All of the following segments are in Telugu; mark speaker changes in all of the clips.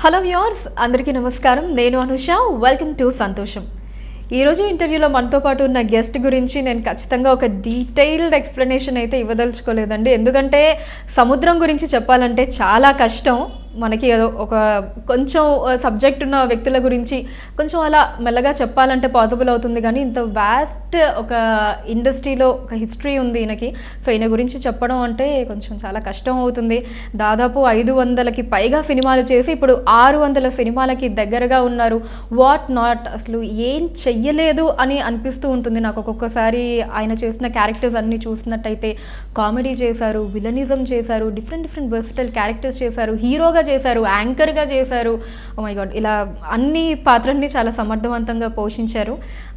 Speaker 1: హలో వ్యూవర్స్, అందరికీ నమస్కారం. నేను అనుష. వెల్కమ్ టు సంతోషం. ఈరోజు ఇంటర్వ్యూలో మనతో పాటు ఉన్న గెస్ట్ గురించి నేను ఖచ్చితంగా ఒక డీటెయిల్డ్ ఎక్స్ప్లెనేషన్ అయితే ఇవ్వదలుచుకోలేదండి. ఎందుకంటే సముద్రం గురించి చెప్పాలంటే చాలా కష్టం. మనకి ఏదో ఒక కొంచెం సబ్జెక్ట్ ఉన్న వ్యక్తుల గురించి కొంచెం అలా మెల్లగా చెప్పాలంటే పాసిబుల్ అవుతుంది, కానీ ఇంత వాస్ట్ ఒక ఇండస్ట్రీలో ఒక హిస్టరీ ఉంది ఈయనకి. సో ఈయన గురించి చెప్పడం అంటే కొంచెం చాలా కష్టం అవుతుంది. దాదాపు 500కి పైగా సినిమాలు చేసి ఇప్పుడు 600 సినిమాలకి దగ్గరగా ఉన్నారు. వాట్ నాట్, అసలు ఏం చెయ్యలేదు అని అనిపిస్తూ ఉంటుంది నాకు ఒక్కొక్కసారి. ఆయన చేసిన క్యారెక్టర్స్ అన్నీ చూసినట్టయితే కామెడీ చేశారు, విలనిజం చేశారు, డిఫరెంట్ వర్సిటల్ క్యారెక్టర్స్ చేశారు, హీరోగా చేశారు, యాంకర్గా చేశారు. ఓ మై గాడ్, ఇలా అన్ని పాత్రల్ని చాలా సమర్థవంతంగా పోషించారు.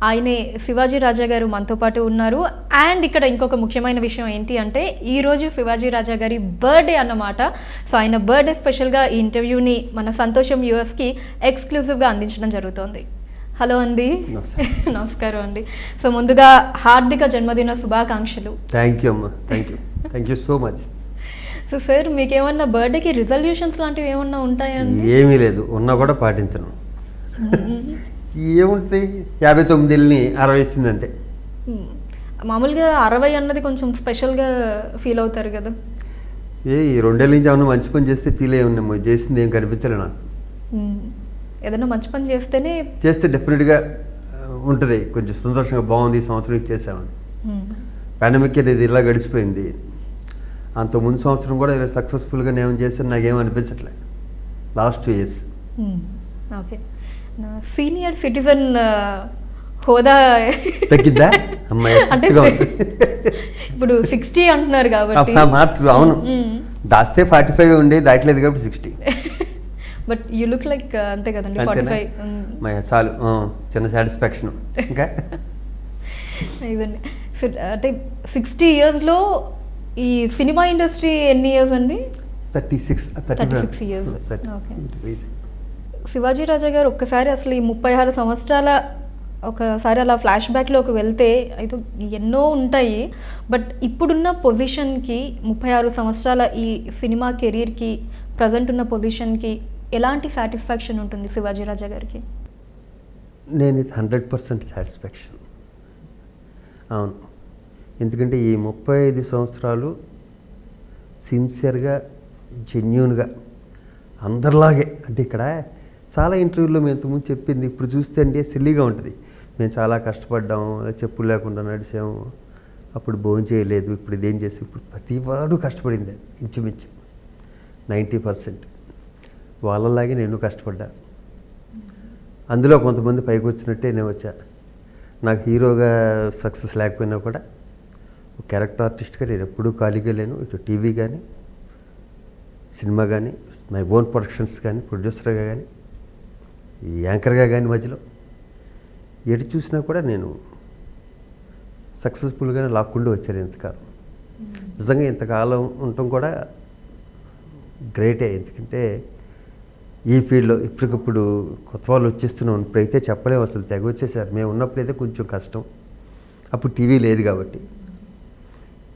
Speaker 1: ఆయనే శివాజీ రాజా గారు మనతో పాటు ఉన్నారు. అండ్ ఇక్కడ ఇంకొక ముఖ్యమైన విషయం ఏంటి అంటే ఈరోజు శివాజీ రాజా గారి బర్త్డే అన్నమాట. సో ఆయన బర్త్డే స్పెషల్గా ఈ ఇంటర్వ్యూని మన సంతోషం వ్యూవర్స్కి ఎక్స్క్లూజివ్గా అందించడం జరుగుతోంది. హలో అండి. నమస్కారం అండి. సో ముందుగా హార్దిక జన్మదిన శుభాకాంక్షలు.
Speaker 2: థ్యాంక్ యూ అమ్మా, thank you so much.
Speaker 1: So sir, మీకేమన్నా బర్త్డేకి రిజల్యూషన్స్ లాంటివి ఏమన్నా ఉంటాయండి?
Speaker 2: ఏమీ లేదు, ఉన్నా కూడా పాటించను. ఏముంటుంది, 59 ఏళ్ళని 60 వచ్చిందంటే.
Speaker 1: మామూలుగా 60 అన్నది కొంచెం స్పెషల్గా ఫీల్ అవుతారు కదా.
Speaker 2: ఈ 2 ఏళ్ళ నుంచి ఏమన్నా మంచి పని చేస్తే ఫీల్ అయ్యి ఉన్నాము, చేసింది ఏం కనిపించలే నాకు.
Speaker 1: ఏదైనా మంచి పని
Speaker 2: చేస్తే డెఫినెట్గా ఉంటుంది, కొంచెం సంతోషంగా బాగుంది ఈ సంవత్సరం ఇచ్చేసామని. పాండమిక్ అనేది ఇలా గడిచిపోయింది. అంత ముందు సంవత్సరం కూడా ఇలా సక్సెస్ఫుల్గా నేను చేస్తే నాకేం అనిపించట్లే last 2 years.
Speaker 1: Okay, senior citizen హోదా
Speaker 2: తగ్గిద్దా అమ్మాయి?
Speaker 1: ఇప్పుడు 60 అంటున్నారు కాబట్టి
Speaker 2: మార్క్స్ అవును, దాస్తే 45 ఉండే, దాటలేదు కాబట్టి 60.
Speaker 1: బట్ యూ లుక్ లైక్ అంతే కదండి, 45.
Speaker 2: చాలు, చిన్న సాటిస్ఫాక్షన్. ఇంకా
Speaker 1: ఇదండి అంటే 60 yearsలో ఈ సినిమా ఇండస్ట్రీ ఎన్ని ఇయర్స్ అండి?
Speaker 2: 36
Speaker 1: ఇయర్స్. ఓకే. శివాజీ రాజా గారు ఒక్కసారి అసలు ఈ 36 సంవత్సరాల ఒకసారి అలా ఫ్లాష్ బ్యాక్లోకి వెళ్తే అయితే ఎన్నో ఉంటాయి. బట్ ఇప్పుడున్న పొజిషన్కి 36 సంవత్సరాల ఈ సినిమా కెరీర్కి ప్రజెంట్ ఉన్న పొజిషన్కి ఎలాంటి సాటిస్ఫాక్షన్ ఉంటుంది శివాజీ రాజా గారికి?
Speaker 2: నేను ఇది 100% సాటిస్ఫాక్షన్. అవును, ఎందుకంటే ఈ 35 సంవత్సరాలు సిన్సియర్గా, జెన్యూన్గా అందరిలాగే, అంటే ఇక్కడ చాలా ఇంటర్వ్యూల్లో మేము ఇంతకుముందు చెప్పింది ఇప్పుడు చూస్తే అంటే సిల్లీగా ఉంటుంది. మేము చాలా కష్టపడ్డాము, చెప్పులు లేకుండా నడిచాము, అప్పుడు భోజనం చేయలేదు, ఇప్పుడు ఇదేం చేసి, ఇప్పుడు ప్రతివాడు కష్టపడింది ఇంచుమించు 90%. వాళ్ళలాగే నేను కష్టపడ్డా. అందులో కొంతమంది పైకి వచ్చినట్టే నేను వచ్చా. నాకు హీరోగా సక్సెస్ లేకపోయినా కూడా ఒక క్యారెక్టర్ ఆర్టిస్ట్గా నేను ఎప్పుడూ ఖాళీగా లేను. ఇటు టీవీ కానీ, సినిమా కానీ, మై ఓన్ ప్రొడక్షన్స్ కానీ, ప్రొడ్యూసర్గా కానీ, యాంకర్గా కానీ, మధ్యలో ఎటు చూసినా కూడా నేను సక్సెస్ఫుల్గానే లాక్కుంటూ వచ్చాను ఇంతకాలం. నిజంగా ఇంతకాలం ఉండటం కూడా గ్రేటే. ఎందుకంటే ఈ ఫీల్డ్లో ఇప్పటికప్పుడు కొత్త వాళ్ళు వచ్చేస్తున్నాం. ఇప్పుడైతే చెప్పలేము, అసలు తెగ వచ్చేసారు. మేము ఉన్నప్పుడైతే కొంచెం కష్టం, అప్పుడు టీవీ లేదు కాబట్టి.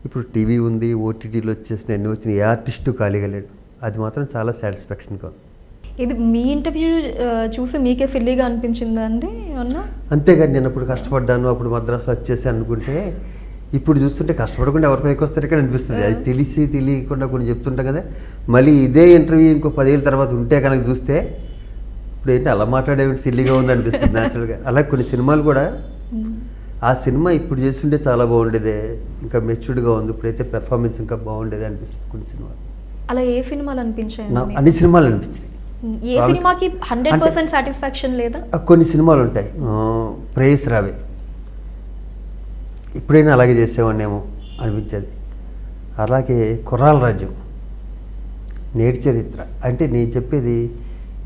Speaker 2: ఇప్పుడు టీవీ ఉంది, ఓటీటీలో వచ్చేసిన ఎన్ని వచ్చిన ఏ ఆర్టిస్టు ఖాళీగా లేడు. అది మాత్రం చాలా సాటిస్ఫాక్షన్గా ఉంది.
Speaker 1: ఇది మీ ఇంటర్వ్యూ చూసి మీకే సిల్లీగా అనిపించిందా అండి?
Speaker 2: అంతేగాని నేను అప్పుడు కష్టపడ్డాను, అప్పుడు మద్రాసులో వచ్చేసి అనుకుంటే, ఇప్పుడు చూస్తుంటే కష్టపడకుండా ఎవరి పైకి వస్తారు ఇక్కడ అనిపిస్తుంది. అది తెలియకుండా కొన్ని చెప్తుంటాం కదా. మళ్ళీ ఇదే ఇంటర్వ్యూ ఇంకో 10 ఏళ్ళ తర్వాత ఉంటే కనుక చూస్తే ఇప్పుడు ఏంటి అలా మాట్లాడేవి సిల్లీగా ఉంది అనిపిస్తుంది న్యాచురల్గా. అలా కొన్ని సినిమాలు కూడా ఆ సినిమా ఇప్పుడు చేస్తుంటే చాలా బాగుండేది, ఇంకా మెచ్యూర్డ్గా ఉంది, ఇప్పుడైతే పెర్ఫార్మెన్స్ ఇంకా బాగుండేది అనిపిస్తుంది కొన్ని సినిమాలు.
Speaker 1: అలా ఏ సినిమాలు అనిపించాయి?
Speaker 2: అన్ని సినిమాలు అనిపించాయి.
Speaker 1: ఏ సినిమాకి 100% సాటిస్ఫాక్షన్ లేదా?
Speaker 2: కొన్ని సినిమాలు ఉంటాయి, ప్రేయస్ రావే, ఇప్పుడైనా అలాగే చేసేవాడినేమో అనిపించేది. అలాగే కుర్రాల రాజ్యం, నేటి చరిత్ర. అంటే నేను చెప్పేది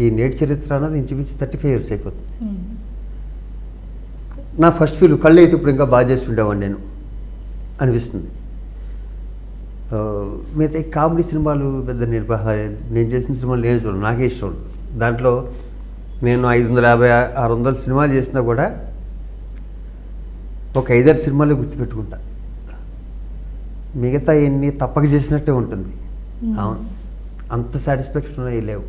Speaker 2: ఈ నేటి చరిత్ర అన్నది ఇంచుమించు 35 years అయిపోతుంది. నా ఫస్ట్ ఫీల్ కళ్ళు అయితే ఇప్పుడు ఇంకా బాగా చేస్తుండేవాడిని నేను అనిపిస్తుంది. మిగతా కామెడీ సినిమాలు పెద్ద నేను చేసిన సినిమాలు నేను చూడను, నాకే ఇష్టం ఉండదు. దాంట్లో నేను 550, 600 సినిమాలు చేసినా కూడా ఒక 5-6 సినిమాలే గుర్తుపెట్టుకుంటా. మిగతా ఎన్ని తప్పక చేసినట్టే ఉంటుంది. అవును, అంత సాటిస్ఫాక్షన్ లేవు.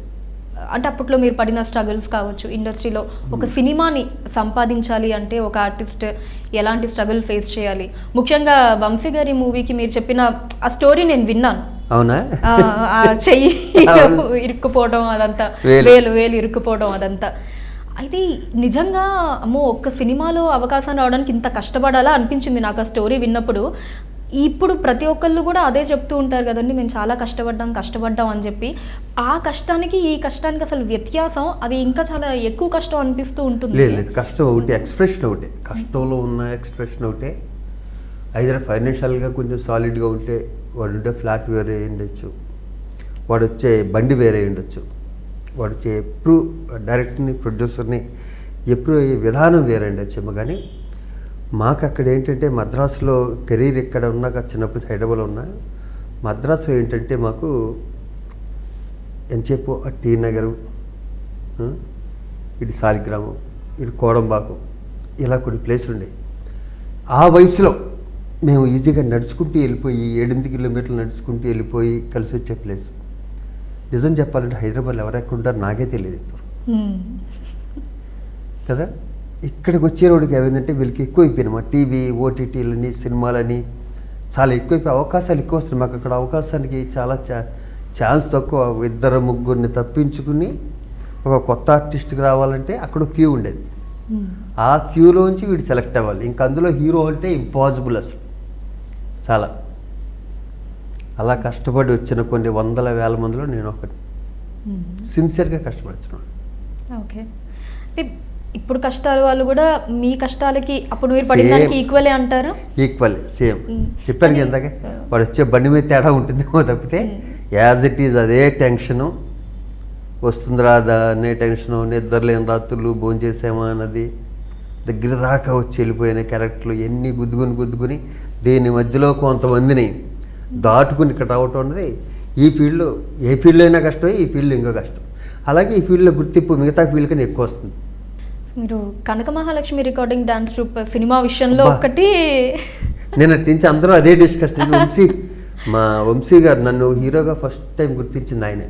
Speaker 1: అంటే అప్పట్లో మీరు పడిన స్ట్రగుల్స్ కావచ్చు, ఇండస్ట్రీలో ఒక సినిమాని సంపాదించాలి అంటే ఒక ఆర్టిస్ట్ ఎలాంటి స్ట్రగుల్ ఫేస్ చేయాలి, ముఖ్యంగా వంశీ గారి మూవీకి మీరు చెప్పిన ఆ స్టోరీ నేను విన్నాను.
Speaker 2: అవునా?
Speaker 1: ఆ చెయ్యి ఇరుక్కుపోవడం అదంతా, వేలు ఇరుక్కుపోవడం అదంతా. అయితే నిజంగా అమ్మో ఒక్క సినిమాలో అవకాశం రావడానికి ఇంత కష్టపడాలా అనిపించింది నాకు ఆ స్టోరీ విన్నప్పుడు. ఇప్పుడు ప్రతి ఒక్కళ్ళు కూడా అదే చెప్తూ ఉంటారు కదండి, మేము చాలా కష్టపడ్డాం అని చెప్పి. ఆ కష్టానికి ఈ కష్టానికి అసలు వ్యత్యాసం, అది ఇంకా చాలా ఎక్కువ కష్టం అనిపిస్తూ ఉంటుంది.
Speaker 2: లేదు, కష్టం ఒకటి, ఎక్స్ప్రెషన్ ఒకటే, కష్టంలో ఉన్న ఎక్స్ప్రెషన్ ఒకటే. అయితే ఫైనాన్షియల్గా కొంచెం సాలిడ్గా ఉంటే వాడు ఉంటే ఫ్లాట్ వేరే ఉండొచ్చు, వాడు వచ్చే బండి వేరే ఉండొచ్చు, వాడు వచ్చే ఎప్పుడు డైరెక్టర్ని ప్రొడ్యూసర్ని ఎప్పుడు విధానం వేరే ఉండొచ్చేమో. కానీ మాకు అక్కడ ఏంటంటే మద్రాసులో కెరీర్ ఇక్కడ ఉన్నాక, చిన్నప్పుడు హైదరాబాద్లో ఉన్నా, మద్రాసులో ఏంటంటే మాకు ఎంతసేపు టీ నగరు, ఇటు సాలిగ్రామం, ఇటు కోడంబాకు, ఇలా కొన్ని ప్లేసులు ఉండేవి. ఆ వయసులో మేము ఈజీగా నడుచుకుంటూ వెళ్ళిపోయి 7-8 కిలోమీటర్లు నడుచుకుంటూ వెళ్ళిపోయి కలిసి వచ్చే ప్లేస్. నిజం చెప్పాలంటే హైదరాబాద్లో ఎవరెక్కడ ఉంటారో నాకే తెలియదు ఇప్పుడు కదా. ఇక్కడికి వచ్చేవాడికి ఏమైందంటే వీళ్ళకి ఎక్కువ అయిపోయినామా, టీవీ, ఓటీటీలని, సినిమాలని చాలా ఎక్కువైపోయి అవకాశాలు ఎక్కువ వస్తున్నాయి. మాకు అక్కడ అవకాశానికి చాలా ఛాన్స్ తక్కువ. 2-3 తప్పించుకుని ఒక కొత్త ఆర్టిస్ట్కి రావాలంటే అక్కడ క్యూ ఉండేది. ఆ క్యూలోంచి వీడు సెలెక్ట్ అవ్వాలి. ఇంకా అందులో హీరో అంటే ఇంపాసిబుల్ అసలు. చాలా అలా కష్టపడి వచ్చిన కొన్ని వందల వేల మందిలో నేను ఒకటి. సిన్సియర్గా కష్టపడి వచ్చినాను.
Speaker 1: ఓకే. ఇప్పుడు కష్టాలు వాళ్ళు కూడా మీ కష్టాలకి అప్పుడు మీరు పడిన దానికి ఈక్వలే అంటారా?
Speaker 2: Equal, same. చెప్పాను ఇందాక, వాడు వచ్చే బండి మీద తేడా ఉంటుందేమో తప్పితే యాజ్ ఇట్ ఈజ్ అదే టెన్షను వస్తుంది రాదా అనే టెన్షను, నిద్రలేని రాత్రులు, భోంచేసామా అన్నది, దగ్గర దాకా వచ్చి వెళ్ళిపోయిన క్యారెక్టర్లు ఎన్ని గుద్దుకుని దీని మధ్యలో కొంతమందిని దాటుకుని ఇక్కడ రావటం అన్నది ఈ ఫీల్డ్లో, ఏ ఫీల్డ్లో అయినా కష్టమే, ఈ ఫీల్డ్లో ఇంకో కష్టం. అలాగే ఈ ఫీల్డ్లో గుర్తింపు మిగతా ఫీల్డ్ కన్నా ఎక్కువ వస్తుంది.
Speaker 1: మీరు కనక Mahalakshmi recording dance troupe cinema విషయంలో ఒకటి
Speaker 2: నేను నటించి అందరూ అదే డిస్కషన్. వంశీ గారు నన్ను హీరోగా ఫస్ట్ టైం గుర్తించింది ఆయనే.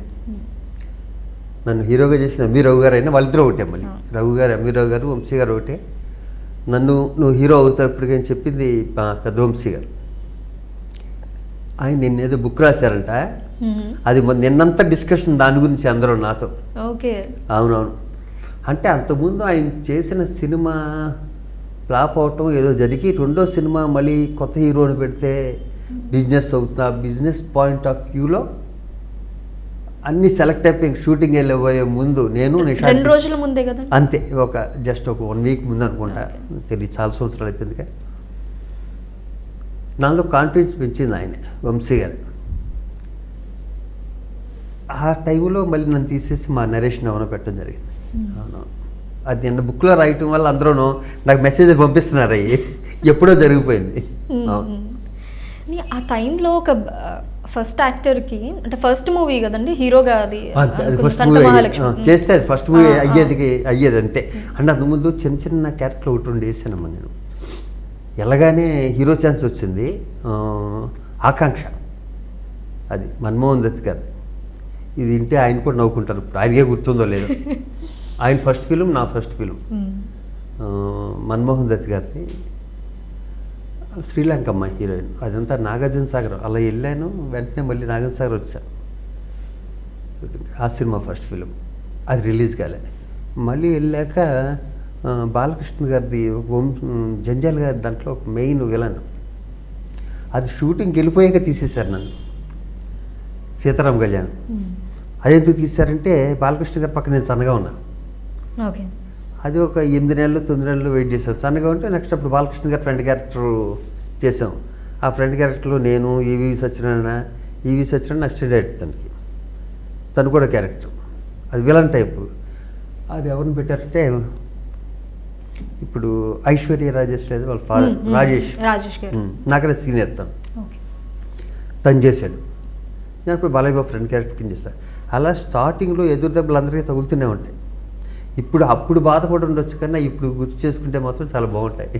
Speaker 2: నన్ను హీరోగా చేసిన ఎంవి రఘు గారు అయినా వాళ్ళిద్దరూ ఒకటే. మళ్ళీ రఘు గారు, ఎంవి రఘు గారు, వంశీ గారు ఒకటే. నువ్వు హీరో అవుతావు ఇప్పటికని చెప్పింది పెద్ద వంశీ గారు. ఆయన నిన్నేదో బుక్ రాశారంట, అది నిన్నంతా డిస్కషన్ దాని గురించి అందరూ నాతో.
Speaker 1: ఓకే.
Speaker 2: అవునవును. అంటే అంతకుముందు ఆయన చేసిన సినిమా ఫ్లాప్ అవటం ఏదో జరిగి, రెండో సినిమా మళ్ళీ కొత్త హీరోని పెడితే బిజినెస్ అవుతుందా, బిజినెస్ పాయింట్ ఆఫ్ వ్యూలో అన్నీ సెలెక్ట్ అయిపోయి షూటింగ్ వెళ్ళబోయే ముందు నేను
Speaker 1: 2 రోజుల ముందే కదా,
Speaker 2: అంతే, జస్ట్ ఒక 1 వీక్ ముందు అనుకుంటా, తెలియదు, చాలా సంవత్సరాలు అయిపోయింది. నాలో కాన్ఫిడెన్స్ పెంచింది ఆయన, వంశీ గారు. ఆ టైంలో మళ్ళీ నన్ను తీసేసి మా నరేష్ని ఎవరో పెట్టడం జరిగింది. అవును, అది నిన్న బుక్లో రాయటం వల్ల అందరూ నాకు మెసేజ్ పంపిస్తున్నారు, అయ్యి ఎప్పుడో జరిగిపోయింది.
Speaker 1: ఆ టైంలో ఒక ఫస్ట్ యాక్టర్కి, అంటే ఫస్ట్ మూవీ కదండి హీరోగా, అది
Speaker 2: ఫస్ట్ మూవీ చేస్తే అది ఫస్ట్ మూవీ అయ్యేది అంతే. అంటే అంతకుముందు చిన్న చిన్న క్యారెక్టర్లు ఒకటి 2 వేసానమ్మా నేను. ఎలాగానే హీరో ఛాన్స్ వచ్చింది, ఆకాంక్ష, అది మన్మోహన్ దత్ గారు. ఇది వింటే ఆయన కూడా నవ్వుకుంటారు, ఇప్పుడు ఆయనకే గుర్తుందో లేదో. ఆయన ఫస్ట్ ఫిలిం, నా ఫస్ట్ ఫిలిం, మన్మోహన్ దత్ గారిది. శ్రీలంక అమ్మాయి హీరోయిన్, అదంతా నాగార్జున సాగర్. అలా వెళ్ళాను, వెంటనే మళ్ళీ నాగార్జున సాగర్ వచ్చా. ఆ సినిమా ఫస్ట్ ఫిలిం, అది రిలీజ్ కాలే. మళ్ళీ వెళ్ళాక బాలకృష్ణ గారిది జంజాల్ గారి దాంట్లో ఒక మెయిన్ విలన్, అది షూటింగ్కి వెళ్ళిపోయాక తీసేశారు నన్ను, సీతారాం కళ్యాణ్. అదెందుకు తీశారంటే బాలకృష్ణ గారి పక్కన నేను సన్నగా ఉన్నాను.
Speaker 1: ఓకే.
Speaker 2: అది ఒక 8 నెలలు 9 నెలలు వెయిట్ చేశాను. సన్నగా ఉంటే నెక్స్ట్ అప్పుడు బాలకృష్ణ గారి ఫ్రెండ్ క్యారెక్టర్ చేసాం. ఆ ఫ్రెండ్ క్యారెక్టర్లో నేను, ఈవి సత్యనారాయణ అసిస్టెంట్ డైరెక్టర్ తనకి, తను కూడా క్యారెక్టర్, అది విలన్ టైపు. అది ఎవరిని పెట్టారంటే ఇప్పుడు ఐశ్వర్య రాజేష్ లేదు, వాళ్ళ ఫాదర్ రాజేష్ నాకన్నా సీనియర్ తను చేశాడు. నేను ఇప్పుడు బాలయ్య బాబు ఫ్రెండ్ క్యారెక్టర్ కింద చేస్తాను. అలా స్టార్టింగ్లో ఎదురు దెబ్బలు అందరికీ తగులుతూనే ఉంటాయి. అప్పుడు బాధపడి ఉండొచ్చు, కన్నా ఇప్పుడు గుర్తు చేసుకుంటే మాత్రం చాలా బాగుంటాయి.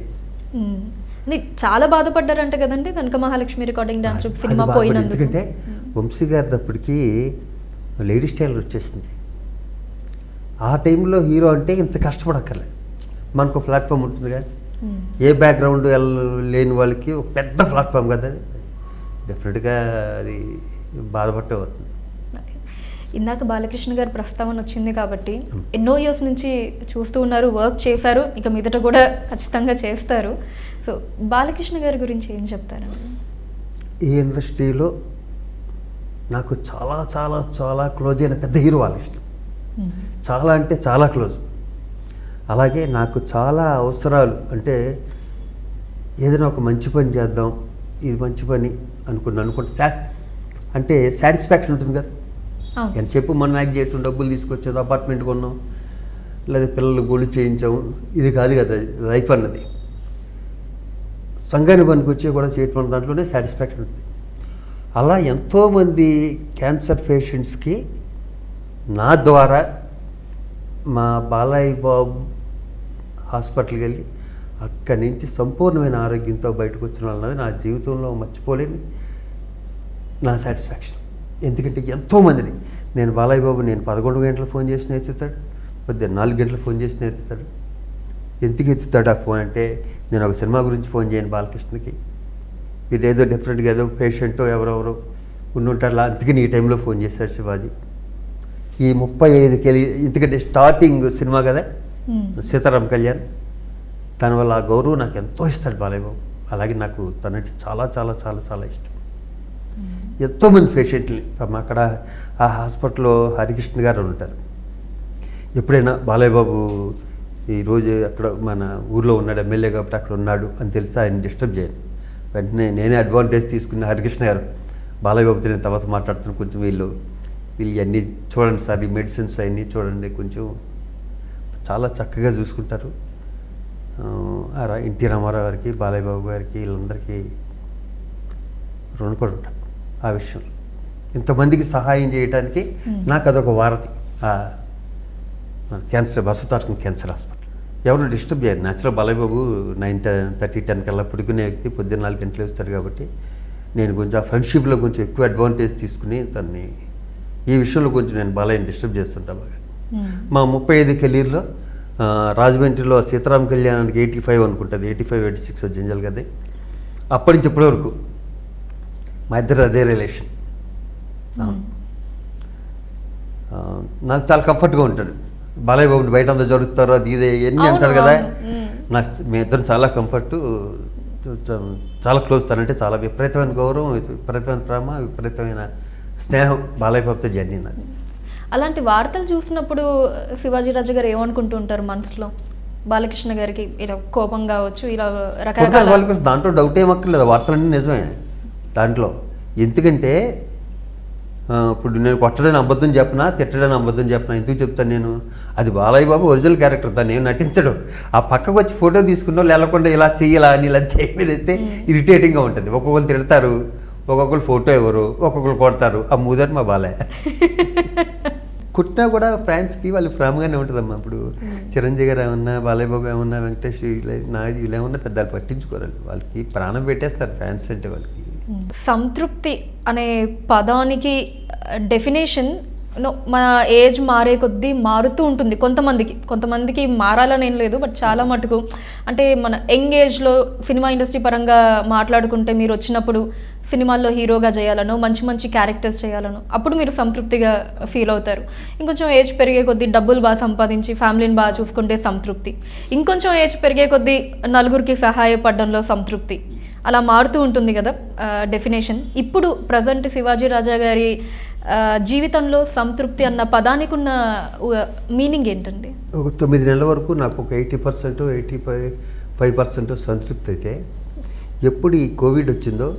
Speaker 1: చాలా బాధపడ్డారంట కదండి కనక మహాలక్ష్మి రికార్డింగ్ డాన్స్ సినిమా పోయినందుకు.
Speaker 2: ఎందుకంటే వంశీ గారి అప్పటికి లేడీస్ టైలర్ వచ్చేసింది. ఆ టైంలో హీరో అంటే ఇంత కష్టపడక్కర్లే, మనకు ప్లాట్ఫామ్ ఉంటుంది కానీ ఏ బ్యాక్గ్రౌండ్ లేని వాళ్ళకి ఒక పెద్ద ప్లాట్ఫామ్ కదా, డెఫినెట్గా అది బాధపట్టే అవుతుంది.
Speaker 1: ఇందాక బాలకృష్ణ గారి ప్రస్తావన వచ్చింది కాబట్టి ఎన్నో ఇయర్స్ నుంచి చూస్తూ ఉన్నారు, వర్క్ చేశారు, ఇక మీదట కూడా ఖచ్చితంగా చేస్తారు. సో బాలకృష్ణ గారి గురించి ఏం చెప్తారండి?
Speaker 2: ఈ ఇండస్ట్రీలో నాకు చాలా చాలా చాలా క్లోజ్ అయిన పెద్ద హీరో బాలకృష్ణ. చాలా అంటే చాలా క్లోజ్. అలాగే నాకు చాలా అవసరాలు, అంటే ఏదైనా ఒక మంచి పని చేద్దాం, ఇది మంచి పని అనుకుంటే అంటే సాటిస్ఫాక్షన్ ఉంటుంది కదా. ఎంత చెప్పు మనం యాక్ట్ చేయటం, డబ్బులు తీసుకొచ్చేది, అపార్ట్మెంట్ కొన్నాం, లేదా పిల్లలు గోళ్ళు చేయించాము, ఇది కాదు కదా లైఫ్ అన్నది. సంఘాన్ని పనికి వచ్చి కూడా చేయటం దాంట్లోనే సాటిస్ఫాక్షన్ ఉంటుంది. అలా ఎంతోమంది క్యాన్సర్ పేషెంట్స్కి నా ద్వారా మా బాలయ్య బాబు హాస్పిటల్కి వెళ్ళి అక్కడి నుంచి సంపూర్ణమైన ఆరోగ్యంతో బయటకు వచ్చిన వాళ్ళది నా జీవితంలో మర్చిపోలేని నా సాటిస్ఫాక్షన్. ఎందుకంటే ఎంతోమందిని నేను బాలయ్య బాబు నేను 11 గంటలు ఫోన్ చేసిన ఎత్తుతాడు, పొద్దున్న 4 గంటలు ఫోన్ చేసిన ఎత్తుతాడు. ఎందుకు ఎత్తుతాడు ఆ ఫోన్ అంటే, నేను ఒక సినిమా గురించి ఫోన్ చేయను బాలకృష్ణకి, ఇది ఏదో డిఫరెంట్గా ఏదో పేషెంటో ఎవరెవరో ఉండుంటారు, అందుకని ఈ టైంలో ఫోన్ చేశాడు శివాజీ. ఈ 35కి వెళ్ళి, ఎందుకంటే స్టార్టింగ్ సినిమా కదా సీతారాం కళ్యాణ్, దానివల్ల ఆ గౌరవం నాకు ఎంతో ఇస్తాడు బాలయ్య బాబు. అలాగే నాకు తనంటే చాలా చాలా చాలా చాలా ఇష్టం. ఎంతోమంది పేషెంట్ని అక్కడ ఆ హాస్పిటల్లో హరికృష్ణ గారు ఉంటారు. ఎప్పుడైనా బాలయ్య బాబు ఈరోజు అక్కడ మన ఊర్లో ఉన్నాడు, ఎమ్మెల్యే కాబట్టి అక్కడ ఉన్నాడు అని తెలిస్తే ఆయన డిస్టర్బ్ చేయను. వెంటనే నేనే అడ్వాంటేజ్ తీసుకున్న హరికృష్ణ గారు, బాలయ్య బాబుతో నేను తర్వాత మాట్లాడుతున్నాను, కొంచెం వీళ్ళు అన్నీ చూడండి సార్, ఈ మెడిసిన్స్ అవన్నీ చూడండి, కొంచెం చాలా చక్కగా చూసుకుంటారు. ఎన్టీ రామారావు గారికి, బాలయ్య బాబు గారికి, వీళ్ళందరికీ రుణపడి ఉంటాను ఆ విషయంలో. ఇంతమందికి సహాయం చేయడానికి నాకు అదొక వారధి. క్యాన్సర్ బసవతారకం క్యాన్సర్ హాస్పిటల్ ఎవరు డిస్టర్బ్ చేయరు. న్యాచురల్ బాలయ్య బాబు 9:30-10 కల్లా పడుకునే వ్యక్తి, పొద్దున్న 4 గంటలు వేస్తారు కాబట్టి నేను కొంచెం ఆ ఫ్రెండ్షిప్లో కొంచెం ఎక్కువ అడ్వాంటేజ్ తీసుకుని తన్ని ఈ విషయంలో కొంచెం నేను బాలయ్యని డిస్టర్బ్ చేస్తుంటా బాగా. మా 35 కెరీర్లో రాజమండ్రిలో సీతారాం కళ్యాణానికి 85 అనుకుంటుంది, 85-86 జంజల్ కదా. అప్పటి నుంచి ఇప్పటి వరకు మా ఇద్దరు అదే రిలేషన్. నాకు చాలా కంఫర్ట్గా ఉంటాడు బాలయ్య బాబు. బయట అంతా జరుగుతారు అది ఇదే ఎన్ని అంటారు కదా, నాకు మీ ఇద్దరు చాలా కంఫర్టు, చాలా క్లోజ్. తనంటే చాలా విపరీతమైన గౌరవం, విపరీతమైన ప్రేమ, విపరీతమైన స్నేహం బాలయ్య బాబుతో జర్నీ నాది.
Speaker 1: అలాంటి వార్తలు చూసినప్పుడు శివాజీ రాజా గారు ఏమనుకుంటూ ఉంటారు మనసులో? బాలకృష్ణ గారికి ఇలా కోపం కావచ్చు, ఇలా రకరకాల
Speaker 2: దాంట్లో డౌట్ ఏమక్కర్లేదు, వార్తలన్నీ నిజమే దాంట్లో. ఎందుకంటే ఇప్పుడు నేను కొట్టడానికి అబద్ధం చెప్పనా, తిట్టడానికి అబద్ధం చెప్పనా, ఎందుకు చెప్తాను నేను? అది బాలయ్య బాబు ఒరిజినల్ క్యారెక్టర్, దాన్ని ఏం నటించడు. ఆ పక్కకు వచ్చి ఫోటో తీసుకున్నా లేకుండా ఇలా చెయ్యాలా అని ఇలా చేయమేదైతే ఇరిటేటింగ్గా ఉంటుంది. ఒక్కొక్కరు తిడతారు, ఒక్కొక్కరు ఫోటో ఇవ్వరు, ఒక్కొక్కరు కొడతారు. ఆ మూదర్ మా బాలయ్య. కుట్టినా కూడా ఫ్యాన్స్కి వాళ్ళు ప్రేమగానే ఉంటుందమ్మా. ఇప్పుడు చిరంజీవి గారు ఏమన్నా, బాలయ్య బాబు ఏమన్నా, వెంకటేష్ వీళ్ళు ఏమన్నా పెద్దలు పట్టించుకోరు, వాళ్ళకి ప్రాణం పెట్టేస్తారు ఫ్యాన్స్ అంటే. వాళ్ళకి
Speaker 1: సంతృప్తి అనే పదానికి డెఫినేషన్ మన ఏజ్ మారే కొద్దీ మారుతూ ఉంటుంది. కొంతమందికి మారాలని ఏం లేదు, బట్ చాలా మటుకు అంటే మన యంగ్ ఏజ్లో సినిమా ఇండస్ట్రీ పరంగా మాట్లాడుకుంటే మీరు వచ్చినప్పుడు సినిమాల్లో హీరోగా చేయాలనో, మంచి మంచి క్యారెక్టర్స్ చేయాలనో, అప్పుడు మీరు సంతృప్తిగా ఫీల్ అవుతారు. ఇంకొంచెం ఏజ్ పెరిగే కొద్దీ డబ్బులు బాగా సంపాదించి ఫ్యామిలీని బాగా చూసుకుంటే సంతృప్తి. ఇంకొంచెం ఏజ్ పెరిగే కొద్దీ నలుగురికి సహాయపడడంలో సంతృప్తి. అలా మారుతూ ఉంటుంది కదా డెఫినేషన్. ఇప్పుడు ప్రజెంట్ శివాజీ రాజా గారి జీవితంలో సంతృప్తి అన్న పదానికి ఉన్న మీనింగ్ ఏంటండి?
Speaker 2: ఒక 9 నెలల వరకు నాకు ఒక 80%, 85% సంతృప్తి అయితే, ఎప్పుడు ఈ కోవిడ్ వచ్చిందో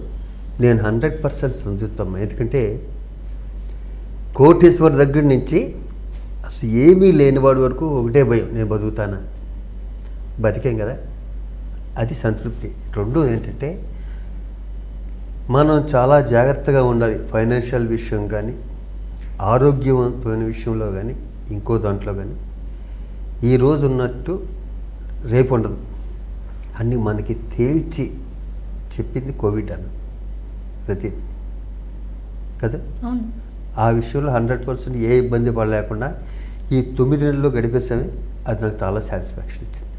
Speaker 2: నేను 100% సంతృప్తమ్మా. ఎందుకంటే కోటేశ్వర్ దగ్గర నుంచి అసలు ఏమీ లేనివాడి వరకు ఒకటే భయం, నేను బతుకుతానా, బతికేం కదా, అది సంతృప్తి. రెండు ఏంటంటే మనం చాలా జాగ్రత్తగా ఉండాలి, ఫైనాన్షియల్ విషయం కానీ, ఆరోగ్యవంతమైన విషయంలో కానీ, ఇంకో దాంట్లో కానీ. ఈరోజు ఉన్నట్టు రేపు ఉండదు, అన్నీ మనకి తేల్చి చెప్పింది కోవిడ్ అన్నది ప్రతిదీ కదా. ఆ విషయంలో 100% ఏ ఇబ్బంది పడలేకుండా ఈ 9 నెలల్లో గడిపేసామే, అది నాకు చాలా సాటిస్ఫాక్షన్ ఇచ్చింది.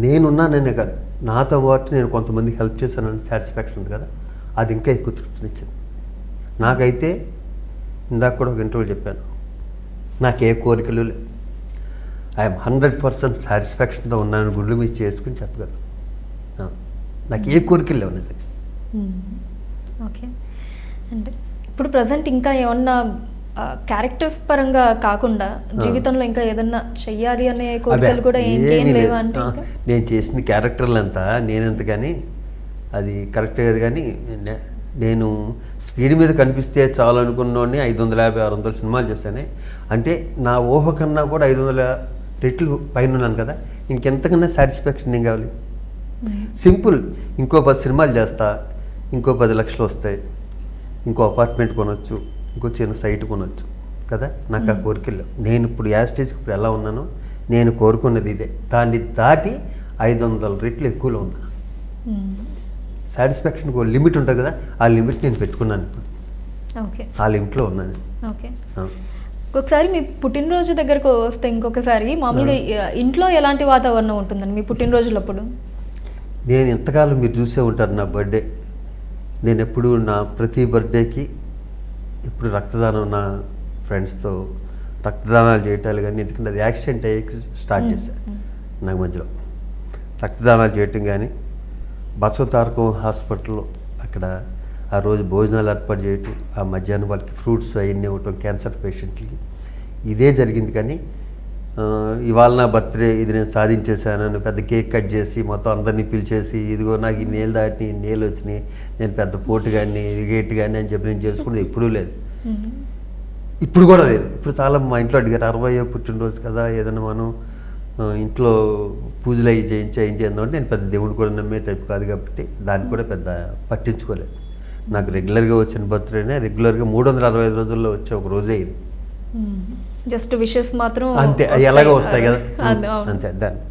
Speaker 2: నేనున్నాననే కాదు, నాతో పాటు నేను కొంతమందికి హెల్ప్ చేశానని సాటిస్ఫాక్షన్ ఉంది కదా, అది ఇంకా ఎక్కువ తృప్తినిచ్చింది నాకైతే. ఇందాక కూడా ఒక ఇంటర్వ్యూ చెప్పాను, నాకు ఏ కోరికలు లేవు, ఐఎమ్ 100% సాటిస్ఫాక్షన్తో ఉన్నాను, గుళ్ళు మీద చేసుకుని చెప్పగలను. నాకు ఏ కోరికలు లేవు నిజంగా.
Speaker 1: ఓకే. అంటే ఇప్పుడు ప్రజెంట్ ఇంకా ఏమన్నా క్యారెక్టర్స్ పరంగా కాకుండా జీవితంలో ఇంకా ఏదన్నా చెయ్యాలి అనే కోరికలు కూడా ఇంకేం లేవా అంటే?
Speaker 2: నేను చేసిన క్యారెక్టర్లు అంతా నేనెంత కానీ అది కరెక్ట్ కాదు. కానీ నేను స్క్రీన్ మీద కనిపిస్తే చాలు అనుకున్నోడిని 550-600 సినిమాలు చేశానే. అంటే నా ఊహ కన్నా కూడా 500 రెట్లు పైన ఉన్నాను కదా, ఇంకెంతకన్నా సాటిస్ఫాక్షన్ ఏం కావాలి? సింపుల్, ఇంకో 10 సినిమాలు చేస్తా, ఇంకో 10 లక్షలు వస్తాయి, ఇంకో అపార్ట్మెంట్ కొనొచ్చు, ఇంకో చిన్న సైట్ కొనొచ్చు కదా. నాకు ఆ కోరికలు నేను ఇప్పుడు స్టేజ్కి ఇప్పుడు ఎలా ఉన్నానో నేను కోరుకున్నది ఇదే. దాన్ని దాటి 500 రెట్లు ఎక్కువలో ఉన్నా. సాటిస్ఫాక్షన్కి ఒక లిమిట్ ఉంటుంది కదా, ఆ లిమిట్ నేను పెట్టుకున్నాను ఇప్పుడు.
Speaker 1: ఓకే,
Speaker 2: ఆ లిమిట్లో ఉన్నాను.
Speaker 1: ఓకే. ఒకసారి మీ పుట్టినరోజు దగ్గరకు వస్తే ఇంకొకసారి మామూలుగా ఇంట్లో ఎలాంటి వాతావరణం ఉంటుందండి మీ పుట్టినరోజులప్పుడు?
Speaker 2: నేను ఎంతకాలం మీరు చూసే ఉంటారు నా బర్త్డే. నేను ఎప్పుడు నా ప్రతి బర్త్డేకి ఇప్పుడు రక్తదానం, నా ఫ్రెండ్స్తో రక్తదానాలు చేయటాలు కానీ, ఎందుకంటే అది యాక్సిడెంట్ అయ్యి స్టార్ట్ చేశాను నాకు మధ్యలో రక్తదానాలు చేయటం. కానీ బసవతారకం హాస్పిటల్లో అక్కడ ఆ రోజు భోజనాలు ఏర్పాటు చేయటం, ఆ మధ్యాహ్నం వాళ్ళకి ఫ్రూట్స్ అవన్నీ ఇవ్వటం క్యాన్సర్ పేషెంట్లకి, ఇదే జరిగింది. కానీ ఇవాళ నా బర్త్డే ఇది నేను సాధించేశాను, పెద్ద కేక్ కట్ చేసి మొత్తం అందరినీ పిలిచేసి ఇదిగో నాకు ఈ నేలు దాటి నేలు వచ్చినాయి, నేను పెద్ద పోటు కానీ గేట్ కానీ అని చెప్పి నేను చేసుకున్నది ఎప్పుడూ లేదు, ఇప్పుడు కూడా లేదు. ఇప్పుడు చాలా మా ఇంట్లో అడిగారు 60వ పుట్టినరోజు కదా, ఏదైనా మనం ఇంట్లో పూజలు అవి చేయించేందంటే నేను పెద్ద దేవుడు కూడా నమ్మే టైప్ కాదు కాబట్టి దాన్ని కూడా పెద్ద పట్టించుకోలేదు. నాకు రెగ్యులర్గా వచ్చిన బర్త్డేనే రెగ్యులర్గా 365 రోజుల్లో వచ్చే ఒక రోజే ఇది.
Speaker 1: జస్ట్ విషెస్ మాత్రం
Speaker 2: అంతే, ఎలాగో వస్తాయి కదా, అంతే దాన్ని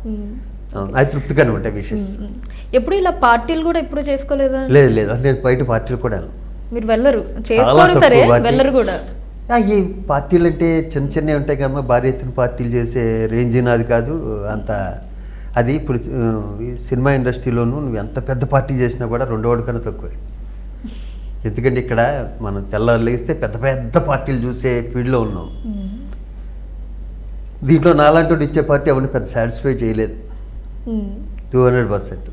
Speaker 2: అది తృప్తిగానే ఉంటాయి విషెస్.
Speaker 1: ఎప్పుడు ఇలా పార్టీలు కూడా ఎప్పుడు చేసుకోలేదా?
Speaker 2: లేదు లేదు, నేను బయట పార్టీలు కూడా వెళ్ళను.
Speaker 1: మీరు వెళ్ళరు, చేసుకోరు సరే, వెళ్ళరు కూడా.
Speaker 2: ఈ పార్టీలు అంటే చిన్న చిన్నవి ఉంటాయి కమ్మా, భారీ ఎత్తున పార్టీలు చేసే రేంజ్ నాది కాదు అంత. అది ఇప్పుడు సినిమా ఇండస్ట్రీలోనూ నువ్వు ఎంత పెద్ద పార్టీ చేసినా కూడా 2 కన్నా తక్కువే. ఎందుకంటే ఇక్కడ మనం తెల్లారు లేస్తే పెద్ద పెద్ద పార్టీలు చూసే ఫీల్డ్లో ఉన్నాం. దీంట్లో నాలాంటి ఇచ్చే పార్టీ ఎవరిని పెద్ద సాటిస్ఫై చేయలేదు. 200%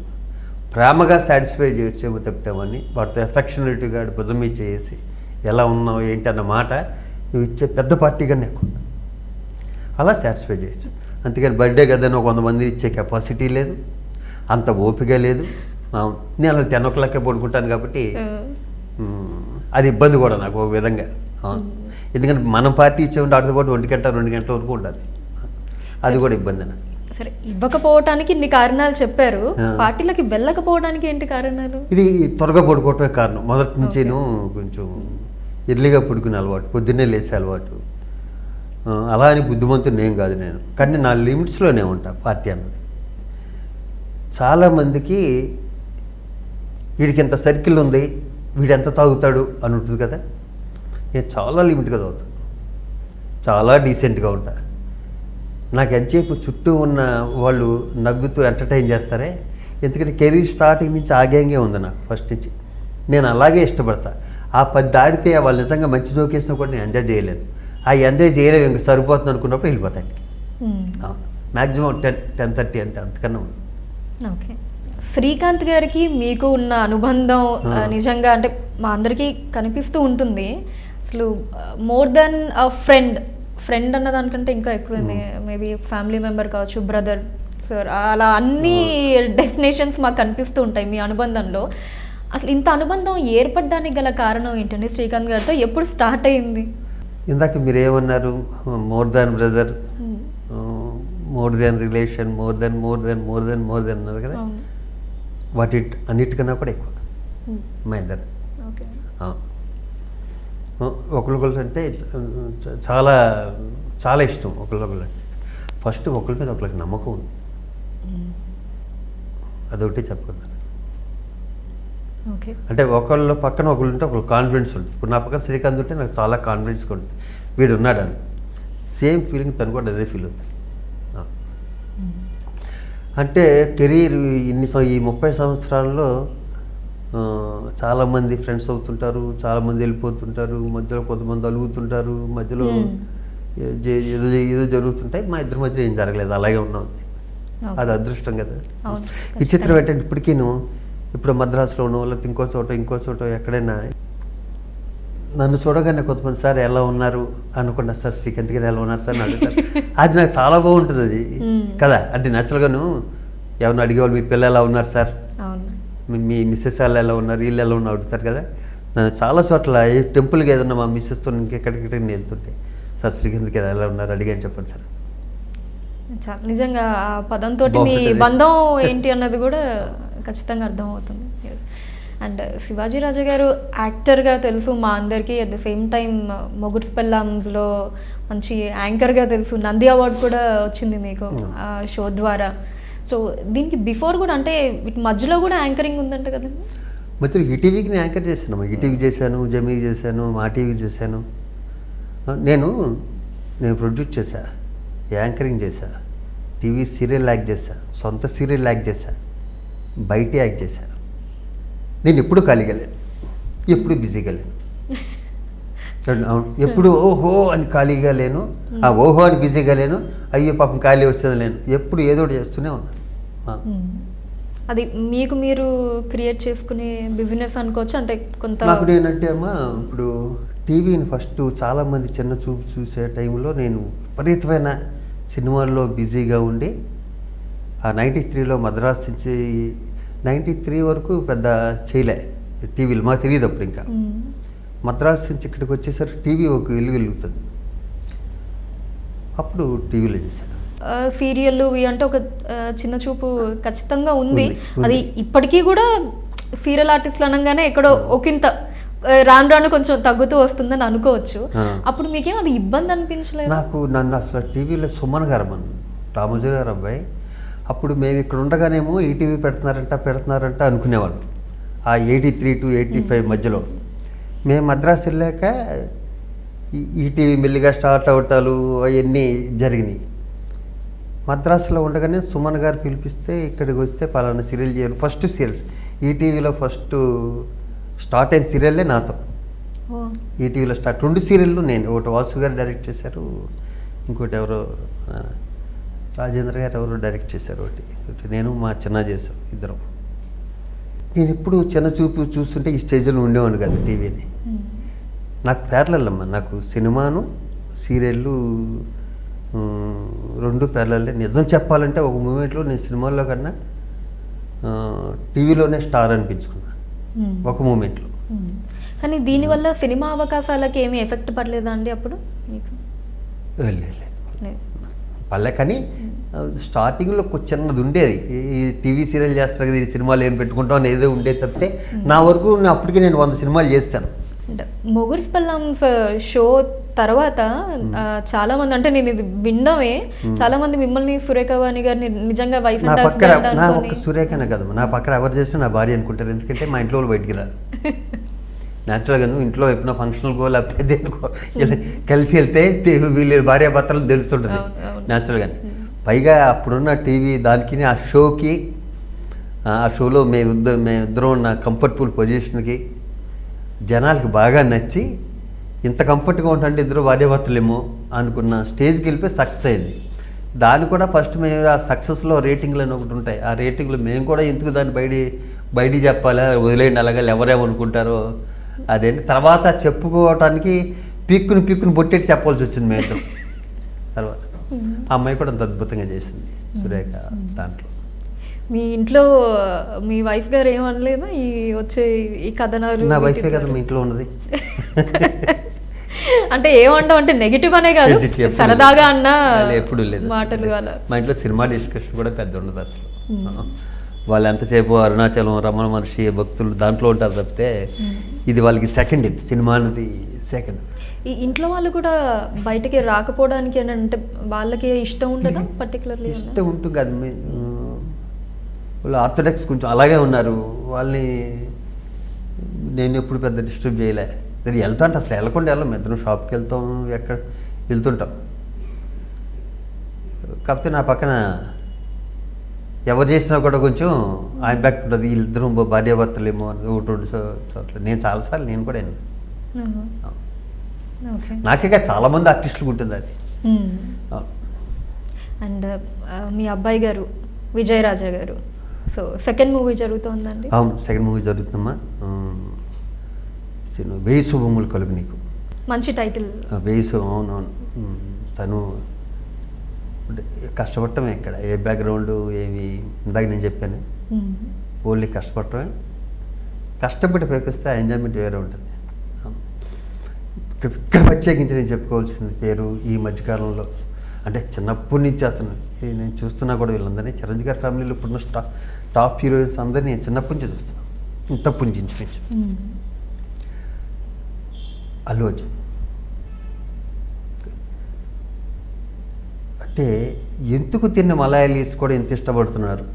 Speaker 2: ప్రేమగా సాటిస్ఫై చేయొచ్చేమో తప్పితామని వాటితో ఎఫెక్షనేట్గా భుజం మీద చేసి ఎలా ఉన్నావు ఏంటి అన్న మాట నువ్వు ఇచ్చే పెద్ద పార్టీ కన్నా ఎక్కువ అలా సాటిస్ఫై చేయొచ్చు. అంతేగాని బర్త్డే కదని 100 మంది ఇచ్చే కెపాసిటీ లేదు, అంత ఓపిక లేదు. నేను అలా 10 o'clock పడుకుంటాను కాబట్టి అది ఇబ్బంది కూడా నాకు ఒక విధంగా. ఎందుకంటే మనం పార్టీ ఇచ్చేమంటే ఆడితో పాటు 1 గంట 2 గంటల వరకు ఉండాలి, అది కూడా ఇబ్బంది నాకు.
Speaker 1: సరే, ఇవ్వకపోవటానికి ఇన్ని కారణాలు చెప్పారు, పార్టీలకి వెళ్ళకపోవడానికి ఏంటి కారణాలు?
Speaker 2: ఇది త్వరగా పడుకోవటమే కారణం. మొదటి నుంచేను కొంచెం ఎర్లీగా పడుకునే అలవాటు, పొద్దున్నే లేసే అలవాటు. అలా అని బుద్ధిమంతుడు నేను కాదు నేను, కానీ నా లిమిట్స్లోనే ఉంటా. పార్టీ అన్నది చాలామందికి వీడికి ఎంత సర్కిల్ ఉంది, వీడు ఎంత తాగుతాడు అని ఉంటుంది కదా. నేను చాలా లిమిట్గా తాగుతాను, చాలా డీసెంట్గా ఉంటా. నాకు ఎంతసేపు చుట్టూ ఉన్న వాళ్ళు నవ్వుతూ ఎంటర్టైన్ చేస్తారే, ఎందుకంటే కెరీర్ స్టార్టింగ్ నుంచి ఆగేంగే ఉంది నాకు ఫస్ట్ నుంచి. నేను అలాగే ఇష్టపడతా. ఆ 10 దాడితే వాళ్ళు నిజంగా మంచి జోకేసినా కూడా నేను ఎంజాయ్ చేయలేను. ఆ ఎంజాయ్ చేయలేము, ఇంకా సరిపోతుంది అనుకున్నప్పుడు వెళ్ళిపోతాయి. మ్యాక్సిమం 10-10:30 అంతే, అంతకన్నా ఉంది.
Speaker 1: ఓకే. శ్రీకాంత్ గారికి మీకు ఉన్న అనుబంధం నిజంగా అంటే మా అందరికీ కనిపిస్తూ ఉంటుంది. అసలు మోర్ దెన్ అ ఫ్రెండ్ అన్న దానికంటే ఇంకా ఎక్కువ మేబీ ఫ్యామిలీ మెంబర్ కావచ్చు, బ్రదర్, సార్, అలా అన్ని డెఫినేషన్స్ మాకు కనిపిస్తూ ఉంటాయి మీ అనుబంధంలో. అసలు ఇంత అనుబంధం ఏర్పడడానికి గల కారణం ఏంటండి శ్రీకాంత్ గారితో? ఎప్పుడు స్టార్ట్ అయింది?
Speaker 2: ఇందాక మీరు ఏమన్నారు, more than brother, more than relation, more than అన్నారు కదా. అన్నిటికన్నా కూడా ఎక్కువ మా ఇద్దరు. ఒకరికొకరు అంటే చాలా చాలా ఇష్టం. ఒకరికొకరు అంటే ఫస్ట్ ఒకరి మీద ఒకరికి నమ్మకం ఉంది, అదొకటి చెప్పగలుగుతాను. అంటే ఒకళ్ళు పక్కన ఒకళ్ళు ఉంటే ఒకళ్ళు కాన్ఫిడెన్స్ ఉంటుంది. ఇప్పుడు నా పక్కన శ్రీకాంత్ ఉంటే నాకు చాలా కాన్ఫిడెన్స్గా ఉంటుంది, వీడు ఉన్నాడని. సేమ్ ఫీలింగ్ తను కూడా అదే ఫీల్ అవుతుంది. అంటే కెరీర్ ఈ 30 సంవత్సరాల్లో చాలామంది ఫ్రెండ్స్ అవుతుంటారు, చాలామంది వెళ్ళిపోతుంటారు, మధ్యలో కొంతమంది అలుగుతుంటారు, మధ్యలో ఏదో ఏదో జరుగుతుంటాయి. మా ఇద్దరి మధ్యలో ఏం జరగలేదు, అలాగే ఉన్నాం. అది అదృష్టం కదా. విచిత్రం ఏంటంటే ఇప్పటికీను ఇప్పుడు మద్రాసులోనో లేకపోతే ఇంకో చోట ఎక్కడైనా నన్ను చూడగానే కొంతమంది సార్ ఎలా ఉన్నారు అనుకున్నా, సార్ శ్రీకాంత్ గారు ఎలా ఉన్నారు సార్ అని అడుగుతారు. అది నాకు చాలా బాగుంటుంది అది కదా. అంటే న్యాచురల్గాను ఎవరిని అడిగేవాళ్ళు మీ పిల్లలు ఎలా ఉన్నారు సార్, మీ మిస్సెస్ వాళ్ళు ఎలా ఉన్నారు, వీళ్ళు ఎలా ఉన్నారు అడుగుతారు కదా. నన్ను చాలా చోట్ల ఏ టెంపుల్కి ఏదన్నా మా మిస్సెస్తో ఇంకెక్కడికి నేను వెళ్తుంటే సార్ శ్రీకాంత్ గారు ఎలా ఉన్నారు అడిగాను చెప్పండి సార్.
Speaker 1: నిజంగా ఆ పదంతో మీ బంధం ఏంటి అన్నది కూడా ఖచ్చితంగా అర్థమవుతుంది. అండ్ శివాజీ రాజా గారు యాక్టర్గా తెలుసు మా అందరికీ, అట్ ద సేమ్ టైం మొగుడు పెళ్ళాంస్లో మంచి యాంకర్గా తెలుసు. నంది అవార్డు కూడా వచ్చింది మీకు ఆ షో ద్వారా. సో దీనికి బిఫోర్ కూడా అంటే వీటి మధ్యలో కూడా యాంకరింగ్ ఉందంట కదండి.
Speaker 2: మధ్యలో ఈటీవీకి నేను యాంకర్ చేశాను, ఈటీవీకి చేశాను, జెమినీకి చేశాను, మా టీవీకి చేశాను. నేను ప్రొడ్యూస్ చేశా, యాంకరింగ్ చేశా, టీవీ సీరియల్ యాక్ట్ చేశా, సొంత సీరియల్ యాక్ట్ చేశా, బయట యాక్ట్ చేశా. నేను ఎప్పుడు ఖాళీగా లేను, ఎప్పుడు బిజీగా లేను. అవును, ఎప్పుడు ఓహో అని ఖాళీగా లేను, ఆ ఓహో అని బిజీగా లేను, అయ్యో పాపం ఖాళీ వచ్చేది లేను, ఎప్పుడు ఏదో ఒకటి చేస్తూనే ఉన్నాను.
Speaker 1: అది మీకు మీరు క్రియేట్ చేసుకునే బిజినెస్ అనుకోవచ్చు. అంటే కొంత
Speaker 2: నాకు నేనంటే అమ్మా ఇప్పుడు టీవీని ఫస్ట్ చాలామంది చిన్న చూపు చూసే టైంలో నేను విపరీతమైన సినిమాల్లో బిజీగా ఉండి ఆ 93లో మద్రాసు నుంచి 93 వరకు పెద్ద చేయలే టీవీలు, మాకు తెలియదు అప్పుడు. ఇంకా మద్రాసు నుంచి ఇక్కడికి వచ్చేసరికి టీవీ ఒక వెలుగుతుంది, అప్పుడు టీవీలో చేశాను.
Speaker 1: సీరియల్ అంటే ఒక చిన్న చూపు ఖచ్చితంగా ఉంది. అది ఇప్పటికీ కూడా సీరియల్ ఆర్టిస్టులు అనగానే ఎక్కడో ఒకంత రాను రాను కొంచెం తగ్గుతూ వస్తుందని అనుకోవచ్చు. అప్పుడు మీకేం అది ఇబ్బంది అనిపించలేదు?
Speaker 2: నన్ను అసలు టీవీలో సుమన్ గారు రామోజీ గారు అబ్బాయి, అప్పుడు మేము ఇక్కడ ఉండగానేమో ఈటీవీ పెడుతున్నారంట అనుకునేవాళ్ళు. ఆ 83 to 85 మధ్యలో మేము మద్రాసు వెళ్ళాక ఈటీవీ మెల్లిగా స్టార్ట్ అవటాలు అవన్నీ జరిగినాయి. మద్రాసులో ఉండగానే సుమన్ గారు పిలిపిస్తే ఇక్కడికి వస్తే పలానా సీరియల్ చేయాలి. ఫస్ట్ సీరియల్స్ ఈటీవీలో ఫస్ట్ స్టార్ట్ అయిన సీరియల్లే నాతో. ఈటీవీలో స్టార్ట్ 2 సీరియళ్ళు నేను, ఒకటి వాసు గారు డైరెక్ట్ చేశారు, ఇంకోటి ఎవరో రాజేంద్ర గారు ఎవరో డైరెక్ట్ చేశారు. ఒకటి నేను మా చిన్న చేశాం ఇద్దరం. నేను ఇప్పుడు చిన్న చూపు చూస్తుంటే ఈ స్టేజ్లో ఉండేవాడిని కదా టీవీని. నాకు ప్యారలల్ అమ్మా, నాకు సినిమాను సీరియళ్ళు 2 ప్యారలల్లే. నిజం చెప్పాలంటే ఒక మూమెంట్లో నేను సినిమాల్లో కన్నా టీవీలోనే స్టార్ అనిపించుకున్నాను ఒక మూమెంట్లో.
Speaker 1: కానీ దీనివల్ల సినిమా అవకాశాలకి ఏమీ ఎఫెక్ట్ పడలేదా అండి అప్పుడు మీకు?
Speaker 2: లేదు పల్లె, కానీ స్టార్టింగ్లో చిన్నది ఉండేది, ఈ టీవీ సీరియల్ చేస్తారు కదా, ఈ సినిమాలు ఏం పెట్టుకుంటాం అని ఏదో ఉండేది తప్పితే నా వరకు అప్పటికే నేను 100 సినిమాలు చేస్తాను.
Speaker 1: మొగుడు పెళ్ళాంస్ షో తర్వాత చాలా మంది, అంటే నేను ఇది వినడమే, చాలా మంది మిమ్మల్ని సురేఖ వాణి గారిని నిజంగా వైఫ్
Speaker 2: నా పక్కన నా ఒక్క సురేఖనే కదమ్మా, నా పక్కన ఎవరు చేసినా నా భార్య అనుకుంటారు. ఎందుకంటే మా ఇంట్లో వాళ్ళు బయటికి రారు. న్యాచురల్గా నువ్వు ఇంట్లో ఎప్పుడో ఫంక్షన్కో లేకపోతే దేనికో కలిసి వెళ్తే వీళ్ళ భార్యాభర్తలు తెలుస్తుంటుంది న్యాచురల్గానే. పైగా అప్పుడున్న టీవీ దానికి ఆ షోకి, ఆ షోలో మేమిద్దరం ఉన్న కంఫర్టబుల్ పొజిషన్కి జనాలకి బాగా నచ్చి ఇంత కంఫర్ట్గా ఉంటుంటే ఇద్దరు భార్యాభర్తలేమో అనుకున్న స్టేజ్కి వెళ్ళిపోయి సక్సెస్ అయింది. దాన్ని కూడా ఫస్ట్ మేము ఆ సక్సెస్లో రేటింగ్లు అని ఒకటి ఉంటాయి, ఆ రేటింగ్లు మేము కూడా ఎందుకు దాన్ని బయటికి చెప్పాలా, వదిలేయండి అలాగే ఎవరేమనుకుంటారో అదేంటి. తర్వాత చెప్పుకోవటానికి పీక్కుని బొట్టెట్టి చెప్పాల్సి వచ్చింది మేము. తర్వాత ఆ అమ్మాయి కూడా అంత అద్భుతంగా చేసింది సురేఖ దాంట్లో.
Speaker 1: మీ ఇంట్లో మీ వైఫ్ గారు ఏమనలేదా ఈ వచ్చే ఈ కథనాలు?
Speaker 2: నా వైఫే కదా మీ ఇంట్లో ఉన్నది.
Speaker 1: అంటే ఏమంటావు అంటే నెగిటివ్ అనే కాదు, సరదాగా అన్న
Speaker 2: ఎప్పుడు లేదు
Speaker 1: మాటలు.
Speaker 2: మా ఇంట్లో సినిమా డిస్కషన్ కూడా పెద్ద ఉండదు అసలు. వాళ్ళు ఎంతసేపు అరుణాచలం, రమణ మహర్షి భక్తులు దాంట్లో ఉంటారు తప్పితే ఇది వాళ్ళకి సెకండ్, ఇది సినిమా అనేది సెకండ్.
Speaker 1: ఈ ఇంట్లో వాళ్ళు కూడా బయటకి రాకపోవడానికి అంటే వాళ్ళకి ఇష్టం ఉంటుందా పర్టికులర్లీ?
Speaker 2: ఇష్టం ఉంటుంది కదా, వాళ్ళు ఆర్థోడాక్స్ కొంచెం అలాగే ఉన్నారు. వాళ్ళని నేను ఎప్పుడు పెద్ద డిస్టర్బ్ చేయలే. వెళ్తా అంటే అసలు వెళ్ళకుండా వెళ్ళాం, ఇద్దరం షాప్కి వెళ్తాం, ఎక్కడ వెళ్తుంటాం. కాకపోతే నా పక్కన ఎవరు చేసినా కూడా కొంచెం ఆ ఇంపాక్ట్ ఉంటుంది. వీళ్ళిద్దరూ భార్యాభర్తలేమో అని ఒకటి రెండు చోట్ల నేను చాలాసార్లు నేను కూడా విన్నాను.
Speaker 1: ఓకే.
Speaker 2: నాకే చాలామంది ఆర్టిస్టులకు ఉంటుంది అది.
Speaker 1: అండ్ మీ అబ్బాయి గారు విజయరాజా గారు, సో సెకండ్ మూవీ జరుగుతోందండి.
Speaker 2: అవును, సెకండ్ మూవీ జరుగుతుందమ్మా. వేయి శుభములు కలుగు నీకు,
Speaker 1: మంచి టైటిల్.
Speaker 2: వేయి అవునవును. తను కష్టపడటమే, ఇక్కడ ఏ బ్యాక్గ్రౌండ్ ఏమి ఇందాక నేను చెప్పాను, ఓన్లీ కష్టపడటమే. కష్టపడి పైకి వస్తే ఆ ఎంజాయ్మెంట్ వేరే ఉంటుంది. ఇక్కడ ప్రత్యేకించి నేను చెప్పుకోవాల్సింది పేరు ఈ మధ్యకాలంలో, అంటే చిన్నప్పటి నుంచి అతను నేను చూస్తున్నా కూడా వీళ్ళందరినీ చిరంజీవి గారి ఫ్యామిలీలో ఇప్పుడున్న టాప్ హీరోయిన్స్ అందరినీ నేను చిన్నప్పటి నుంచి చూస్తున్నాను, ఇంతప్పటి నుంచి ఇంచుమించు. అల్లు అర్జున్ అంటే ఎందుకు తిన్న మలయాళీస్ కూడా ఎంత ఇష్టపడుతున్నారు,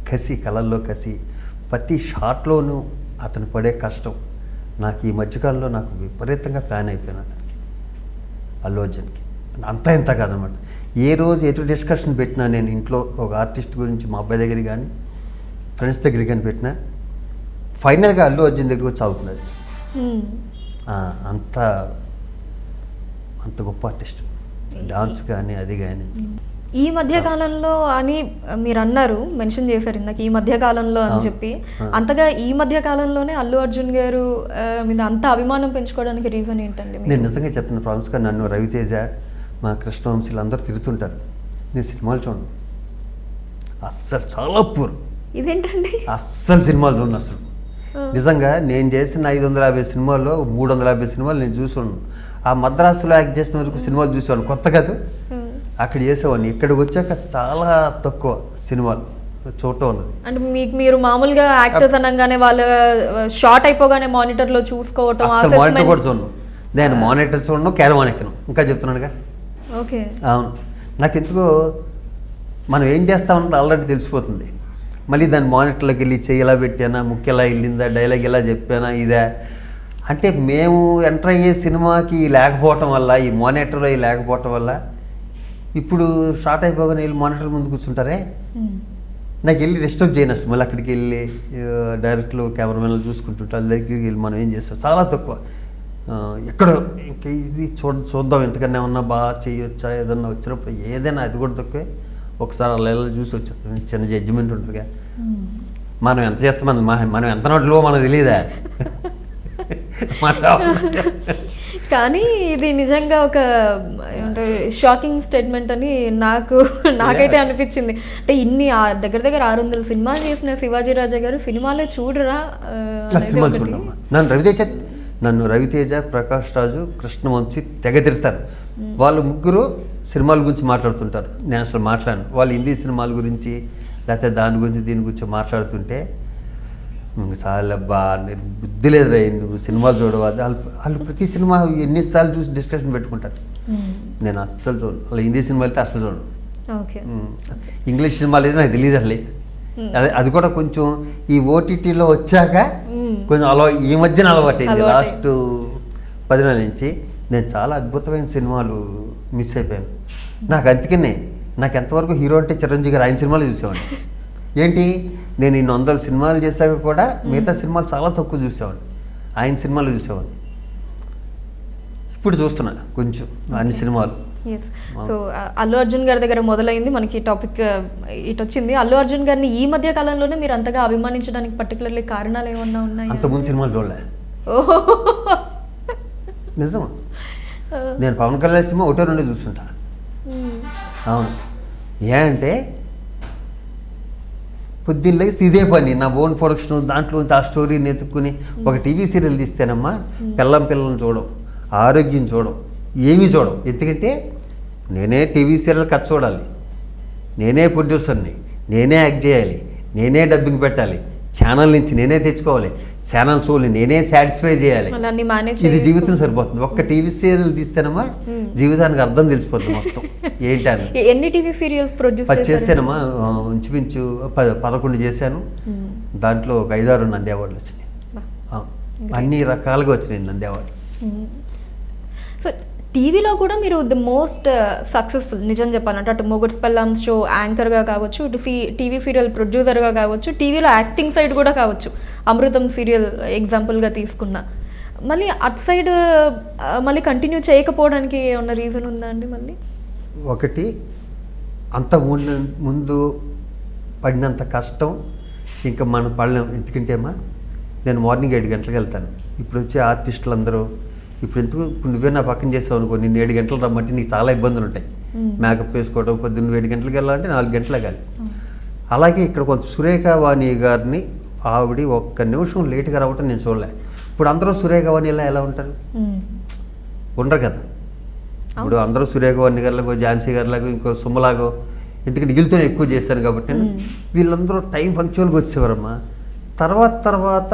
Speaker 2: కసి, కళల్లో కసి, ప్రతి షాట్లోనూ అతను పడే కష్టం. నాకు ఈ మధ్యకాలంలో నాకు విపరీతంగా ఫ్యాన్ అయిపోయాను అతనికి, అల్లు అర్జున్కి. అంతా ఇంత కాదనమాట. ఏ రోజు ఎటు డిస్కషన్ పెట్టినా నేను ఇంట్లో ఒక ఆర్టిస్ట్ గురించి మా అబ్బాయి దగ్గర కానీ ఫ్రెండ్స్ దగ్గర కానీ పెట్టినా ఫైనల్గా అల్లు అర్జున్ దగ్గర వచ్చి అవుతున్నది. అంత అంత గొప్ప ఆర్టిస్ట్, డాన్స్ కానీ అది కానీ.
Speaker 1: ఈ మధ్య కాలంలో అని మీరు అన్నారు, మెన్షన్ చేశారు ఇందాక ఈ మధ్య కాలంలో అని చెప్పి. అంతగా ఈ మధ్య కాలంలోనే అల్లు అర్జున్ గారు మీద అంత అభిమానం పెంచుకోవడానికి రీజన్ ఏంటండి?
Speaker 2: నేను నిజంగా చెప్పిన ప్రాబ్లమ్స్గా నన్ను రవితేజ, మా కృష్ణవంశీలు అందరూ తిరుగుతుంటారు. నేను సినిమాలు చూడను అస్సలు, చాలా పూర్.
Speaker 1: ఇదేంటండి?
Speaker 2: అస్సలు సినిమాలు చూడను అసలు. నిజంగా నేను చేసిన 550 సినిమాల్లో 350 సినిమాలు నేను చూసాను. ఆ మద్రాసులో యాక్ట్ చేసిన వరకు సినిమాలు చూసేవాడిని, కొత్త కాదు, అక్కడ చేసేవాడిని. ఇక్కడికి వచ్చాక చాలా తక్కువ సినిమాలు చూడటం ఉన్నది.
Speaker 1: అంటే మీకు మీరు మామూలుగా యాక్టర్స్ అనగానే వాళ్ళ షార్ట్ అయిపోగానే మానిటర్లో చూసుకోవటం,
Speaker 2: అసలు మానిటర్ కూడా చూడను నేను, మానిటర్ చూడను, క్యారవాన్ ఎక్కను, ఇంకా చెప్తున్నానుగా.
Speaker 1: ఓకే.
Speaker 2: అవును, నాకు ఎందుకో మనం ఏం చేస్తామన్నది ఆల్రెడీ తెలిసిపోతుంది. మళ్ళీ దాని మానిటర్లోకి వెళ్ళి చెయ్యి ఎలా పెట్టానా, ముక్కు ఎలా వెళ్ళిందా, డైలాగ్ ఎలా చెప్పానా, ఇదా అంటే మేము ఎంటర్ అయ్యే సినిమాకి లేకపోవటం వల్ల, ఈ మానిటర్లో లేకపోవటం వల్ల ఇప్పుడు షార్ట్ అయిపోగానే వెళ్ళి మానిటర్ ముందు కూర్చుంటారే, నాకు వెళ్ళి డిస్టర్బ్ చేయను అసలు. మళ్ళీ అక్కడికి వెళ్ళి డైరెక్ట్లో కెమెరామెన్లు చూసుకుంటుంటారు, దగ్గరికి వెళ్ళి మనం ఏం చేస్తాం చాలా తక్కువ. ఎక్కడో ఇంక ఇది చూద్దాం ఎంతకన్నా ఏమన్నా బాగా చేయొచ్చా, ఏదన్నా వచ్చినప్పుడు ఏదైనా అది కూడా తక్కువే. ఒకసారి అలా చూసి వచ్చేస్తాం, చిన్న జడ్జిమెంట్ ఉంటుందిగా. మనం ఎంత చేస్తాం, మనం ఎంత నోట్లో మనకు తెలియదా.
Speaker 1: కానీ ఇది నిజంగా ఒక షాకింగ్ స్టేట్మెంట్ అని నాకైతే అనిపించింది. అంటే ఇన్ని దగ్గర దగ్గర 600 సినిమాలు చేసిన శివాజీ రాజా గారు సినిమాలే చూడరా?
Speaker 2: సినిమాలు చూడమ్మా. నన్ను రవితేజ, ప్రకాష్ రాజు, కృష్ణవంశీ తెగ తిడతారు. వాళ్ళు ముగ్గురు సినిమాల గురించి మాట్లాడుతుంటారు, నేను అసలు మాట్లాడను. వాళ్ళు హిందీ సినిమాల గురించి లేకపోతే దాని గురించి దీని గురించి మాట్లాడుతుంటే చాలబ్బా, నేను బుద్ధి లేదురా, నువ్వు సినిమాలు చూడవా. వాళ్ళు ప్రతి సినిమా ఎన్నిసార్లు చూసి డిస్కషన్ పెట్టుకుంటారు. నేను అస్సలు చూడను. వాళ్ళు హిందీ సినిమా వెళ్తే అసలు చూడను. ఇంగ్లీష్ సినిమాలు అయితే నాకు తెలియదు అసలు. అది కూడా కొంచెం ఈ ఓటీటీలో వచ్చాక కొంచెం ఈ మధ్యన అలవాటైంది. లాస్ట్ 10 నెలల నుంచి నేను చాలా అద్భుతమైన సినిమాలు మిస్ అయిపోయాను. అందుకనే నాకు ఎంతవరకు హీరో అంటే చిరంజీవి గారు, ఆయన సినిమాలు చూసేవాడిని. ఏంటి, నేను ఇన్ని 100 సినిమాలు చేశాక కూడా మిగతా సినిమాలు చాలా తక్కువ చూసేవాడిని, ఆయన సినిమాలు చూసేవాడిని. ఇప్పుడు చూస్తున్నా కొంచెం అన్ని సినిమాలు.
Speaker 1: సో అల్లు అర్జున్ గారి దగ్గర మొదలైంది మనకి టాపిక్, ఇటు వచ్చింది. అల్లు అర్జున్ గారిని ఈ మధ్య కాలంలోనే మీరు అంతగా అభిమానించడానికి పర్టికులర్లీ కారణాలు ఏమన్నా ఉన్నాయి?
Speaker 2: అంతకుముందు సినిమాలు చూడలే. నిజమా, నేను పవన్ కళ్యాణ్ సినిమా 1-2 చూస్తుంటా. అవును, అంటే పొద్దున్న లేసి ఇదే పని, నా ఓన్ ప్రొడక్షన్, దాంట్లో ఆ స్టోరీని ఎత్తుక్కుని ఒక టీవీ సీరియల్ తీస్తేనమ్మా పిల్లల్ని చూడడం, ఆరోగ్యం చూడడం, ఏమీ చూడడం. ఎందుకంటే నేనే టీవీ సీరియల్ కథ చూడాలి, నేనే ప్రొడ్యూసర్ని, నేనే యాక్ట్ చేయాలి, నేనే డబ్బింగ్ పెట్టాలి, ఛానల్ నుంచి నేనే తెచ్చుకోవాలి, ఛానల్ షోని నేనే సాటిస్ఫై చేయాలి. ఇది జీవితం సరిపోతుంది. ఒక్క టీవీ సీరియల్ తీస్తేనమ్మా జీవితానికి అర్థం తెలిసిపోతుంది మొత్తం ఏంటని.
Speaker 1: ఎన్ని టీవీ సీరియల్స్ ప్రొడ్యూస్
Speaker 2: చేశానమ్మా? ఇంచుమించు 11 చేశాను. దాంట్లో ఒక 5-6 నంది అవార్డులు వచ్చినాయి. అన్ని రకాలుగా వచ్చినాయి నంది అవార్డులు.
Speaker 1: సో టీవీలో కూడా మీరు ది మోస్ట్ సక్సెస్ఫుల్, నిజం చెప్పాలంటే అటు మొగుడ్స్ పెళ్ళాం షో యాంకర్గా కావచ్చు, ఇటు టీవీ సీరియల్ ప్రొడ్యూసర్గా కావచ్చు, టీవీలో యాక్టింగ్ సైడ్ కూడా కావచ్చు. అమృతం సీరియల్ ఎగ్జాంపుల్గా తీసుకున్నా. మళ్ళీ అటు సైడ్ మళ్ళీ కంటిన్యూ చేయకపోవడానికి ఏమన్నా రీజన్ ఉందా అండి? మళ్ళీ
Speaker 2: ఒకటి, అంత ముందు పడినంత కష్టం ఇంకా మనం పడలేం. ఎందుకంటే అమ్మా, నేను మార్నింగ్ 7 గంటలకు వెళ్తాను. ఇప్పుడు వచ్చే ఆర్టిస్టులు అందరూ ఇప్పుడు నువ్వే నా పక్కన చేసావు అనుకో, నేను 7 గంటలు రమ్మంటే నీకు చాలా ఇబ్బందులు ఉంటాయి. మేకప్ వేసుకోవడం, పొద్దున్న 7 గంటలకు వెళ్ళాలంటే 4 గంటలు వెళ్ళాలి. అలాగే ఇక్కడ కొంత సురేఖ వాణి గారిని ఆవిడ ఒక్క నిమిషం లేట్గా రావటం నేను చూడలే. ఇప్పుడు అందరూ సురేఖ వాణి ఎలా ఉంటారు? ఉండరు కదా. ఇప్పుడు అందరూ సురేఖ వాణి గారిలాగో, ఝాన్సీ గారిలాగో, ఇంకో సుమ్మలాగో, ఎందుకంటే వీళ్ళతోనే ఎక్కువ చేశాను కాబట్టి వీళ్ళందరూ టైం ఫంక్చువల్గా వచ్చేవారమ్మా. తర్వాత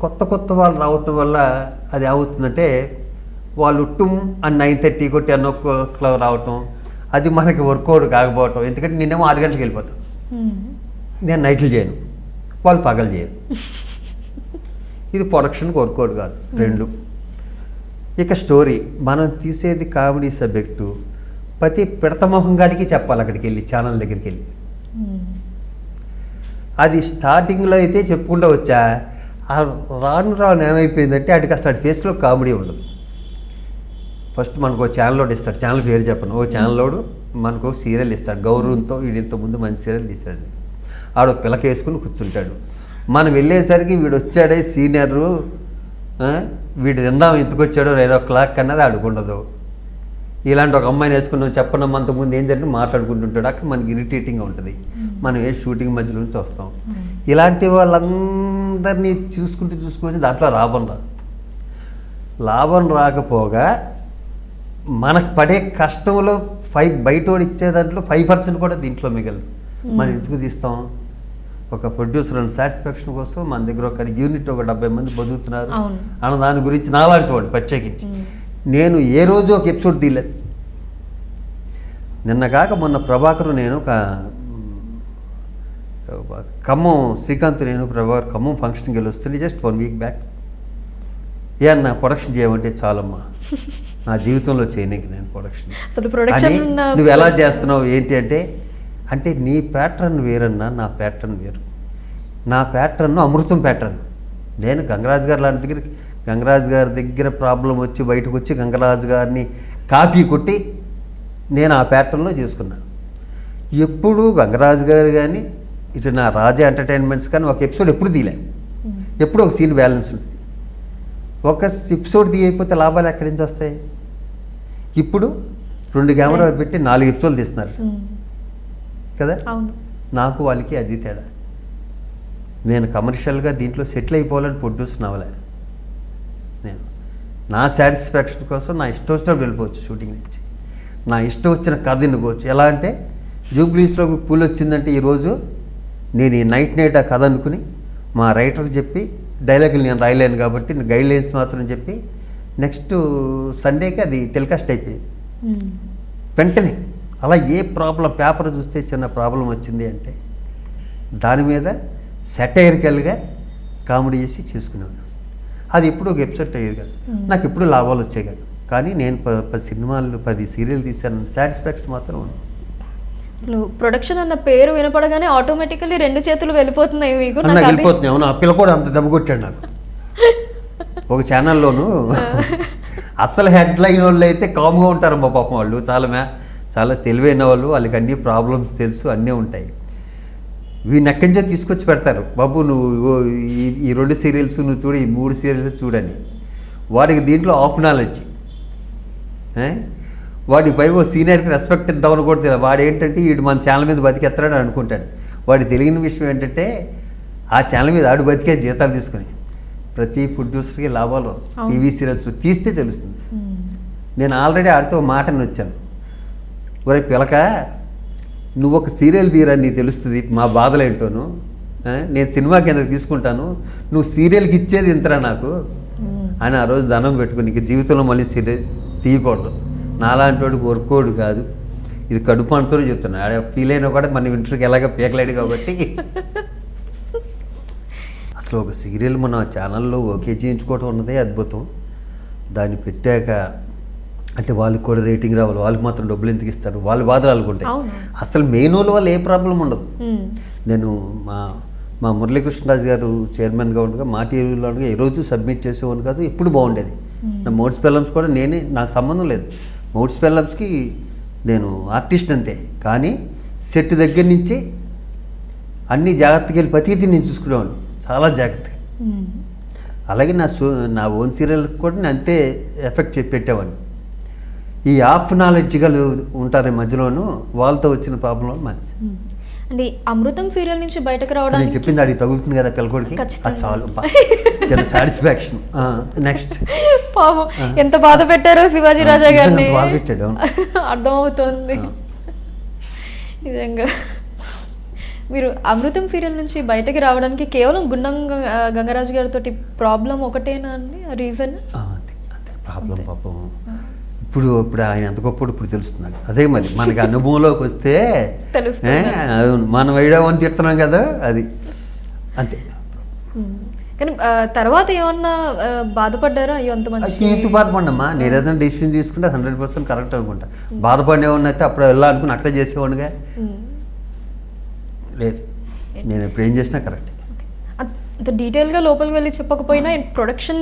Speaker 2: కొత్త వాళ్ళు రావటం వల్ల అది ఏమవుతుందంటే వాళ్ళు టుమ్ అని 9:30 కొట్టి 10 రావటం, అది మనకి వర్కౌట్ కాకపోవటం. ఎందుకంటే నేనేమో 6 గంటలకు వెళ్ళిపోతాను. నేను నైట్లు చేయను, వాళ్ళు పగలు చేయరు. ఇది ప్రొడక్షన్కి వర్కౌట్ కాదు. 2 ఇక స్టోరీ, మనం తీసేది కామెడీ సబ్జెక్టు. ప్రతి పిడతమోహం గాడికి చెప్పాలి అక్కడికి వెళ్ళి, ఛానల్ దగ్గరికి వెళ్ళి. అది స్టార్టింగ్లో అయితే చెప్పుకుంటూ వచ్చా, రాను ఏమైపోయిందంటే అటుకి అసలు ఫేస్లో కామెడీ ఉండదు. ఫస్ట్ మనకు ఓ ఛానల్ ఇస్తాడు, ఛానల్ పేరు చెప్పను, ఓ ఛానల్లోడు మనకు సీరియల్ ఇస్తాడు గౌరవంతో. వీడింత ముందు మంచి సీరియల్ తీశాడు, ఆడు పిలక వేసుకుని కూర్చుంటాడు. మనం వెళ్ళేసరికి వీడు వచ్చాడే సీనియరు, వీడు తిందాం ఎందుకు వచ్చాడో 9 o'clock అన్నది ఆడుకుండదు. ఇలాంటి ఒక అమ్మాయిని వేసుకున్నాం చెప్పడం అంతకుముందు ఏం జరిగింది మాట్లాడుకుంటుంటాడు. అక్కడ మనకి ఇరిటేటింగ్గా ఉంటుంది. మనం ఏ షూటింగ్ మధ్యలో నుంచి వస్తాం. ఇలాంటి వాళ్ళందరినీ చూసుకుంటూ దాంట్లో లాభం రాకపోగా మనకు పడే కష్టంలో బయటోడు ఇచ్చే దాంట్లో 5% కూడా దీంట్లో మిగలదు. మనం ఎందుకు తీస్తాం? ఒక ప్రొడ్యూసర్ అండ్ సాటిస్ఫాక్షన్ కోసం మన దగ్గర ఒక యూనిట్ ఒక 70 మంది బతుకుతున్నారు అన్న దాని గురించి నాలాంటి వాడు ప్రత్యేకించి నేను ఏ రోజు ఒక ఎపిసోడ్ తీయలేదు. నిన్న కాక మొన్న ప్రభాకర్ నేను ఖమ్మం శ్రీకాంత్ నేను ప్రభాకర్ ఖమ్మం ఫంక్షన్కి వెళ్ళి వస్తుంది జస్ట్ 1 week బ్యాక్. ఏ అన్న ప్రొడక్షన్ చేయమంటే చాలమ్మా, నా జీవితంలో చేయనీకి నేను ప్రొడక్షన్ నువ్వు ఎలా చేస్తున్నావు ఏంటి అంటే నీ ప్యాటర్న్ వేరన్నా, నా ప్యాటర్న్ వేరు. నా ప్యాటర్న్ అమృతం ప్యాటర్న్. నేను గంగరాజు గారి దగ్గర ప్రాబ్లం వచ్చి బయటకు వచ్చి గంగరాజు గారిని కాపీ కొట్టి నేను ఆ ప్యాటర్న్లో చేసుకున్నాను. ఎప్పుడు గంగరాజు గారు కానీ ఇటు నా రాజా ఎంటర్టైన్మెంట్స్ కానీ ఒక ఎపిసోడ్ ఎప్పుడు తీయలే. ఎప్పుడు ఒక సీన్ బ్యాలెన్స్ ఉంటుంది. ఒక ఎపిసోడ్ తీయకపోతే లాభాలు ఎక్కడి నుంచి వస్తాయి? ఇప్పుడు 2 కెమెరాలు పెట్టి 4 ఎపిసోడ్లు తీస్తున్నారు కదా. నాకు వాళ్ళకి అది తేడా. నేను కమర్షియల్గా దీంట్లో సెటిల్ అయిపోవాలని ప్రొడ్యూస్ నవలే. నేను నా సాటిస్ఫాక్షన్ కోసం నా ఇష్టం వచ్చినప్పుడు వెళ్ళిపోవచ్చు షూటింగ్ నుంచి, నా ఇష్టం వచ్చిన కథ ఎన్నుకోవచ్చు. ఎలా అంటే జూబ్లీస్లో పూలు వచ్చిందంటే ఈరోజు నేను ఈ నైట్ ఆ కథ అనుకుని మా రైటర్కి చెప్పి డైలాగులు నేను రాయలేను కాబట్టి గైడ్ లైన్స్ మాత్రం చెప్పి నెక్స్ట్ సండేకి అది టెలికాస్ట్ అయిపోయింది వెంటనే. అలా ఏ ప్రాబ్లం పేపర్ చూస్తే చిన్న ప్రాబ్లం వచ్చింది అంటే దాని మీద సెటైరికల్గా కామెడీ చేసి చేసుకునేవాడు. అది ఎప్పుడు ఒక ఎపిసోడ్ అయ్యేది కాదు, నాకు ఎప్పుడు లాభాలు వచ్చాయి కాదు. కానీ నేను 10 సినిమాలు 10 సీరియల్ తీశాను, సాటిస్ఫాక్షన్ మాత్రం ఉంది.
Speaker 1: ప్రొడక్షన్ అన్న పేరు వినపడగానే ఆటోమేటికల్లీ 2 చేతులు వెళ్ళిపోతున్నాయి మీకు.
Speaker 2: నాకు వెళ్ళిపోతున్నాయి. అవును, ఆ పిల్ల కూడా అంత దెబ్బ కొట్టాడు నాకు. ఒక ఛానల్లోనూ అసలు హెడ్లైన్ వాళ్ళు అయితే కామ్గా ఉంటారు మా పాపం. వాళ్ళు చాలా తెలివైన వాళ్ళు, వాళ్ళకి అన్ని ప్రాబ్లమ్స్ తెలుసు, అన్నీ ఉంటాయి. వీడిని ఎక్కడి నుంచో తీసుకొచ్చి పెడతారు, బాబు నువ్వు ఈ 2 సీరియల్స్ నువ్వు చూడు, ఈ 3 సీరియల్స్ చూడని. వాడికి దీంట్లో ఆఫ్ నాలెడ్జ్. వాడి పై ఓ సీనియర్కి రెస్పెక్ట్ ఇద్దామని కూడా తెలియదు. వాడు ఏంటంటే వీడు మన ఛానల్ మీద బతికెత్తాడని అనుకుంటాడు. వాడి తెలియని విషయం ఏంటంటే ఆ ఛానల్ మీద ఆడు బతికే జీతాలు తీసుకుని ప్రతి ప్రొడ్యూసర్కి లాభాలు టీవీ సీరియల్స్ తీస్తే తెలుస్తుంది. నేను ఆల్రెడీ ఆడితో మాటని వచ్చాను, ఒరే పిలక నువ్వు ఒక సీరియల్ తీరా నీకు తెలుస్తుంది మా బాధలు ఏంటోను, నేను సినిమా కింద తీసుకుంటాను, నువ్వు సీరియల్కి ఇచ్చేది ఇంతరా నాకు అని ఆ రోజు దండం పెట్టుకుని నీకు జీవితంలో మళ్ళీ సీరియల్ తీయకూడదు, నాలాంటి వాడికి వర్కౌట్ కాదు, ఇది కడుపు అంటూనే చెప్తున్నా. ఆడ ఫీల్ అయినా కూడా మన ఇంటర్కి ఎలాగ పీకలేడు కాబట్టి అసలు ఒక సీరియల్ మన ఛానల్లో ఓకే చేయించుకోవటం ఉన్నదే అద్భుతం. దాన్ని పెట్టాక అంటే వాళ్ళకి కూడా రేటింగ్ రావాలి, వాళ్ళకి మాత్రం డబ్బులు ఎందుకు ఇస్తారు, వాళ్ళ బాధలు అనుకుంటాయి.
Speaker 1: అవును.
Speaker 2: అసలు మెయిన్ వాళ్ళ వల్ల ఏ ప్రాబ్లం ఉండదు.
Speaker 1: మ్మ్.
Speaker 2: నేను మా మురళీకృష్ణరాజు గారు చైర్మన్గా ఉండగా మా టీవీలో ఉండగా ఏ రోజు సబ్మిట్ చేసేవాడు కాదు, ఎప్పుడు బాగుండేది. నా మోడ్స్ పెల్లమ్స్ కూడా నాకు సంబంధం లేదు. మోడ్స్ పెల్లమ్స్కి నేను ఆర్టిస్ట్ అంతే, కానీ సెట్ దగ్గర నుంచి అన్ని జాగ్రత్తగా వెళ్ళి ప్రతిదీ నేను చూసుకునేవాడిని చాలా జాగ్రత్తగా.
Speaker 1: మ్మ్.
Speaker 2: అలాగే నా ఓన్ సీరియల్కి కూడా నేను అంతే ఎఫెక్ట్ పెట్టేవాడిని. ఈ హాఫ్ నాలెడ్జ్గా ఉంటారు ఈ మధ్యలోనూ, వాళ్ళతో వచ్చిన ప్రాబ్లం మనిషి.
Speaker 1: మ్మ్. అంటే ఈ అమృతం సీరియల్ నుంచి బయటకు
Speaker 2: నేను
Speaker 1: రావడానికి
Speaker 2: చెప్పింది అడిగి తగులుతుంది కదా పిల్లకోడికి,
Speaker 1: ఖచ్చితంగా.
Speaker 2: అది చాలు చిన్న సాటిస్ఫాక్షన్. నెక్స్ట్
Speaker 1: పాపం ఎంత బాధ పెట్టారో శివాజీ రాజా గారిని
Speaker 2: బాగా పెట్టాడు.
Speaker 1: అర్థమవుతోంది నిజంగా. మీరు అమృతం సీరియల్ నుంచి బయటకి రావడానికి కేవలం గుండం గంగరాజు గారితో ప్రాబ్లం ఒకటేనా అండి రీజన్?
Speaker 2: అంతే ప్రాబ్లం పాపం. ఇప్పుడు ఆయన ఎంత గొప్పడు ఇప్పుడు తెలుస్తున్నాడు. అదే మరి మనకి అనుభవంలోకి వస్తే మనం వేయడం తిడుతున్నాం కదా, అది అంతే.
Speaker 1: కానీ తర్వాత ఏమన్నా బాధపడ్డారా? అయ్యో అంత మంచి
Speaker 2: తీర్చు బాధపడినమ్మా, నేను ఏదైనా డెసిషన్ తీసుకుంటే 100% కరెక్ట్ అనుకుంటా. బాధపడేవాడిని అయితే అప్పుడు వెళ్ళాలనుకుని అక్కడే చేసేవాడిగా. లేదు, నేను ఇప్పుడు ఏం చేసినా కరెక్ట్.
Speaker 1: అంత డీటెయిల్గా లోపలికి వెళ్ళి చెప్పకపోయినా ప్రొడక్షన్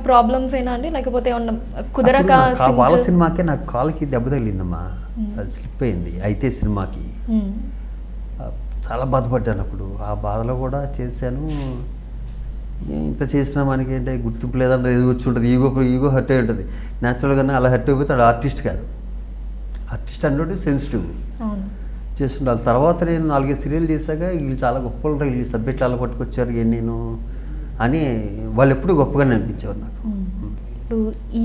Speaker 1: ప్రాబ్లమ్స్ అయినా అండి, లేకపోతే ఏమన్నా కుదరక?
Speaker 2: వాళ్ళ సినిమాకే నాకు కాలుకి దెబ్బ తగిలిందమ్మా, అది స్లిప్ అయింది. అయితే సినిమాకి చాలా బాధపడ్డాను అప్పుడు. ఆ బాధలో కూడా చేశాను. ఇంత చేసినా మనకి ఏంటి గుర్తింపు లేదంటే ఏది వచ్చి ఉంటుంది, ఈగో హర్ట్ అయి ఉంటుంది. న్యాచురల్గానే అలా హర్ట్ అయిపోతే అది ఆర్టిస్ట్ కాదు. ఆర్టిస్ట్ అంటే సెన్సిటివ్ చేస్తుండాలి. తర్వాత నేను 4 సీరియల్ చేశాక వీళ్ళు చాలా గొప్ప వీళ్ళు సబ్జెక్ట్లు అలా పట్టుకొచ్చారు నేను అని వాళ్ళు ఎప్పుడు గొప్పగానే అనిపించేవారు నాకు.
Speaker 1: ఇప్పుడు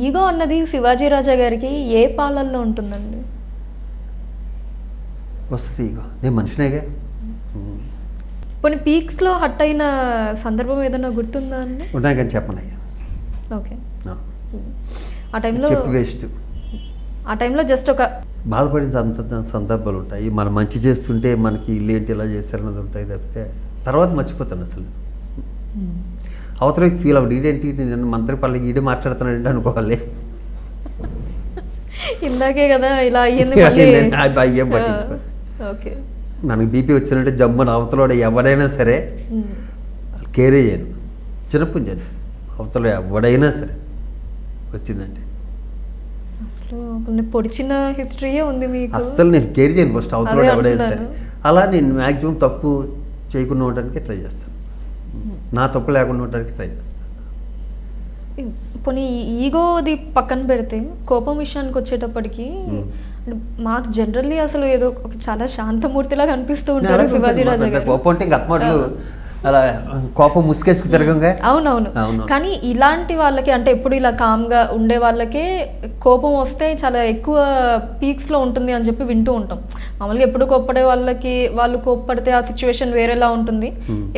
Speaker 1: ఈగో అన్నది శివాజీ రాజా గారికి ఏ పాలల్లో ఉంటుందండి?
Speaker 2: వస్తుంది ఈగో, నేను మనిషినేగా.
Speaker 1: కొన్ని పీక్స్లో హట్ అయిన సందర్భం ఏదైనా గుర్తుందా అండి?
Speaker 2: ఉన్నాయి కానీ చెప్పనయ్యా.
Speaker 1: ఓకే. ఆ టైంలో
Speaker 2: చెప్పి వేస్ట్.
Speaker 1: ఆ టైంలో జస్ట్ ఒక
Speaker 2: బాధపడిన సందర్భాలు ఉంటాయి. మనం మంచి చేస్తుంటే మనకి ఇల్లేంటి ఇలా చేశారన్నది ఉంటాయి తప్పితే తర్వాత మర్చిపోతాను అసలు. అవతల ఫీల్ అవ్వడు, ఈడేంటి నేను మంత్రి పల్లెకి ఈడే మాట్లాడుతున్నాడంటే అనుకోవాలి.
Speaker 1: ఇందాకే కదా ఇలా అయ్యింది.
Speaker 2: ఏం పట్టించుకో.
Speaker 1: ఓకే.
Speaker 2: మనకి బీపీ వచ్చినట్టే జమ్మని అవతల ఎవడైనా సరే కేరే చేయను. చిన్నప్పుడు చేయను. అవతల ఎవడైనా సరే వచ్చిందంటే
Speaker 1: పొడిచిన హిస్టరీయే ఉంది మీకు.
Speaker 2: అస్సలు నేను కేర్ చేయను ఫస్ట్ అవతల ఎవడైనా సరే. అలా నేను మ్యాక్సిమం తప్పు చేయకుండా ఉండడానికి ట్రై చేస్తాను, నా తప్పు లేకుండా ఉండడానికి ట్రై చేస్తాను.
Speaker 1: పోనీ ఈగోది పక్కన పెడితే కోపం విషయానికి వచ్చేటప్పటికి మాకు జనరల్లీ అసలు ఏదో ఒక చాలా శాంతమూర్తిలాగా అనిపిస్తూ ఉంటారు శివాజీ రాజా గారు.
Speaker 2: కోపం అంటే గట్మట్లు అలా కోపం ముసుకేసుకు తిరగంగా.
Speaker 1: అవునవును. కానీ ఇలాంటి వాళ్ళకి అంటే ఎప్పుడు ఇలా కామ్గా ఉండే వాళ్ళకే కోపం వస్తే చాలా ఎక్కువ పీక్స్లో ఉంటుంది అని చెప్పి వింటూ ఉంటాం. మామూలుగా ఎప్పుడు కోప్పడే వాళ్ళకి వాళ్ళు కోప్పడితే ఆ సిచ్యువేషన్ వేరేలా ఉంటుంది.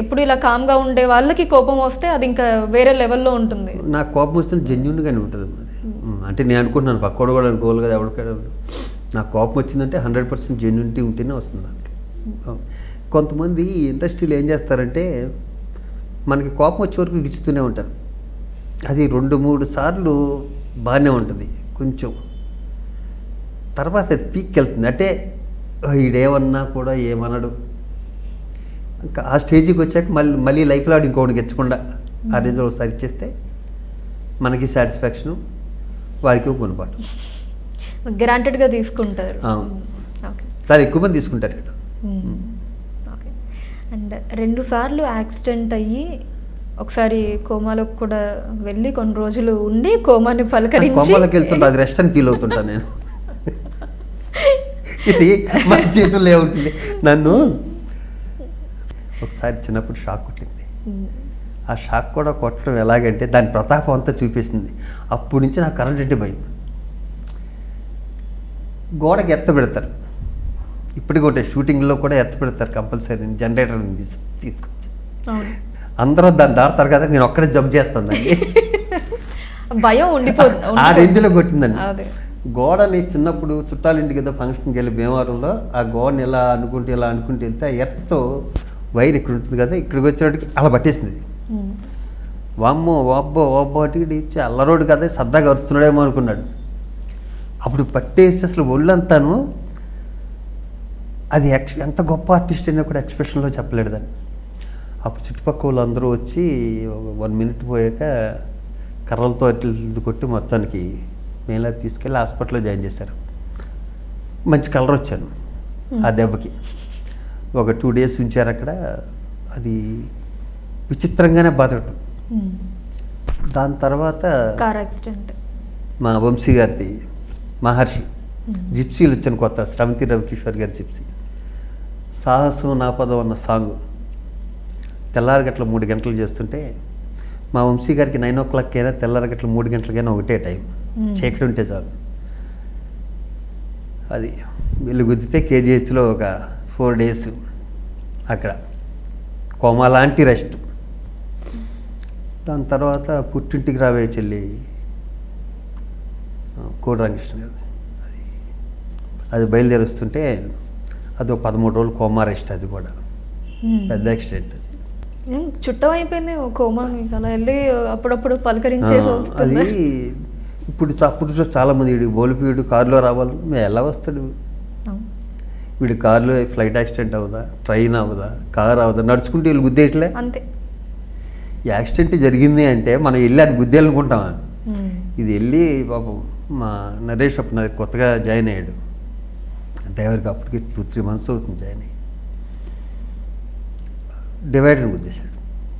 Speaker 1: ఎప్పుడు ఇలా కామ్గా ఉండే వాళ్ళకి కోపం వస్తే అది ఇంకా వేరే లెవెల్లో ఉంటుంది.
Speaker 2: నాకు కోపం వస్తే జెన్యూన్గానే ఉంటుంది. అంటే నేను అనుకుంటున్నాను, పక్కోడు కూడా అనుకోవాలి కదా ఎవరికైనా. నాకు కోపం వచ్చిందంటే 100% జెన్యూనిటీ ఉంటేనే వస్తుంది దానికి. కొంతమంది ఇండస్ట్రీలో ఏం చేస్తారంటే మనకి కోపం వచ్చే వరకు గిచ్చుతూనే ఉంటారు. అది 2-3 సార్లు బాగానే ఉంటుంది, కొంచెం తర్వాత అది పీక్కి వెళ్తుంది. అంటే ఈడేమన్నా కూడా ఏమన్నాడు, ఇంకా ఆ స్టేజ్కి వచ్చాక మళ్ళీ లైఫ్లో ఆడు ఇంకొకటి గెచ్చకుండా ఆ రేంజ్లో ఒకసారి ఇచ్చేస్తే మనకి సాటిస్ఫాక్షను, వాడికి గుణపాటు.
Speaker 1: గ్రాంటెడ్గా తీసుకుంటారు.
Speaker 2: చాలా ఎక్కువ మంది తీసుకుంటారు ఇక్కడ.
Speaker 1: అండ్ 2 సార్లు యాక్సిడెంట్ అయ్యి ఒకసారి కోమాలోకి కూడా వెళ్ళి కొన్ని రోజులు ఉండి కోమాని పలకరించి
Speaker 2: కోమాలోకి వెళ్తుంటా, అది రెస్ట్ అని ఫీల్ అవుతుంటా నేను. ఇది మన చేతుల్లో ఏముంటుంది. నన్ను ఒకసారి చిన్నప్పుడు షాక్ కొట్టింది. ఆ షాక్ కూడా కొట్టడం ఎలాగంటే దాని ప్రతాపం అంతా చూపేసింది. అప్పటి నుంచి నాకు కరెంట్ అంటే భయం. గోడకి ఎత్త పెడతారు, ఇప్పటికి ఒకటి షూటింగ్లో కూడా ఎత్త పెడతారు కంపల్సరీ. జనరేటర్ తీసుకొచ్చి అందరూ దాన్ని దాడతారు కదా, నేను ఒక్కడే జంప్ చేస్తాను దాన్ని.
Speaker 1: భయం ఉండిపోతుంది.
Speaker 2: ఆ రేంజ్లో కొట్టిందండి. గోడని చిన్నప్పుడు చుట్టాల ఇంటికి ఏదో ఫంక్షన్కి వెళ్ళి భీమవరంలో ఆ గోడని ఇలా అనుకుంటే వెళ్తే ఆ ఎర్త్ వైర్ ఇక్కడ ఉంటుంది కదా, ఇక్కడికి వచ్చినట్టుకి అలా పట్టేసింది. వామ్మో ఓబ్బో అటు ఇచ్చి అల్లరోడు కదా సరదాగా అరుస్తున్నాడేమో అనుకున్నాడు. అప్పుడు పట్టేసి అసలు ఒళ్ళంతాను అది ఎంత గొప్ప ఆర్టిస్ట్ అయినా కూడా ఎక్స్ప్రెషన్లో చెప్పలేడు దాన్ని. అప్పుడు చుట్టుపక్కల వాళ్ళందరూ వచ్చి 1 minute పోయాక కర్రలతో అట్లు కొట్టి మొత్తానికి మేలా తీసుకెళ్ళి హాస్పిటల్లో జాయిన్ చేశారు. మంచి కలర్ వచ్చాను ఆ దెబ్బకి. ఒక 2 days ఉంచారు అక్కడ. అది విచిత్రంగానే బాధపడ్డం. దాని తర్వాత
Speaker 1: కార్ యాక్సిడెంట్,
Speaker 2: మా వంశీ గారిది మహర్షి జిప్సీలు వచ్చాను కొత్త, శ్రవంతి రవికిషోర్ గారి జిప్సీ. సాహసం నా పదం అన్న సాంగ్ తెల్లారగట్ల 3 గంటలు చేస్తుంటే మా వంశీ గారికి 9 o'clock అయినా తెల్లారగట్ల 3 గంటలకైనా ఒకటే టైం, చీకటి ఉంటే చాలు. అది వీళ్ళు గుద్దితే కేజీహెచ్లో ఒక 4 days అక్కడ కోమా లాంటి రెస్ట్. దాని తర్వాత పుట్టింటికి రావే చెల్లి కోడి రామకృష్ణ గారు, అది బయలుదేరి వస్తుంటే అది ఒక 13 రోజులు కోమా రెస్ట్. అది కూడా పెద్ద యాక్సిడెంట్. అది
Speaker 1: చుట్టం అయిపోయింది కోమా, మీకు అలా వెళ్ళి అప్పుడప్పుడు పలకరించేసి
Speaker 2: అది అప్పుడు చాలామంది వీడు బోలిపీడు కారులో రావాలి, మేము ఎలా వస్తాడు వీడు కారులో, ఫ్లైట్ యాక్సిడెంట్ అవుదా, ట్రైన్ అవుదా, కారు అవుదా, నడుచుకుంటే వీళ్ళు గుద్దేయట్లే.
Speaker 1: అంతే.
Speaker 2: యాక్సిడెంట్ జరిగింది అంటే మనం వెళ్ళి అని గుద్దేయాలనుకుంటామా? ఇది వెళ్ళి పాపం మా నరేష్ అప్పుడు కొత్తగా జాయిన్ అయ్యాడు డ్రైవర్కి, అప్పటికి 2-3 months అవుతుంది జాయిన్ అయ్యి. డివైడర్ని గుద్దేశాడు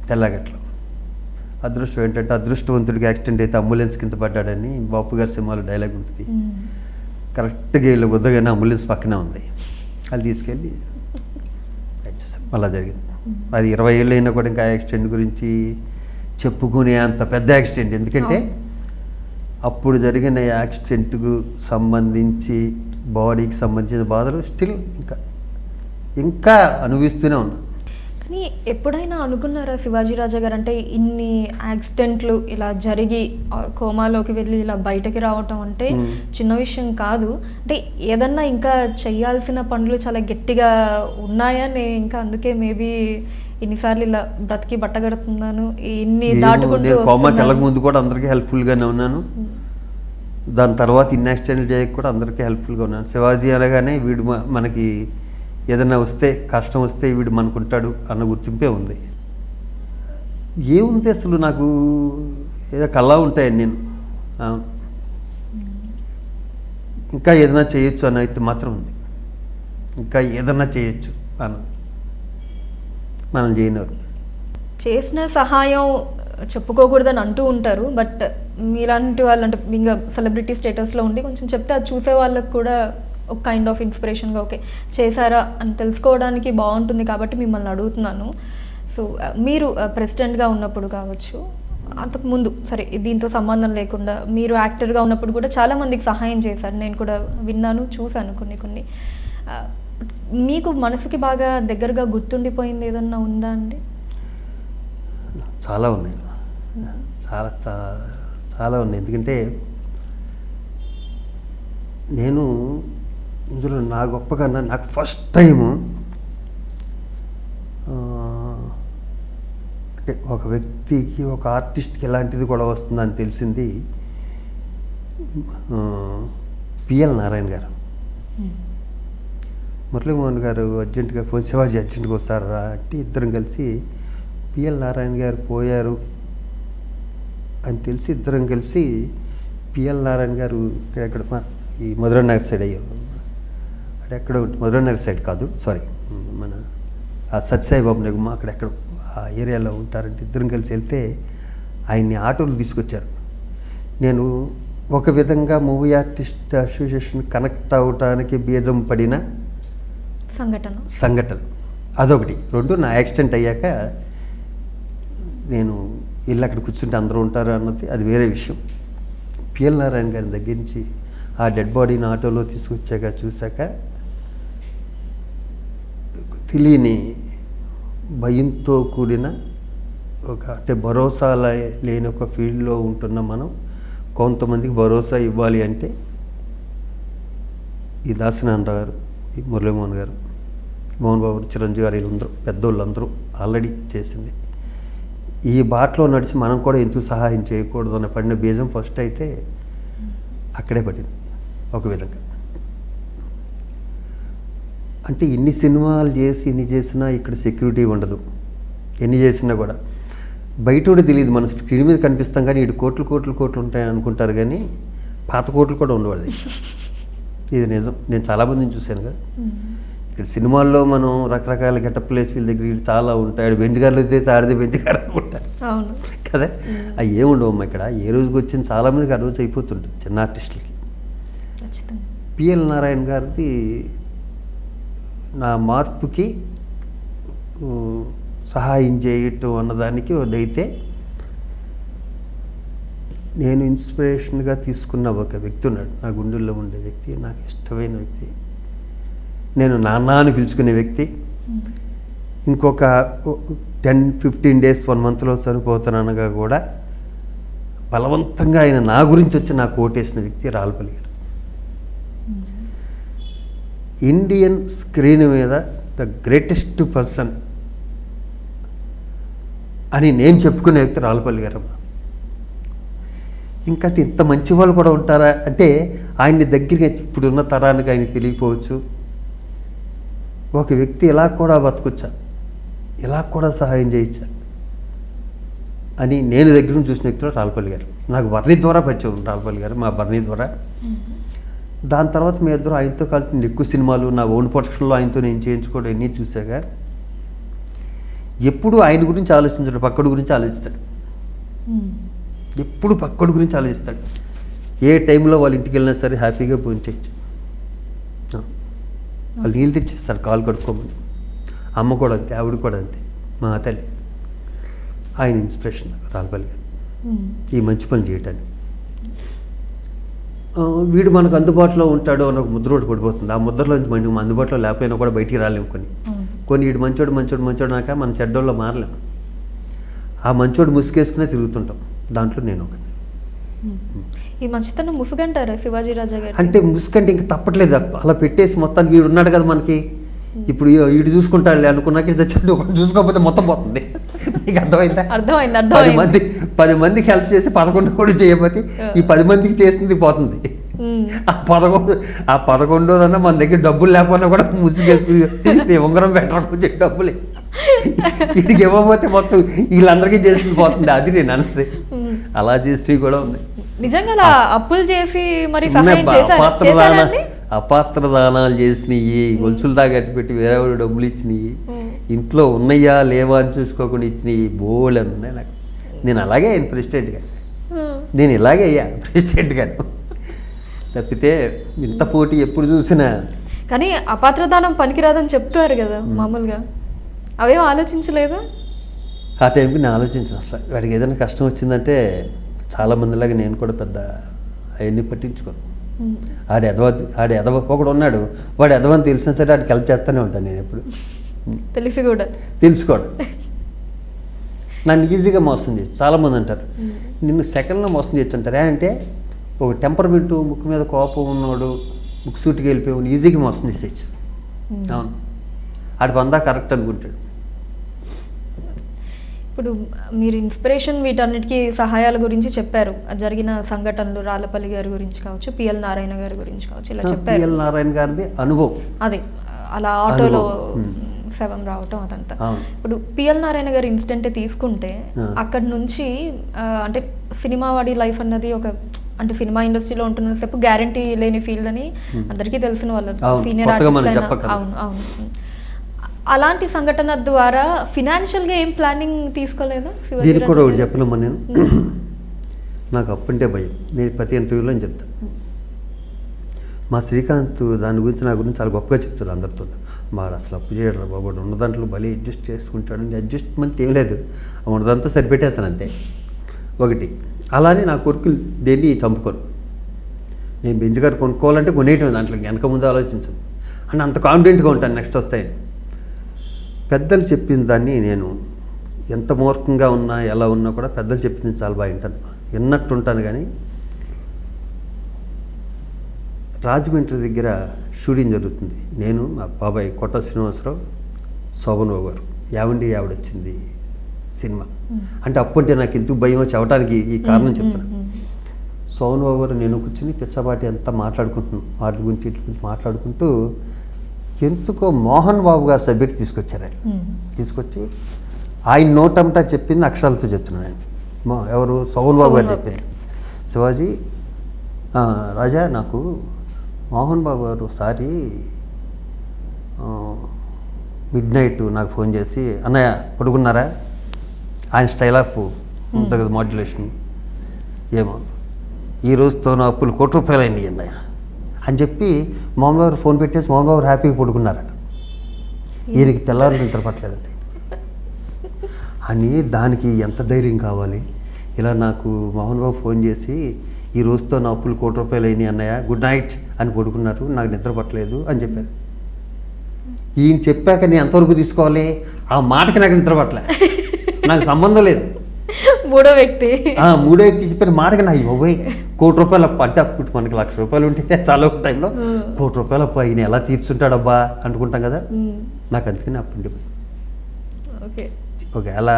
Speaker 2: తెల్లగట్లో. అదృష్టం ఏంటంటే అదృష్టవంతుడికి యాక్సిడెంట్ అయితే అంబులెన్స్ కింద పడ్డాడని బాపు గారి సినిమాలో డైలాగ్ ఉంటుంది. కరెక్ట్గా వీళ్ళు గుద్దగానే అంబులెన్స్ పక్కనే ఉంది, అది తీసుకెళ్ళి అలా జరిగింది. అది 20 ఏళ్ళు అయినా కూడా ఇంకా యాక్సిడెంట్ గురించి చెప్పుకునే అంత పెద్ద యాక్సిడెంట్. ఎందుకంటే అప్పుడు జరిగిన యాక్సిడెంట్కు సంబంధించి బాడీకి సంబంధించిన బాధలు స్టిల్ ఇంకా అనుభవిస్తూనే ఉన్నాం.
Speaker 1: కానీ ఎప్పుడైనా అనుకున్నారా శివాజీ రాజా గారు, అంటే ఇన్ని యాక్సిడెంట్లు ఇలా జరిగి కోమాలోకి వెళ్ళి ఇలా బయటకి రావటం అంటే చిన్న విషయం కాదు, అంటే ఏదన్నా ఇంకా చేయాల్సిన పనులు చాలా గట్టిగా ఉన్నాయా, నేను ఇంకా అందుకే మేబీ ఇన్నిసార్లు ఇలా బ్రతికి బట్టగడుతున్నాను, ఇన్ని దాటుకుంటూ
Speaker 2: కోమాకి వెళ్ళక ముందు కూడా అందరికీ హెల్ప్ఫుల్గానే ఉన్నాను. దాని తర్వాత ఇన్ని యాక్సిడెంట్లు చేయక కూడా అందరికీ హెల్ప్ఫుల్గా ఉన్నాను. శివాజీ అనగానే వీడు మనకి ఏదైనా వస్తే, కష్టం వస్తే వీడు మనకుంటాడు అన్న గుర్తింపే ఉంది. ఏముంది అసలు నాకు ఏదో కళ్ళ ఉంటాయని నేను ఇంకా ఏదైనా చేయొచ్చు అన్న అయితే మాత్రం ఉంది. ఇంకా ఏదైనా చేయొచ్చు అన్నది మనం చేయనివారు.
Speaker 1: చేసిన సహాయం చెప్పుకోకూడదని అంటూ ఉంటారు, బట్ మీలాంటి వాళ్ళు అంటే ఇంకా సెలబ్రిటీ స్టేటస్లో ఉండి కొంచెం చెప్తే అది చూసే వాళ్ళకు కూడా ఒక కైండ్ ఆఫ్ ఇన్స్పిరేషన్గా ఓకే చేశారా అని తెలుసుకోవడానికి బాగుంటుంది కాబట్టి మిమ్మల్ని అడుగుతున్నాను. సో మీరు ప్రెసిడెంట్గా ఉన్నప్పుడు కావచ్చు, అంతకుముందు సరే దీంతో సంబంధం లేకుండా మీరు యాక్టర్గా ఉన్నప్పుడు కూడా చాలామందికి సహాయం చేశారు, నేను కూడా విన్నాను, చూశాను కొన్ని. మీకు మనసుకి బాగా దగ్గరగా గుర్తుండిపోయింది ఏదన్నా ఉందా అండి?
Speaker 2: చాలా ఉన్నాయి, చాలా చాలా ఉన్నాయి. ఎందుకంటే నేను ఇందులో నా గొప్ప కన్నా నాకు ఫస్ట్ టైము అంటే ఒక వ్యక్తికి, ఒక ఆర్టిస్ట్కి ఎలాంటిది కూడా వస్తుందని తెలిసింది పిఎల్ నారాయణ గారు. మురళీమోహన్ గారు అర్జెంటుగా ఫోన్, శివాజీ అర్జెంటుగా వస్తారా అంటే ఇద్దరం కలిసి పిఎల్ నారాయణ గారు పోయారు అని తెలిసి ఇద్దరం కలిసి పిఎల్ నారాయణ గారు ఇక్కడెక్కడ ఈ మధురా నగర్ సైడ్ అయ్యారు, అక్కడెక్కడ మధురా నగర్ సైడ్ కాదు సారీ మన ఆ సత్యసాయిబాబు నగమ అక్కడెక్కడ ఆ ఏరియాలో ఉంటారంటే ఇద్దరం కలిసి వెళ్తే ఆయన్ని ఆటోలు తీసుకొచ్చారు. నేను ఒక విధంగా మూవీ ఆర్టిస్ట్ అసోసియేషన్ కనెక్ట్ అవ్వటానికి బీజం పడిన సంఘటన అదొకటి. 2 నా యాక్సిడెంట్ అయ్యాక నేను వెళ్ళి అక్కడ కూర్చుంటే అందరూ ఉంటారు అన్నది అది వేరే విషయం. పిఎల్ నారాయణ గారి దగ్గర నుంచి ఆ డెడ్ బాడీని ఆటోలో తీసుకొచ్చాక చూశాక తెలియని భయంతో కూడిన ఒక అంటే భరోసా లేని ఒక ఫీల్డ్లో ఉంటున్న మనం కొంతమందికి భరోసా ఇవ్వాలి అంటే ఈ దాసనారాయణరావు గారు, ఈ మురళీమోహన్ గారు, మోహన్ బాబు, చిరంజీవి గారు, వీళ్ళందరూ పెద్దోళ్ళందరూ ఆల్రెడీ చేసింది. ఈ బాటలో నడిచి మనం కూడా ఎందుకు సహాయం చేయకూడదు అని పడిన బీజం ఫస్ట్ అయితే అక్కడే పడింది. ఒక విధంగా. అంటే ఇన్ని సినిమాలు చేసి ఎన్ని చేసినా ఇక్కడ సెక్యూరిటీ ఉండదు. ఎన్ని చేసినా కూడా బయట కూడా తెలియదు. మన స్క్రీన్ మీద కనిపిస్తాం కానీ ఇటు కోట్లు ఉంటాయి అనుకుంటారు కానీ పాత కోట్లు కూడా ఉండవు. ఇది నిజం. నేను చాలామందిని చూశాను కదా. ఇక్కడ సినిమాల్లో మనం రకరకాల గెటప్ ప్లేస్ వీళ్ళ దగ్గర వీళ్ళు చాలా ఉంటాయి. ఆడు బెంచగారులు అయితే ఆడితే బెంచగారు అనుకుంటారు కదా. అవి ఏముండవమ్మా ఇక్కడ. ఏ రోజుకి వచ్చిన చాలామందికి ఆ రోజు అయిపోతుంటుంది చిన్న ఆర్టిస్టులకి. పిఎల్ నారాయణ గారిది నా మార్పుకి సహాయం చేయటం అన్నదానికి అదైతే నేను ఇన్స్పిరేషన్గా తీసుకున్న ఒక వ్యక్తి ఉన్నాడు నా గుండెల్లో ఉండే వ్యక్తి, నాకు ఇష్టమైన వ్యక్తి, నేను నాన్న అని పిలుచుకునే వ్యక్తి. ఇంకొక 10-15 days 1 monthలో చనిపోతాననగా కూడా బలవంతంగా ఆయన నా గురించి వచ్చి నాకు ఓటేసిన వ్యక్తి రాళ్ళపల్లి గారు. ఇండియన్ స్క్రీన్ మీద ద గ్రేటెస్ట్ పర్సన్ అని నేను చెప్పుకునే వ్యక్తి రాళ్ళపల్లి గారు. ఇంకా ఇంత మంచి వాళ్ళు కూడా ఉంటారా అంటే ఆయన్ని దగ్గరగా ఇప్పుడున్న తరానికి ఆయన తెలియకపోవచ్చు. ఒక వ్యక్తి ఇలా కూడా బతకొచ్చా, ఇలా కూడా సహాయం చేయొచ్చా అని నేను దగ్గర నుంచి చూసిన వ్యక్తులు రాళ్ళపల్లి గారు. నాకు బర్నీ ద్వారా పరిచయం రాళ్ళపల్లి గారు, మా బర్నీ ద్వారా. దాని తర్వాత మీ ఇద్దరు ఆయనతో కలిసి ఎక్కువ సినిమాలు నా ఓన్ ప్రొడక్షన్లో ఆయనతో నేను చేయించుకోవడం అన్నీ చూశాక ఎప్పుడు ఆయన గురించి ఆలోచించడు, పక్కడి గురించి ఆలోచిస్తాడు. ఎప్పుడు పక్కడి గురించి ఆలోచిస్తాడు. ఏ టైంలో వాళ్ళ ఇంటికి వెళ్ళినా సరే హ్యాపీగా భోంచేయచ్చు. వాళ్ళు నీళ్ళు తెచ్చిస్తారు కాలు కడుక్కోమని. అమ్మ కూడా అంతే, ఆవిడ కూడా అంతే, మా తల్లి. ఆయన ఇన్స్పిరేషన్ రాళ్ళపల్లి గారు ఈ మంచి పనులు చేయటానికి. వీడు మనకు అందుబాటులో ఉంటాడు అని ఒక ముద్ర ఒకటి పడిపోతుంది. ఆ ముద్రలోంచి మనం అందుబాటులో లేకపోయినా కూడా బయటికి రాలేము. కొన్ని వీడు మంచోడు నాక మన చెడ్డోళ్ళలో మారలేము. ఆ మంచోడు ముసుగేసుకునే తిరుగుతుంటాం. దాంట్లో నేను ఒకటి.
Speaker 1: ఈ మంచితనం ముసుగంటారా శివాజీ రాజా గారు?
Speaker 2: అంటే ముసుగంటే ఇంక తప్పట్లేదు. అలా పెట్టేసి మొత్తానికి వీడు ఉన్నాడు కదా మనకి, ఇప్పుడు వీడు చూసుకుంటాడులే అనుకున్నాక ఇది ఒకటి చూసుకోకపోతే మొత్తం పోతుంది. నీకు అర్థమైందా?
Speaker 1: అర్థమైంది.
Speaker 2: 10 మందికి హెల్ప్ చేసి 11 కూడా చేయకపోతే ఈ 10 మందికి చేసింది పోతుంది. ఆ 11 మన దగ్గర డబ్బులు లేకపోయినా కూడా ముసుగేసుకుని ఉంగరం పెట్టకపోతే డబ్బులే వీటికి ఇవ్వకపోతే మొత్తం వీళ్ళందరికీ చేసింది పోతుంది. అది నేను అన్నది. అలా చేసి కూడా ఉంది.
Speaker 1: నిజంగా అప్పులు చేసి మరి
Speaker 2: అపాత్ర దానాలు చేసినవి, గొలుసులు తాగట్టు పెట్టి వేరే డబ్బులు ఇచ్చినవి, ఇంట్లో ఉన్నాయా లేవా అని చూసుకోకుండా ఇచ్చినవి బోల్ అని ఉన్నాయి నాకు. నేను అలాగే అయ్యాను ప్రెసిడెంట్గా. నేను ఇలాగే అయ్యా ప్రెసిడెంట్గా. తప్పితే ఇంత పోటీ ఎప్పుడు చూసినా.
Speaker 1: కానీ అపాత్రదానం పనికిరాదని చెప్తారు కదా మామూలుగా. అవేం ఆలోచించలేదు
Speaker 2: ఆ టైంకి నేను ఆలోచించాను. అసలు వాడికి ఏదైనా కష్టం వచ్చిందంటే చాలామందిలాగా నేను కూడా పెద్ద అవన్నీ పట్టించుకోను. ఆడి ఎదవ ఒకడు ఉన్నాడు, వాడు ఎదవని తెలిసినా సరే వాడికి హెల్ప్ చేస్తూనే ఉంటాను నేను ఎప్పుడు.
Speaker 1: తెలిసి కూడా
Speaker 2: తెలుసుకోవడం. నన్ను ఈజీగా మోసం చేయొచ్చు. చాలామంది అంటారు నిన్ను సెకండ్లో మోసం చేయొచ్చు అంటారు. అంటే ఒక టెంపర్మెంటు, ముక్కు మీద కోపం ఉన్నవాడు, ముక్కు సూటికి వెళ్ళిపోయాడు, ఈజీగా మోసం చేసేయచ్చు. అవును, ఆడి వందా కరెక్ట్ అనుకుంటాడు.
Speaker 1: ఇప్పుడు మీరు ఇన్స్పిరేషన్ వీటన్నిటికీ సహాయాల గురించి చెప్పారు. జరిగిన సంఘటనలు రాళ్ళపల్లి గారి గురించి కావచ్చు, పిఎల్ నారాయణ గారి గురించి కావచ్చు, ఇలా చెప్పారు.
Speaker 2: పిఎల్ నారాయణ గారిది అనుభవం
Speaker 1: అదే అలా ఆటోలో శవం రావటం అదంతా. ఇప్పుడు పిఎల్ నారాయణ గారి ఇన్సిడెంట్ తీసుకుంటే అక్కడి నుంచి అంటే సినిమా వాడి లైఫ్ అన్నది ఒక అంటే సినిమా ఇండస్ట్రీలో ఉంటున్నసేపు గ్యారంటీ లేని ఫీల్డ్ అని అందరికీ తెలిసిన వాళ్ళు, సీనియర్ ఆర్టిస్ట్. అవును. అలాంటి సంఘటన ద్వారా ఫినాన్షియల్గా ఏం ప్లానింగ్ తీసుకోలేదా?
Speaker 2: దీనికి కూడా ఒకటి చెప్పనమ్మా. నేను నాకు అప్పుంటే భయం. నేను ప్రతి ఇంటర్వ్యూలో చెప్తాను. మా శ్రీకాంత్ దాని గురించి నా గురించి చాలా గొప్పగా చెప్తాడు అందరితో. వాడు అసలు అప్పు చేయడు బాబు, ఉన్న దాంట్లో భలే అడ్జస్ట్ చేసుకుంటాడు. అడ్జస్ట్మెంట్ ఏం లేదు, ఉన్నదంతా సరిపెట్టేస్తాను అంతే. ఒకటి అలానే నా కొడుకులు దేన్ని చంపుకోను. నేను బెంచ్ గారు కొనుక్కోవాలంటే కొనేయటం, దాంట్లో వెనక ముందు ఆలోచించను అని అంత కాన్ఫిడెంట్గా ఉంటాను నెక్స్ట్ వస్తాయని. పెద్దలు చెప్పిన దాన్ని నేను ఎంత మూర్ఖంగా ఉన్నా ఎలా ఉన్నా కూడా పెద్దలు చెప్పింది చాలా బాగా వింటాను, విన్నట్టు ఉంటాను. కానీ రాజమండ్రి దగ్గర షూటింగ్ జరుగుతుంది. నేను మా బాబాయ్ కొట్ట శ్రీనివాసరావు, శోభనరావు గారు, యావండి యావిడొచ్చింది సినిమా. అంటే అప్పుంటే నాకు ఎందుకు భయం వచ్చి అవటానికి ఈ కారణం చెప్తాను. సోమన్ బాబు గారు నేను కూర్చుని పిచ్చపాటి అంతా మాట్లాడుకుంటున్నాం, వాటి గురించి వీటి గురించి మాట్లాడుకుంటూ ఎందుకో మోహన్ బాబు గారు సబ్జెక్ట్ తీసుకొచ్చారు ఆయన. తీసుకొచ్చి ఆయన నోటంటా చెప్పింది అక్షరాలతో చెప్తున్నాను నేను. ఎవరు? సోమన్ బాబు గారు చెప్పింది. శివాజీ రాజా, నాకు మోహన్ బాబు గారు ఒకసారి మిడ్ నైట్ నాకు ఫోన్ చేసి, అన్నయ్య పడుకున్నారా, ఆయన స్టైల్ ఆఫ్ ఉంటుంది కదా మాడ్యులేషన్, ఏమో ఈ రోజుతో నా అప్పులు ₹1,00,00,000 అయినాయి అన్నయ్య అని చెప్పి మోహన్ బాబు ఫోన్ పెట్టేసి మోహన్ బాబు హ్యాపీగా పడుకున్నారట. ఈయనకి తెల్లారు నిద్ర పట్టలేదండి అని. దానికి ఎంత ధైర్యం కావాలి? ఇలా నాకు మోహన్ బాబు ఫోన్ చేసి ఈ రోజుతో నా అప్పులు ₹1,00,00,000 అయినాయి అన్నయ్య, గుడ్ నైట్ అని పడుకున్నారు, నాకు నిద్ర పట్టలేదు అని చెప్పారు. ఈయన చెప్పాక నేను ఎంతవరకు తీసుకోవాలి? ఆ మాటకి నాకు నిద్ర పట్టలే, నాకు సంబంధం లేదు.
Speaker 1: మూడో వ్యక్తి
Speaker 2: చెప్పిన మాటకి నాకు ₹1,00,00,000 అప్పు అంటే అప్పుడు మనకి ₹1,00,000 ఉంటే చాలా ఒక టైంలో ₹1,00,00,000 అప్పు ఆయన ఎలా తీర్చుంటాడబ్బా అనుకుంటాం కదా. నాకు అందుకని అప్పు ఉండిపోయింది. ఒకవేళ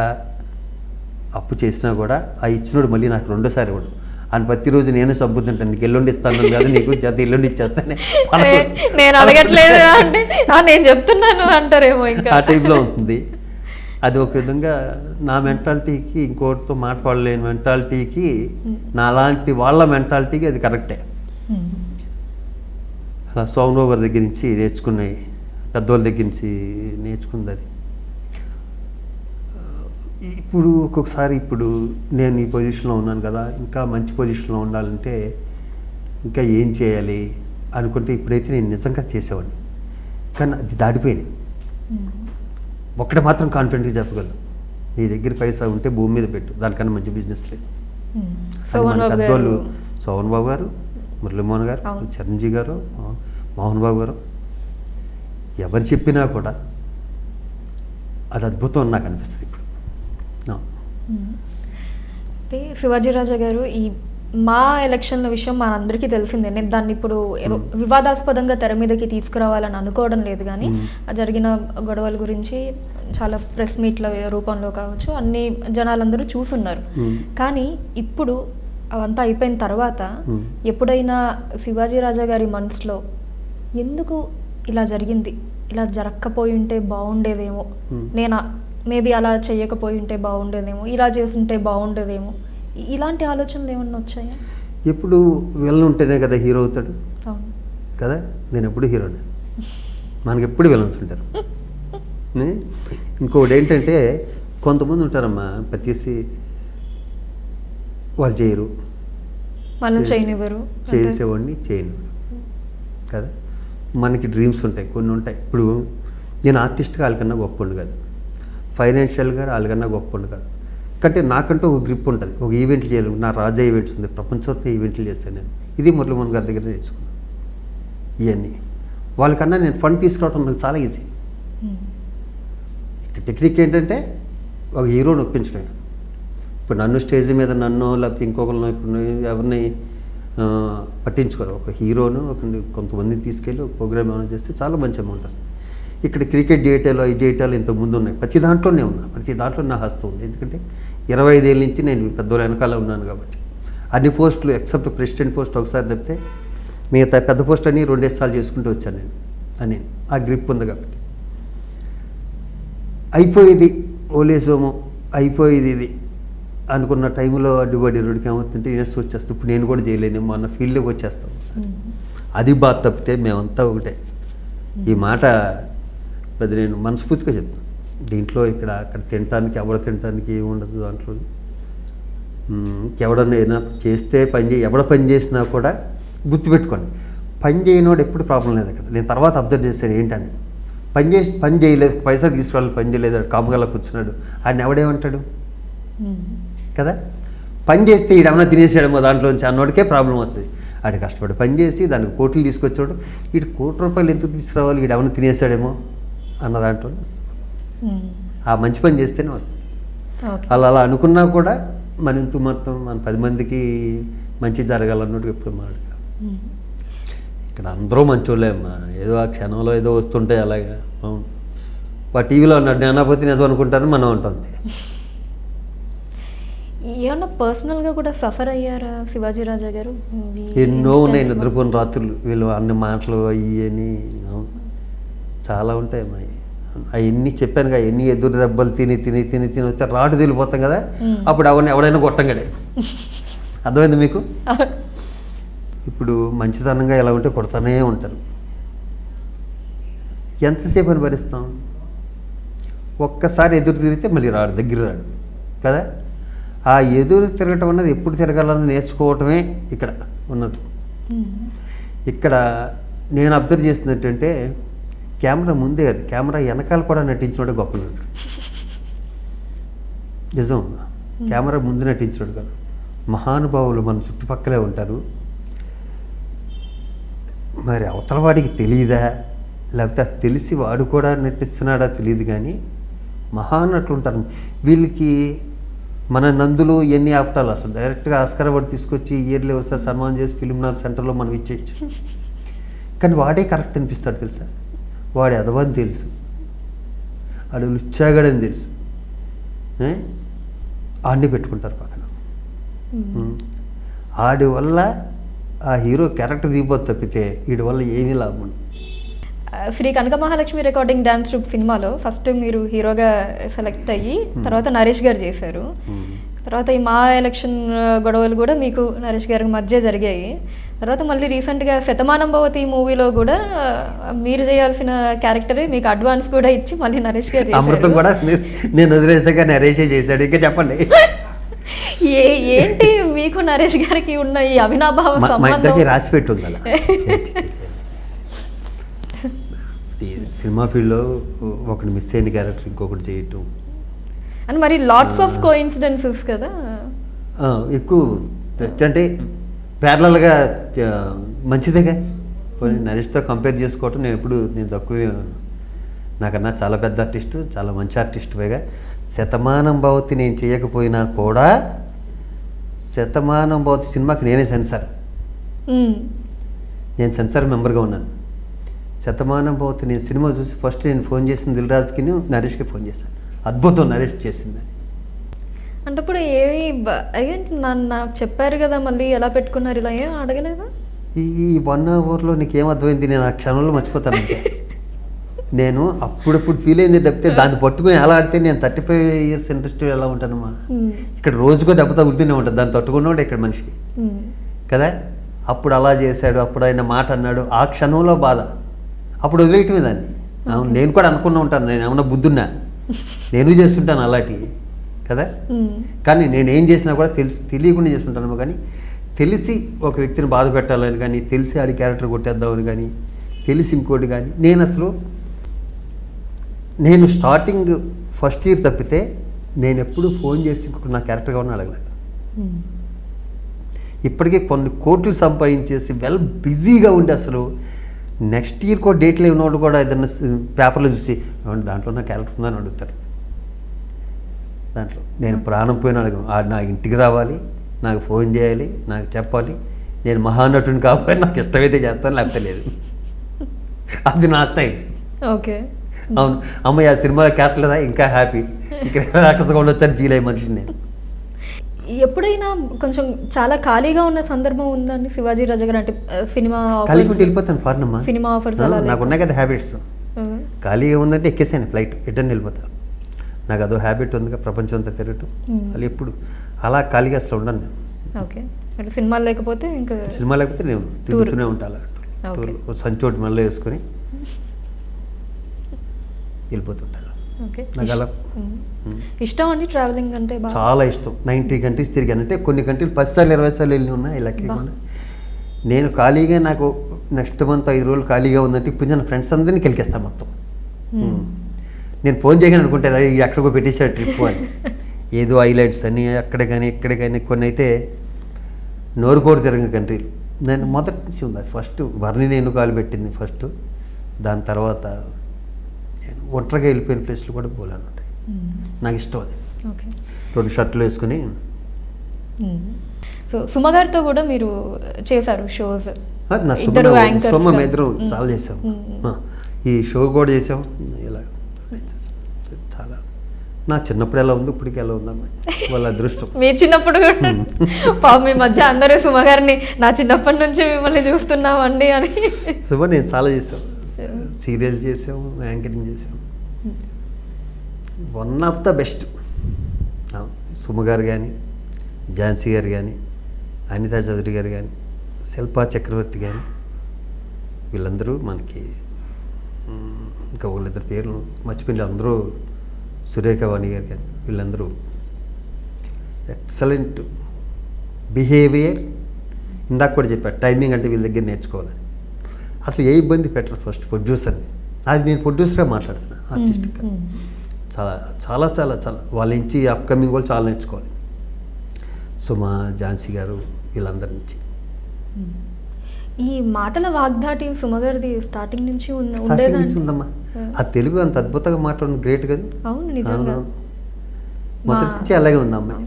Speaker 2: అప్పు చేసినా కూడా ఆ ఇచ్చినోడు మళ్ళీ నాకు రెండోసారి ఇవ్వడు. అని ప్రతిరోజు నేను సబ్బు తింటాను, నీకు ఎల్లుండి ఇస్తాను కదా, నీకు చేత ఎల్లుండి ఇచ్చేస్తానే,
Speaker 1: నేను అడగట్లేదు అంటే నేను చెప్తున్నాను అంటారేమో. ఇంకా
Speaker 2: ఆ టైంలో ఉంటుంది. అది ఒక విధంగా నా మెంటాలిటీకి, ఇంకోటితో మాట్లాడలేని మెంటాలిటీకి, నాలాంటి వాళ్ళ మెంటాలిటీకి అది కరెక్టే. అలా సోమన్ బాబు గారి దగ్గర నుంచి నేర్చుకున్నాయి, పెద్దవాళ్ళ దగ్గర నుంచి నేర్చుకుంది అది. ఇప్పుడు ఒక్కొక్కసారి ఇప్పుడు నేను ఈ పొజిషన్లో ఉన్నాను కదా, ఇంకా మంచి పొజిషన్లో ఉండాలంటే ఇంకా ఏం చేయాలి అనుకుంటే ఇప్పుడైతే నేను నిజంగా చేసేవాడిని, కానీ అది దాటిపోయింది. ఒక్కటి మాత్రం కాన్ఫిడెంట్గా చెప్పగలను, నీ దగ్గర పైసా ఉంటే భూమి మీద పెట్టు, దానికన్నా మంచి బిజినెస్ లేదు. పెద్దవాళ్ళు సోమన్ బాబు గారు, మురళీమోహన్ గారు, చిరంజీవి గారు, మోహన్ బాబు గారు ఎవరు చెప్పినా కూడా అది అద్భుతం అని నాకు అనిపిస్తుంది ఇప్పుడు.
Speaker 1: అయితే శివాజీ రాజా గారు, ఈ మా ఎలక్షన్ల విషయం మనందరికీ తెలిసిందే. నేను దాన్ని ఇప్పుడు ఏదో వివాదాస్పదంగా తెర మీదకి తీసుకురావాలని అనుకోవడం లేదు, కానీ జరిగిన గొడవల గురించి చాలా ప్రెస్ మీట్ల రూపంలో కావచ్చు అన్ని జనాలందరూ చూస్తున్నారు. కానీ ఇప్పుడు అవంతా అయిపోయిన తర్వాత ఎప్పుడైనా శివాజీ రాజా గారి మనసులో ఎందుకు ఇలా జరిగింది, ఇలా జరగకపోయి ఉంటే బాగుండేదేమో, నేను మేబీ అలా చేయకపోయి ఉంటే బాగుండేదేమో, ఇలా చేస్తుంటే బాగుండేదేమో, ఇలాంటి ఆలోచనలు ఏమన్నా వచ్చాయా?
Speaker 2: ఎప్పుడు విలన్ ఉంటేనే కదా హీరో అవుతాడు కదా. నేను ఎప్పుడు హీరోనే, మనకి ఎప్పుడు విలన్స్ ఉంటారు. ఇంకొకటి ఏంటంటే కొంతమంది ఉంటారమ్మా, ప్రతిసి వాళ్ళు చేయరు,
Speaker 1: మనం చేయనివ్వరు,
Speaker 2: చేసేవాడిని చేయనివ్వరు కదా. మనకి డ్రీమ్స్ ఉంటాయి, కొన్ని ఉంటాయి. ఇప్పుడు నేను ఆర్టిస్ట్గా వాళ్ళకన్నా గొప్పండు కాదు, ఫైనాన్షియల్గా వాళ్ళకన్నా గొప్పండు కాదు, కంటే నాకంటూ ఒక గ్రిప్ ఉంటుంది. ఒక ఈవెంట్లు చేయాలి, నా రాజా ఈవెంట్స్ ఉంది, ప్రపంచంతో ఈవెంట్లు చేస్తాను నేను. ఇది మురళీమోహన్ గారి దగ్గర నేర్చుకున్నాను. ఇవన్నీ వాళ్ళకన్నా నేను ఫండ్ తీసుకురావడం నాకు చాలా ఈజీ. ఇక్కడ టెక్నిక్ ఏంటంటే ఒక హీరోని ఒప్పించడమే. ఇప్పుడు నన్ను స్టేజ్ మీద నన్ను లేకపోతే ఇంకొకరిని ఇప్పుడు ఎవరిని పట్టించుకోరు. ఒక హీరోను కొంతమందిని తీసుకెళ్ళి ఒక ప్రోగ్రామ్ ఏమైనా చేస్తే చాలా మంచి అమౌంట్ వస్తుంది. ఇక్కడ క్రికెట్ చేయటాలు అవి చేయటాలు ఇంతకుముందు ఉన్నాయి, ప్రతి దాంట్లోనే ఉన్నా, ప్రతి దాంట్లో నా హస్తం ఉంది. ఎందుకంటే 25 ఏళ్ళ నుంచి నేను పెద్దవాళ్ళ వెనకాల ఉన్నాను కాబట్టి. అన్ని పోస్టులు ఎక్సెప్ట్ ప్రెసిడెంట్ పోస్ట్ ఒకసారి తప్పితే మిగతా పెద్ద పోస్ట్ అన్ని 2 సార్లు చేసుకుంటూ వచ్చాను నేను. అని ఆ గ్రిప్ ఉంది కాబట్టి అయిపోయేది ఓలేసోమో అయిపోయేది ఇది అనుకున్న టైంలో అడ్డుబడి రోడ్డుకి ఏమవుతుంటే ఇనర్స్ వచ్చేస్తాం. ఇప్పుడు నేను కూడా చేయలేనేమో అన్న ఫీల్డ్లోకి వచ్చేస్తాం. అది బాధ తప్పితే మేమంతా ఒకటే. ఈ మాట పెద్ద నేను మనస్ఫూర్తిగా చెప్తాను. దీంట్లో ఇక్కడ అక్కడ తినటానికి ఎవడ తినటానికి ఏమి ఉండదు. దాంట్లో ఎవడన్నా ఏదైనా చేస్తే ఎవడ పని చేసినా కూడా గుర్తుపెట్టుకోండి, పని చేయనోడు ఎప్పుడు ప్రాబ్లం లేదు అక్కడ. నేను తర్వాత అబ్జర్వ్ చేశాను ఏంటని, పని చేయలేదు, పైసా తీసుకురావాలి, పని చేయలేదు, కాముగల్లా కూర్చున్నాడు, ఆయన ఎవడేమంటాడు కదా. పని చేస్తే ఈడేమన్నా తినేసాడేమో దాంట్లోంచి అన్నోడికే ప్రాబ్లం వస్తుంది. ఆడ కష్టపడి పని చేసి దానికి కోట్లు తీసుకొచ్చాడు, వీడు ₹1,00,00,000 ఎందుకు తీసుకురావాలి, ఈడేమన్నా తినేసాడేమో అన్న దాంట్లో వస్తుంది. ఆ మంచి పని చేస్తేనే వస్తుంది. అలా అనుకున్నా కూడా మన ఇంత మొత్తం మన 10 మందికి మంచి జరగాలన్నట్టు ఎప్పుడు మాట్లాడు. ఇక్కడ అందరూ మంచోళ్ళే అమ్మా, ఏదో ఆ క్షణంలో ఏదో వస్తుంటాయి అలాగా. అవును, టీవీలో ఉన్నాడు నేను అనకపోతే నిజం అనుకుంటాను మనం ఉంటుంది.
Speaker 1: ఏమన్నా పర్సనల్గా కూడా సఫర్ అయ్యారా శివాజీ రాజా గారు?
Speaker 2: ఎన్నో ఉన్నాయి నిద్రపోయిన రాత్రులు, వీళ్ళు అన్ని మాటలు అవి అని చాలా ఉంటాయి మా అవన్నీ చెప్పాను కదా, ఎన్ని ఎదురు దెబ్బలు తిని తిని తిని తిని వస్తే రాటు తెలిపోతాం కదా, అప్పుడు ఎవరైనా కొట్టంగడే. అర్థమైంది మీకు? ఇప్పుడు మంచితనంగా ఎలా ఉంటే కొడతానే ఉంటారు. ఎంతసేపు అని భరిస్తాం? ఒక్కసారి ఎదురు తిరిగితే మళ్ళీ రాడు, దగ్గర రాడు కదా. ఆ ఎదురు తిరగటం అన్నది ఎప్పుడు తిరగాలని నేర్చుకోవటమే ఇక్కడ ఉన్నది. ఇక్కడ నేను అబ్జర్వ్ చేసింది ఏంటంటే, కెమెరా ముందే కాదు, కెమెరా వెనకాల కూడా నటించినోడే గొప్ప నటుడు. నిజం, కెమెరా ముందు నటించినోడు కాదు. మహానుభావులు మన చుట్టుపక్కలే ఉంటారు. మరి అవతల వాడికి తెలియదా, లేకపోతే తెలిసి వాడు కూడా నటిస్తున్నాడా తెలియదు, కానీ మహానటులు ఉంటారు. వీళ్ళకి మన నందులు ఎన్ని ఆఫ్టాలు అసలు డైరెక్ట్గా ఆస్కార్ అవార్డు తీసుకొచ్చి ఇయర్లీ వస్తారు సన్మానం చేసి ఫిలింనార్ సెంటర్లో మనం ఇచ్చేయచ్చు. కానీ వాడే కరెక్ట్ అనిపిస్తాడు తెలుసా. వాడి అదవని తెలుసు, వాడు లుచ్చాగాడని తెలుసు, ఆడిని పెట్టుకుంటారు పక్కన. ఆడి వల్ల ఆ హీరో క్యారెక్టర్ దిగిపోతే తప్పితే వీడి వల్ల ఏమీ లాభం ఉండదు.
Speaker 1: శ్రీ కనక మహాలక్ష్మి రికార్డింగ్ డాన్స్ ట్రూప్ సినిమాలో ఫస్ట్ మీరు హీరోగా సెలెక్ట్ అయ్యి తర్వాత నరేష్ గారు చేశారు. తర్వాత ఈ మా ఎలక్షన్ గొడవలు కూడా మీకు నరేష్ గారికి మధ్య జరిగాయి. తర్వాత మళ్ళీ రీసెంట్గా శతమానం భవతి మూవీలో కూడా మీరు చేయాల్సిన క్యారెక్టరే మీకు అడ్వాన్స్ కూడా ఇచ్చి మళ్ళీ నరేష్ గారు
Speaker 2: అమృతం కూడా నేను వదిలేసాక నరేష్ చేశాడు. ఇంకా చెప్పండి,
Speaker 1: ఏంటి మీకు నరేష్ గారికి ఉన్న ఈ అవినాభావ
Speaker 2: సంబంధం? రాసి పెట్టి ఉంది అలా. సినిమా ఫీల్డ్లో ఒకటి మిస్ అయిన క్యారెక్టర్ ఇంకొకటి చేయటం
Speaker 1: అని మరి లాట్స్ ఆఫ్ కోఇన్సిడెన్సెస్ కదా.
Speaker 2: ఎక్కువ అంటే ప్యారలల్గా మంచిదేగా. పోనీ నరేష్తో కంపేర్ చేసుకోవటం నేను తక్కువే, నాకన్నా చాలా పెద్ద ఆర్టిస్టు, చాలా మంచి ఆర్టిస్టుగా. శతమానం భవతి నేను చేయకపోయినా కూడా శతమానం భవతి సినిమాకి నేనే సెన్సార్, నేను సెన్సార్ మెంబర్గా ఉన్నాను. శతమానం భవతి నేను సినిమా చూసి ఫస్ట్ నేను ఫోన్ చేసిన దిల్ రాజుకి నరేష్కి ఫోన్ చేశాను, అద్భుతం నరేష్ చేసిందని.
Speaker 1: అంటే ఇప్పుడు ఏమి నాకు చెప్పారు కదా, మళ్ళీ ఎలా పెట్టుకున్నారు ఇలా ఏం అడగలేదా?
Speaker 2: ఈ 1 అవర్లో నీకేం అర్థమైంది? నేను ఆ క్షణంలో మర్చిపోతాను. నేను అప్పుడప్పుడు ఫీల్ అయింది తప్పితే దాన్ని పట్టుకుని ఎలా ఆడితే నేను 35 ఇయర్స్ ఇండస్ట్రీ ఎలా ఉంటానమ్మా. ఇక్కడ రోజుకో దెబ్బ తగులుతూనే ఉంటుంది, దాన్ని తట్టుకున్నాడు ఇక్కడ మనిషికి కదా. అప్పుడు అలా చేశాడు, అప్పుడు ఆయన మాట అన్నాడు, ఆ క్షణంలో బాధ. అప్పుడు వదిలేయటమే దాన్ని. నేను కూడా అనుకున్నా ఉంటాను, నేను ఏమన్నా బుద్ధున్నా, నేను చేస్తుంటాను అలాంటివి కదా. కానీ నేనేం చేసినా కూడా తెలియకుండా చేస్తుంటాను. కానీ తెలిసి ఒక వ్యక్తిని బాధ పెట్టాలని కానీ, తెలిసి ఆడి క్యారెక్టర్ కొట్టేద్దామని కానీ, తెలిసి ఇంకోటి కానీ, నేను స్టార్టింగ్ ఫస్ట్ ఇయర్ తప్పితే నేను ఎప్పుడు ఫోన్ చేసి ఇంకొక నా క్యారెక్టర్ కావాలని అడగలేదు. ఇప్పటికే కొన్ని కోట్లు సంపాదించేసి బిజీగా ఉండి అసలు నెక్స్ట్ ఇయర్ కూడా డేట్లు ఉన్నోడు కూడా ఏదన్నా పేపర్లో చూసి దాంట్లో నా క్యారెక్టర్ ఉందని అడుగుతారు. దాంట్లో నేను ప్రాణం పోయిన అడగను, నా ఇంటికి రావాలి, నాకు ఫోన్ చేయాలి, నాకు చెప్పాలి, నేను మహానటుని కాబట్టి నాకు ఇష్టమైతే చేస్తాను, లేకపోతే లేదు. అది నా టైం.
Speaker 1: ఓకే,
Speaker 2: అవును అమ్మాయి ఆ సినిమా క్యారెక్టర్ లేదా ఇంకా హ్యాపీ, ఇంకా రాకసగా ఉండొచ్చని ఫీల్ అయ్యే మనిషిని నేను.
Speaker 1: ఎప్పుడైనా కొంచెం చాలా ఖాళీగా ఉన్న సందర్భం ఉందండి శివాజీ రాజా గారు? అంటే సినిమా
Speaker 2: ఖాళీగా వెళ్ళిపోతాను ఫారెన్ అమ్మా,
Speaker 1: సినిమా ఆఫర్స్
Speaker 2: నాకు ఉన్నాయి కదా హ్యాబిట్స్. ఖాళీగా ఉందంటే ఎక్కేసాను ఫ్లైట్, రిటర్న్ వెళ్ళిపోతాను. నాకు అదో హ్యాబిట్ ఉందిగా, ప్రపంచం అంతా తిరగటం. అది ఎప్పుడు అలా ఖాళీగా అసలు ఉండను నేను.
Speaker 1: ఓకే, అంటే సినిమా లేకపోతే ఇంకా
Speaker 2: సినిమా లేకపోతే నేను తిరుగుతూనే ఉంటాను. సంచోటి మళ్ళీ వేసుకొని వెళ్ళిపోతుంటాను. నాకు అలా
Speaker 1: ఇష్టం అండి ట్రావెలింగ్ అంటే?
Speaker 2: చాలా ఇష్టం. 90 కంట్రీస్ తిరిగాను. అంటే కొన్ని కంట్రీలు 10 సార్లు 20 సార్లు వెళ్ళి ఉన్నాయి. ఇలా కాకుండా నేను ఖాళీగా, నాకు నెక్స్ట్ మంత్ 5 రోజులు ఖాళీగా ఉందంటే ఇప్పుడు నా ఫ్రెండ్స్ అందరినీ కెలికేస్తాను మొత్తం. నేను ఫోన్ చేయగానే అనుకుంటాను ఎక్కడికో పెట్టేసాడు ట్రిప్ అని, ఏదో హైలైట్స్ అని అక్కడ కానీ ఇక్కడ కానీ. కొన్ని అయితే నోరు కోడి తిరిగిన కంట్రీలు. నేను మొదటి నుంచి ఉంది అది. ఫస్ట్ బర్నీ నేను కాలు పెట్టింది ఫస్ట్, దాని తర్వాత నేను ఒంటరిగా వెళ్ళిపోయిన ప్లేస్లు కూడా పోలాను ఉంటాయి. నాకు ఇష్టం అది. 2 షర్ట్లు వేసుకుని.
Speaker 1: సో సుమ గారితో కూడా మీరు చేశారు షోస్?
Speaker 2: నా సుమ ఇద్దరు చాలా చేసాం. ఈ షో కూడా చేసాం. ఇలా చాలా నా చిన్నప్పుడు ఎలా ఉంది ఇప్పటికి ఎలా ఉందమ్మా వాళ్ళ అదృష్టం.
Speaker 1: మీ చిన్నప్పుడు కూడా పాపం మీ మధ్య అందరూ సుమ గారిని నా చిన్నప్పటి నుంచి మిమ్మల్ని చూస్తున్నామండి అని.
Speaker 2: సుమ నేను చాలా చేసాం, సీరియల్ చేసాం, యాంకరింగ్ చేసాం. One of the best Suma గారు కానీ, ఝాన్సీ గారు కానీ, అనితా చౌదరి గారు కానీ, శిల్పా చక్రవర్తి కానీ, వీళ్ళందరూ మనకి ఇంకా వాళ్ళిద్దరు పేర్లు మర్చిపోయింది. అందరూ సురేఖ వాణి గారు కానీ వీళ్ళందరూ ఎక్సలెంట్ బిహేవియర్. ఇందాక కూడా చెప్పారు టైమింగ్ అంటే వీళ్ళ దగ్గర నేర్చుకోవాలని. అసలు ఏ ఇబ్బంది పెట్టరు ఫస్ట్ ప్రొడ్యూసర్ని. అది నేను ప్రొడ్యూసర్గా మాట్లాడుతున్నాను, ఆర్టిస్ట్గా. చాలా చాలా చాలా చాలా వాళ్ళ నుంచి అప్కమింగ్ వాళ్ళు చాలా నేర్చుకోవాలి. సుమా, ఝాన్సీ గారు వీళ్ళందరి నుంచి.
Speaker 1: ఈ మాటల వాగ్దాటి సుమగారిది స్టార్టింగ్ నుంచి
Speaker 2: స్టార్టింగ్ నుంచి ఉందమ్మా. ఆ తెలుగు అంత అద్భుతంగా మాట్లాడడం గ్రేట్ కదా.
Speaker 1: అవును నిజంగా.
Speaker 2: మొదటి నుంచి అలాగే ఉంది అమ్మాయి.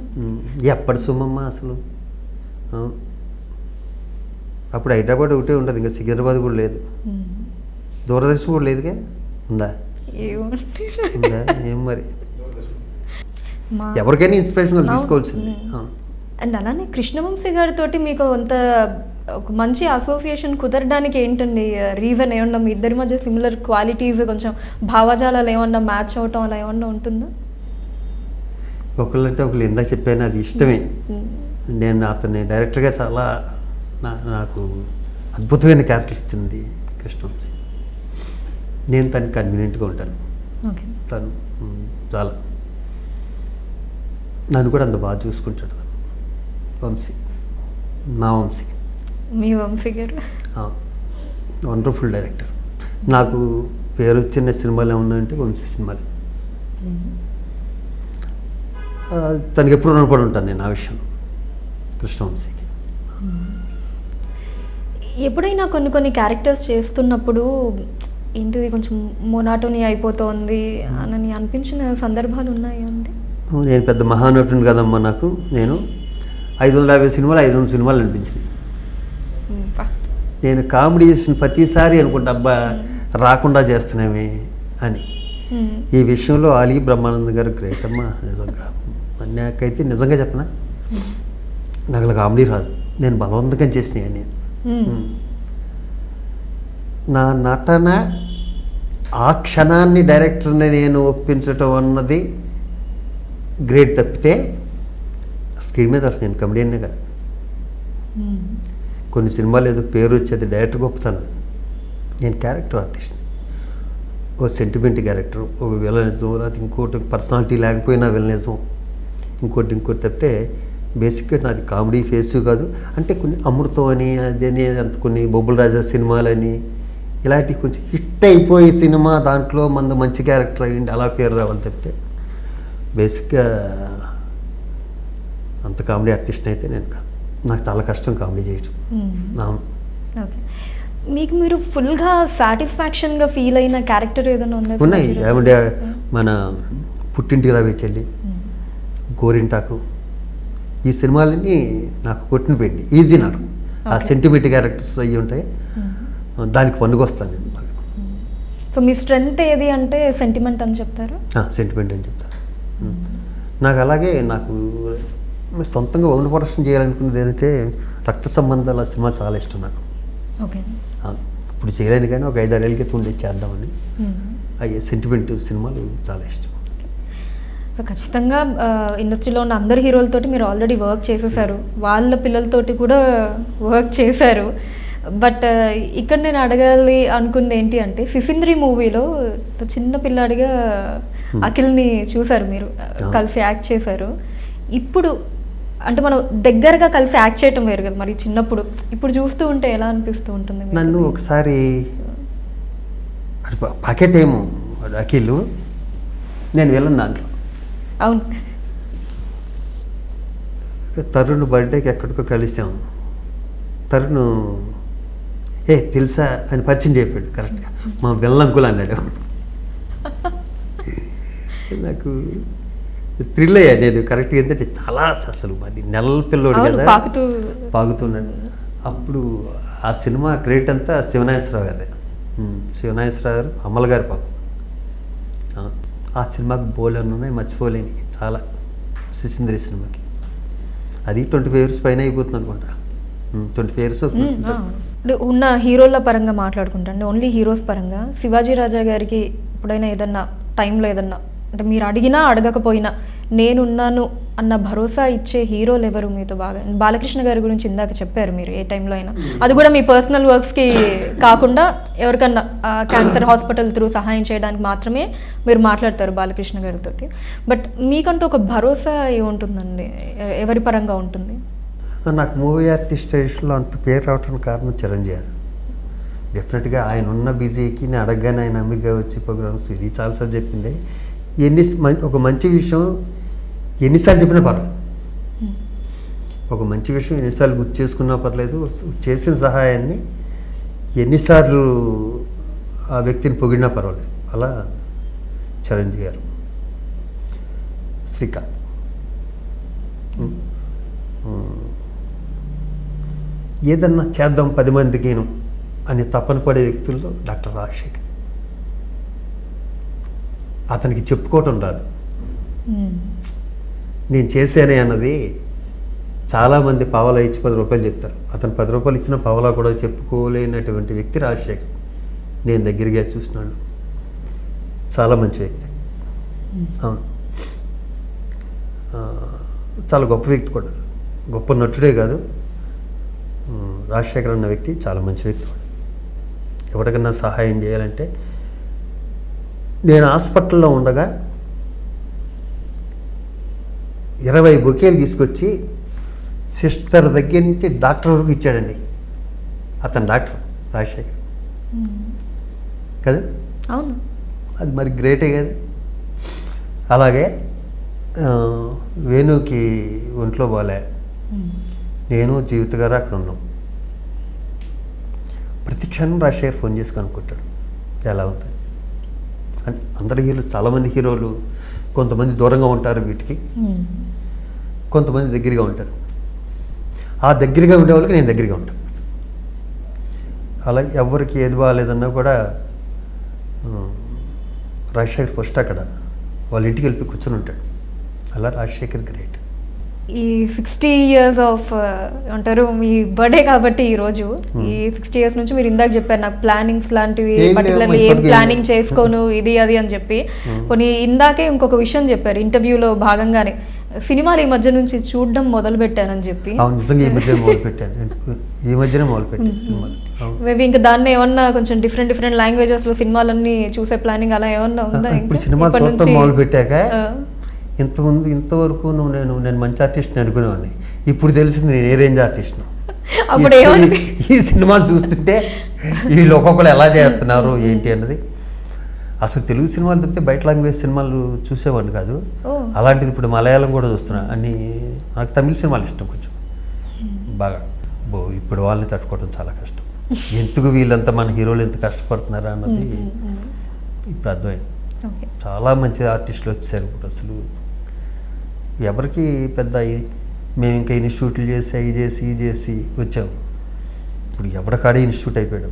Speaker 2: ఎప్పటి సుమమ్మ అసలు. అవును, అప్పుడు హైదరాబాద్ ఒకటే ఉండదు, ఇంకా సికింద్రాబాద్ కూడా లేదు, దూరదర్శన్ కూడా లేదుగా. ఉందా? ఉందా? ఏం మరి ఎవరికైనా ఇన్స్పిరేషన్ తీసుకోవాల్సింది.
Speaker 1: అండ్ అలానే కృష్ణవంశీ గారితో మీకు అంత ఒక మంచి అసోసియేషన్ కుదరడానికి ఏంటండి రీజన్? ఏమన్నా మీ ఇద్దరి మధ్య సిమిలర్ క్వాలిటీస్, కొంచెం భావజాలాలు ఏమన్నా మ్యాచ్ అవటం అలా ఏమన్నా ఉంటుందా?
Speaker 2: ఒకళ్ళంటే ఒకళ్ళు ఇందాక చెప్పాను, అది ఇష్టమే. నేను అతన్ని డైరెక్టర్గా చాలా నాకు అద్భుతమైన క్యారెక్టర్ ఇచ్చింది కృష్ణవంశీ. నేను తనకి కన్వీనియంట్గా ఉంటాను. తను చాలా నన్ను కూడా అంత బాగా చూసుకుంటాడు వంశీ, మా వంశీ.
Speaker 1: మీ వంశీ గారు
Speaker 2: వండర్ఫుల్ డైరెక్టర్. నాకు పేరు వచ్చిన సినిమాలు ఏమన్నాయంటే వంశీ సినిమాలు. తనకి ఎప్పుడు రుణపడి ఉంటాను నేను ఆ విషయం, కృష్ణవంశీకి.
Speaker 1: ఎప్పుడైనా కొన్ని క్యారెక్టర్స్ చేస్తున్నప్పుడు ఏంటిది కొంచెం మొనాటోనీ అయిపోతుంది అని అనిపించిన సందర్భాలు ఉన్నాయా అండి?
Speaker 2: నేను పెద్ద మహానటుని కదమ్మా. నాకు నేను 550 సినిమాలు 500 సినిమాలు అనిపించినాయి. నేను కామెడీ చేసిన ప్రతిసారి అనుకుంటా అబ్బా రాకుండా చేస్తున్నామే అని. ఈ విషయంలో ఆలీ బ్రహ్మానందం గారు గ్రేట్ అమ్మా. నిజంగా నాకైతే నిజంగా చెప్పనా, నాకు అలా కామెడీ రాదు, నేను బలవంతంగా చేసినాయి నేను. నా నటన ఆ క్షణాన్ని డైరెక్టర్ని నేను ఒప్పించటం అన్నది గ్రేట్ తప్పితే స్క్రీన్ మీద అసలు నేను కమెడియన్నే కదా. కొన్ని సినిమాలు ఏదో పేరు వచ్చేది డైరెక్టర్ గొప్పతాను, నేను క్యారెక్టర్ ఆర్టిస్ట్. ఓ సెంటిమెంట్ క్యారెక్టర్, ఒక విలనిజం, అది ఇంకోటి పర్సనాలిటీ లేకపోయినా విలనిజం, ఇంకోటి తప్పితే బేసిక్గా నాది కామెడీ ఫేస్ కాదు. అంటే కొన్ని అమృతం అని అదని అంత కొన్ని బొబ్బుల రాజా సినిమాలని ఇలాంటి కొంచెం హిట్ అయిపోయి సినిమా దాంట్లో మంచి క్యారెక్టర్ అయ్యింది అలా పేరు రావాలి తప్పితే బేసిక్గా అంత కామెడీ ఆర్టిస్ట్ అయితే నేను కాదు. నాకు చాలా కష్టం కామెడీ చేయటం.
Speaker 1: ఓకే, మీకు మీరు ఫుల్గా సాటిస్ఫాక్షన్గా ఫీల్ అయిన క్యారెక్టర్ ఏదైనా
Speaker 2: ఉన్నాయి. ఏమంటే మన పుట్టింటికి రావే చెల్లి, గోరింటాకు, ఈ సినిమాలన్నీ నాకు కొట్టిన పెట్టి ఈజీ. నాకు ఆ సెంటిమెంట్ క్యారెక్టర్స్ అయ్యి ఉంటాయి, దానికి పనుకొస్తాను నేను బాగా.
Speaker 1: సో మీ స్ట్రెంగ్త్ ఏది అంటే సెంటిమెంట్ అని చెప్తారు?
Speaker 2: సెంటిమెంట్ అని చెప్తాను. నాకు అలాగే నాకు సొంతంగా ఓన్ ప్రొడక్షన్ చేయాలనుకున్నది ఏంటంటే రక్త సంబంధాల సినిమా చాలా ఇష్టం నాకు.
Speaker 1: ఓకే,
Speaker 2: ఇప్పుడు చేయలేను కానీ ఒక 5-6 ఏళ్ళ క్రితం ఉండే చేద్దామని. అయ్యే సెంటిమెంట్ సినిమాలు చాలా ఇష్టం.
Speaker 1: సో ఖచ్చితంగా ఇండస్ట్రీలో ఉన్న అందరు హీరోలతోటి మీరు ఆల్రెడీ వర్క్ చేసేసారు, వాళ్ళ పిల్లలతోటి కూడా వర్క్ చేశారు. బట్ ఇక్కడ నేను అడగాలి అనుకుంది ఏంటి అంటే, సిసింద్రి మూవీలో చిన్న పిల్లాడిగా అఖిల్ని చూసారు మీరు, కలిసి యాక్ట్ చేశారు. ఇప్పుడు అంటే మనం దగ్గరగా కలిసి యాక్ట్ చేయటం వేరు కదా, మరి చిన్నప్పుడు ఇప్పుడు చూస్తూ ఉంటే ఎలా అనిపిస్తూ ఉంటుంది?
Speaker 2: నన్ను ఒకసారి పాకెట్ ఏమో అఖిల్, నేను వెళ్ళను దాంట్లో.
Speaker 1: అవును,
Speaker 2: తరుణ్ బర్త్డేకి ఎక్కడికో కలిసాం. తరుణ్ తెలుసా అని పరిచయం చెప్పాడు కరెక్ట్గా, మా వెల్లంకులు అన్నాడు. నాకు థ్రిల్ అయ్యా నేను కరెక్ట్గా. ఏంటంటే చాలా అసలు మరి నెలల పిల్లోడు కదా, పాకుతున్నాడు. అప్పుడు ఆ సినిమా క్రెడిట్ అంతా శివనాగేశ్వరరావు గారే. శివనాగేశ్వరరావు గారు, అమ్మల గారి పాపం. ఆ సినిమాకి బోలెన్ని ఉన్నాయి మర్చిపోలేని చాలా. శిశింద్రి సినిమాకి అది 25 years పైన అయిపోతుంది అనుకుంటా. 25 years
Speaker 1: ఇప్పుడు ఉన్న హీరోల పరంగా మాట్లాడుకుంటాండి, ఓన్లీ హీరోస్ పరంగా శివాజీ రాజా గారికి ఎప్పుడైనా ఏదన్నా టైంలో ఏదన్నా అంటే మీరు అడిగినా అడగకపోయినా నేనున్నాను అన్న భరోసా ఇచ్చే హీరోలు ఎవరు మీతో బాగా? బాలకృష్ణ గారి గురించి ఇందాక చెప్పారు మీరు, ఏ టైంలో అయినా, అది కూడా మీ పర్సనల్ వర్క్స్కి కాకుండా ఎవరికన్నా క్యాన్సర్ హాస్పిటల్ త్రూ సహాయం చేయడానికి మాత్రమే మీరు మాట్లాడతారు బాలకృష్ణ గారితో. బట్ మీకంటూ ఒక భరోసా ఏముంటుందండి, ఎవరి పరంగా ఉంటుంది?
Speaker 2: నాకు మూవీ ఆర్టిస్టేషన్లో అంత పేరు రావడానికి కారణం చిరంజీవి గారు. డెఫినెట్గా ఆయన ఉన్న బిజీకి నేను అడగగానే ఆయన అమిగా వచ్చి ప్రోగ్రామ్స్ ఇది చాలాసార్లు చెప్పింది. ఒక మంచి విషయం ఎన్నిసార్లు చెప్పినా పర్లేదు, ఒక మంచి విషయం ఎన్నిసార్లు గుర్తు చేసుకున్నా పర్లేదు, చేసిన సహాయాన్ని ఎన్నిసార్లు ఆ వ్యక్తిని పొగిడినా పర్వాలేదు. అలా చిరంజీవి గారు. శ్రీకాంత్, ఏదన్నా చేద్దాం 10 మందికిను అని తపన పడే వ్యక్తుల్లో డాక్టర్ రాజశేఖర్. అతనికి చెప్పుకోవటం రాదు, నేను చేశానే అన్నది. చాలామంది పావలా ఇచ్చి 10 రూపాయలు చెప్తారు, అతను 10 రూపాయలు ఇచ్చిన పావలా కూడా చెప్పుకోలేనటువంటి వ్యక్తి రాజశేఖర్. నేను దగ్గరగా చూసినాడు, చాలా మంచి వ్యక్తి. అవును, చాలా గొప్ప వ్యక్తి కూడా, గొప్ప నటుడే కాదు. రాజశేఖర్ అన్న వ్యక్తి చాలా మంచి వ్యక్తి కూడా. ఎవరికన్నా సహాయం చేయాలంటే, నేను హాస్పిటల్లో ఉండగా 20 బొకేలు తీసుకొచ్చి సిస్టర్ దగ్గర నుంచి డాక్టర్ వరకు ఇచ్చాడండి. అతను డాక్టర్ రాజశేఖర్ కదా.
Speaker 1: అవును,
Speaker 2: అది మరి గ్రేటే కదా. అలాగే వేణుకి ఒంట్లో బాలే, నేను జీవిత గారు అక్కడ ఉన్నాం. ప్రతి క్షణం రాజశేఖర్ ఫోన్ చేసి కనుక్కుంటాడు ఎలా అవుతుంది. అందరి హీరోలు, చాలామంది హీరోలు కొంతమంది దూరంగా ఉంటారు వీటికి, కొంతమంది దగ్గరగా ఉంటారు. ఆ దగ్గరగా ఉండే వాళ్ళకి నేను దగ్గరగా ఉంటాను. అలా ఎవరికి ఏది బాగాలేదన్నా కూడా రాజశేఖర్ ఫస్ట్ అక్కడ వాళ్ళ ఇంటికి వెళ్ళి కూర్చొని ఉంటాడు. అలా రాజశేఖర్ గ్రేట్.
Speaker 1: ఈ 60 years ఆఫ్ అంటారు మీ బర్త్డే కాబట్టి ఈరోజు ఈ 60 years నుంచి మీరు ఇందాక చెప్పారు నాకు ప్లానింగ్స్ లాంటివి పర్టికులర్లీ ఏం ప్లానింగ్ చేసుకోను ఇది అది అని చెప్పి. కొన్ని ఇందాకే ఇంకొక విషయం చెప్పారు ఇంటర్వ్యూలో భాగంగానే, సినిమాలు ఈ మధ్య నుంచి చూడడం మొదలు పెట్టానని చెప్పి.
Speaker 2: నిజంగా ఈ మధ్య మొదలు పెట్టాను సినిమాలు.
Speaker 1: మేబీ ఇంకా దాన్ని ఏమన్నా కొంచెం డిఫరెంట్ లాంగ్వేజెస్ లో సినిమాలన్నీ చూసే ప్లానింగ్ అలా ఏమన్నా ఉందా?
Speaker 2: ఇప్పుడు సినిమాలు చూడటం మొదలు పెట్టాక ఇంతవరకు నేను మంచి ఆర్టిస్ట్ని అనుకునేవాడిని. ఇప్పుడు తెలిసింది నేను ఏ రేంజ్ ఆర్టిస్ట్ను.
Speaker 1: అప్పుడు
Speaker 2: ఈ సినిమాలు చూస్తుంటే వీళ్ళు ఒక్కొక్కరు ఎలా చేస్తున్నారు ఏంటి అన్నది. అసలు తెలుగు సినిమాలు తప్పితే బయట లాంగ్వేజ్ సినిమాలు చూసేవాడిని కాదు. అలాంటిది ఇప్పుడు మలయాళం కూడా చూస్తున్నా. అన్ని నాకు తమిళ సినిమాలు ఇష్టం కొంచెం బాగా. ఇప్పుడు వాళ్ళని తట్టుకోవడం చాలా కష్టం. ఎందుకు వీళ్ళంతా మన హీరోలు ఎంత కష్టపడుతున్నారా అన్నది ఇప్పుడు అర్థమైంది. చాలా మంచి ఆర్టిస్టులు వచ్చారు ఇప్పుడు. అసలు ఎవరికి పెద్ద మేము ఇంకా ఇన్స్టిట్యూట్లు చేసి అవి చేసి ఈ చేసి వచ్చాము. ఇప్పుడు ఎవరికాడే ఇన్స్టిట్యూట్ అయిపోయాడు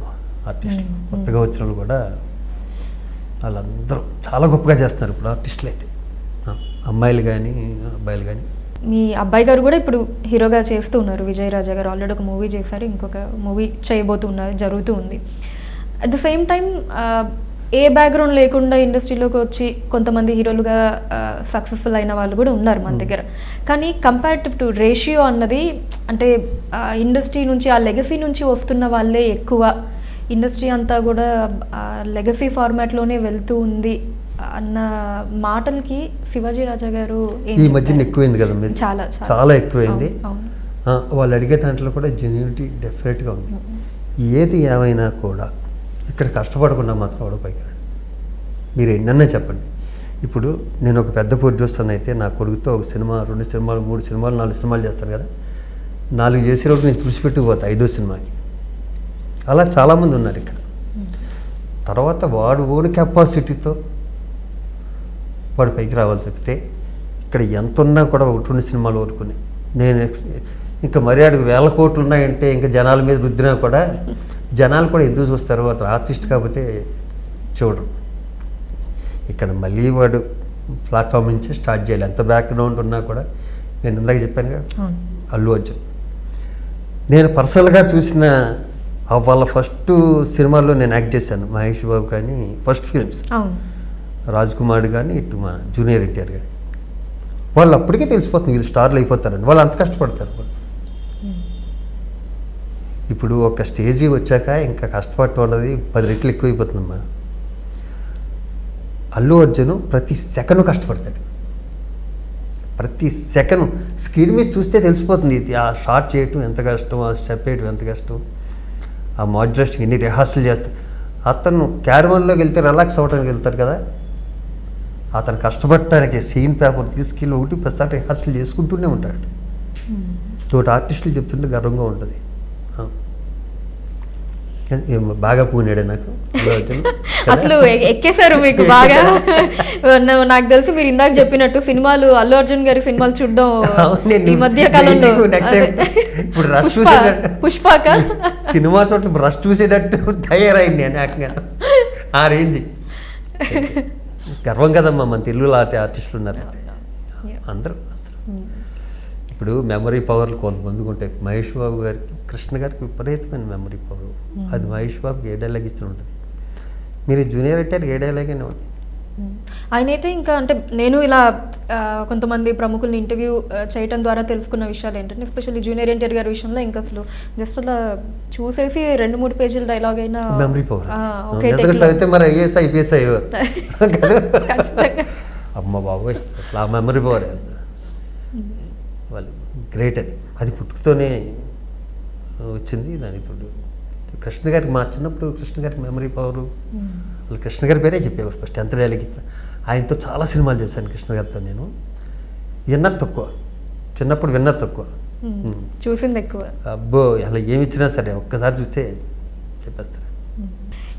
Speaker 2: ఆర్టిస్టులు. కొత్తగా వచ్చిన వాళ్ళు కూడా వాళ్ళందరూ చాలా గొప్పగా చేస్తున్నారు ఇప్పుడు ఆర్టిస్టులు అయితే, అమ్మాయిలు కానీ అబ్బాయిలు కానీ.
Speaker 1: మీ అబ్బాయి గారు కూడా ఇప్పుడు హీరోగా చేస్తూ ఉన్నారు. విజయ్ రాజా గారు ఆల్రెడీ ఒక మూవీ చేశారు, ఇంకొక మూవీ చేయబోతున్నారు, జరుగుతూ ఉంది. At the same time A background లేకుండా ఇండస్ట్రీలోకి వచ్చి కొంతమంది హీరోలుగా సక్సెస్ఫుల్ అయిన వాళ్ళు కూడా ఉన్నారు మన దగ్గర. కానీ కంపారిటివ్ టు రేషియో అన్నది అంటే ఇండస్ట్రీ నుంచి ఆ లెగసీ నుంచి వస్తున్న వాళ్ళే ఎక్కువ, ఇండస్ట్రీ అంతా కూడా లెగసీ ఫార్మాట్లోనే వెళ్తూ ఉంది అన్న మాటలకి శివాజీ రాజా గారు
Speaker 2: ఈ మధ్యన ఎక్కువైంది కదా,
Speaker 1: చాలా
Speaker 2: చాలా ఎక్కువైంది. వాళ్ళు అడిగే దాంట్లో కూడా జెన్యూనిటీ డెఫినెట్గా ఉంది. ఏది ఏమైనా కూడా ఇక్కడ కష్టపడకుండా మాత్రం వాడు పైకి రాడు. మీరు ఎన్నన్నా చెప్పండి. ఇప్పుడు నేను ఒక పెద్ద ప్రొడ్యూసర్ అయితే నా కొడుకుతో ఒక సినిమా 2 సినిమాలు 3 సినిమాలు 4 సినిమాలు చేస్తాను కదా, 4 చేసేటప్పుడు నేను తుడిచిపెట్టుకుపోతా 5వ సినిమాకి. అలా చాలామంది ఉన్నారు ఇక్కడ. తర్వాత వాడు కెపాసిటీతో వాడు పైకి రావాలి తప్పితే ఇక్కడ ఎంత ఉన్నా కూడా 1-2 సినిమాలు వరకునే నేను ఇంకా మరి అడుగు 1000 కోట్లు ఉన్నాయంటే ఇంకా జనాల మీద రుద్దినా కూడా జనాలు కూడా ఎందుకు చూస్తారు, అతను ఆర్టిస్ట్ కాకపోతే చూడరు. ఇక్కడ మళ్ళీ వాడు ప్లాట్ఫామ్ నుంచి స్టార్ట్ చేయాలి. ఎంత బ్యాక్గ్రౌండ్ ఉన్నా కూడా నేను ఇందాక చెప్పాను కదా అల్లు అర్జున్. నేను పర్సనల్గా చూసిన వాళ్ళ ఫస్ట్ సినిమాల్లో నేను యాక్ట్ చేశాను. మహేష్ బాబు కానీ ఫస్ట్ ఫిల్మ్స్, రాజ్ కుమార్ కానీ ఇటు మన జూనియర్ ఎన్టీఆర్ కానీ. వాళ్ళు అప్పటికే తెలిసిపోతుంది వీళ్ళు స్టార్లు అయిపోతారండి. వాళ్ళు అంత కష్టపడతారు. ఇప్పుడు ఒక స్టేజీ వచ్చాక ఇంకా కష్టపడటం అన్నది 10 రెట్లు ఎక్కువైపోతుందమ్మా. అల్లు అర్జున్ ప్రతి సెకండ్ కష్టపడతాడు. ప్రతి సెకండ్ స్క్రీన్ మీద చూస్తే తెలిసిపోతుంది ఆ షార్ట్ చేయటం ఎంత కష్టం, ఆ స్టెప్ వేయటం ఎంత కష్టం, ఆ మాడ్యులేషన్ ఎన్ని రిహార్సల్ చేస్తారు. అతను క్యారవన్లోకి వెళ్తే రిలాక్స్ అవ్వడానికి వెళ్తారు కదా, అతను కష్టపడటానికి సీన్ పేపర్ తీసుకెళ్ళి 1 రిహార్సల్ చేసుకుంటూనే ఉంటాడు. తోటి ఆర్టిస్టులు చెప్తుంటే గర్వంగా ఉంటుంది. బాగా పూనాడే నాకు
Speaker 1: అసలు ఎక్కేశారు మీకు బాగా. నాకు తెలిసి మీరు ఇందాక చెప్పినట్టు సినిమాలు అల్లు అర్జున్ గారి సినిమాలు చూడడం ఈ మధ్య కాలంలో
Speaker 2: ఇప్పుడు రష్
Speaker 1: పుష్పక
Speaker 2: సినిమా చోట్ల రష్ చూసేటట్టు తయారైంది నేను ఆ రేంజ్. గర్వం కదమ్మా మన తెలుగులో ఆర్టిస్టులు ఉన్నారు అందరూ. ఇప్పుడు మెమరీ పవర్లు కొంతమందికి ఉంటాయి. మహేష్ బాబు గారికి, కృష్ణ గారికి విపరీతమైన మెమరీ పవర్. అది మహేష్ బాబుకి ఏ డైలాగ్ ఇచ్చిన ఉంటుంది. మీరు జూనియర్ ఎన్టీఆర్కి ఏ డైలాగ్ అయినా ఉంది.
Speaker 1: ఆయన అయితే ఇంకా అంటే నేను ఇలా కొంతమంది ప్రముఖుల్ని ఇంటర్వ్యూ చేయడం ద్వారా తెలుసుకున్న విషయాలు ఏంటంటే, ఎస్పెషల్లీ జూనియర్ ఎన్టీఆర్ గారి విషయంలో ఇంకా అసలు జస్ట్ అలా చూసేసి 2-3 పేజీల డైలాగ్ అయినా
Speaker 2: మెమరీ పవర్ అయితే మరి ఐఏఎస్ ఐపీఎస్ అయ్యో అమ్మ బాబోయ్ అసలు ఆ మెమరీ పవర్ వాళ్ళు గ్రేట్. అది పుట్టుకతోనే వచ్చింది. దాని ఇప్పుడు కృష్ణ గారికి మా చిన్నప్పుడు కృష్ణ గారికి మెమరీ పవరు వాళ్ళు కృష్ణ గారి పేరే చెప్పేవారు ఫస్ట్. ఎంత డైలాగ్ ఇస్తాను ఆయనతో చాలా సినిమాలు చేశాను కృష్ణ గారితో. నేను విన్నది తక్కువ, చిన్నప్పుడు విన్నది తక్కువ,
Speaker 1: చూసింది ఎక్కువ.
Speaker 2: అబ్బో అలా ఏమి ఇచ్చినా సరే ఒక్కసారి చూస్తే చెప్పేస్తారు.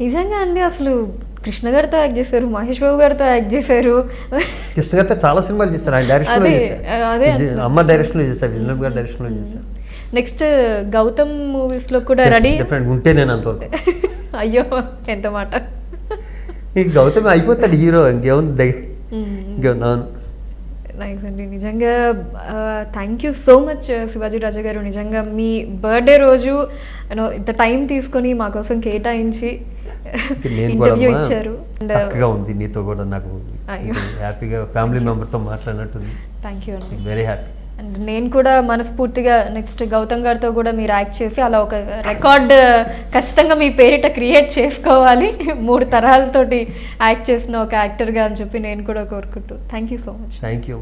Speaker 1: నిజంగా అండి అసలు కృష్ణ గారితో యాక్ట్ చేశారు, మహేష్ బాబు గారితో యాక్ట్ చేశారు,
Speaker 2: కృష్ణ గారితో చాలా సినిమాలు చేశారు. ఆయన డైరెక్షన్లో చేశారు, అమ్మ డైరెక్షన్లో చేశారు, విజయనగరం గారి డైరెక్షన్లో చేశారు.
Speaker 1: నెక్స్ట్ గౌతమ్ మూవీస్లో కూడా రెడీ
Speaker 2: ఉంటే నేను అంతవరకు.
Speaker 1: అయ్యో ఎంత మాట.
Speaker 2: ఈ గౌతమ్ అయిపోతాడు హీరో, ఇంకేముంది ఇంకేమన్నాను.
Speaker 1: నైస్ అండి. నిజంగా thank you so much Shivaji Raja garu. నిజంగా మీ బర్త్డే రోజు ఇంత టైం తీసుకొని మా కోసం కేటాయించి ఇంటర్వ్యూ ఇచ్చారు.
Speaker 2: చక్కగా ఉంది నీతో కూడా నాకు హ్యాపీగా ఫ్యామిలీ మెంబర్తో మాట్లాడినట్టుంది.
Speaker 1: థ్యాంక్ యూ అండి,
Speaker 2: వెరీ హ్యాపీ.
Speaker 1: అండ్ నేను కూడా మనస్ఫూర్తిగా నెక్స్ట్ గౌతమ్ గారితో కూడా మీరు యాక్ట్ చేసి అలా ఒక రికార్డ్ ఖచ్చితంగా మీ పేరిట క్రియేట్ చేసుకోవాలి, 3 తరాలతోటి యాక్ట్ చేసిన ఒక యాక్టర్గా అని చెప్పి నేను కూడా కోరుకుంటూ. Thank you so much.
Speaker 2: Thank you.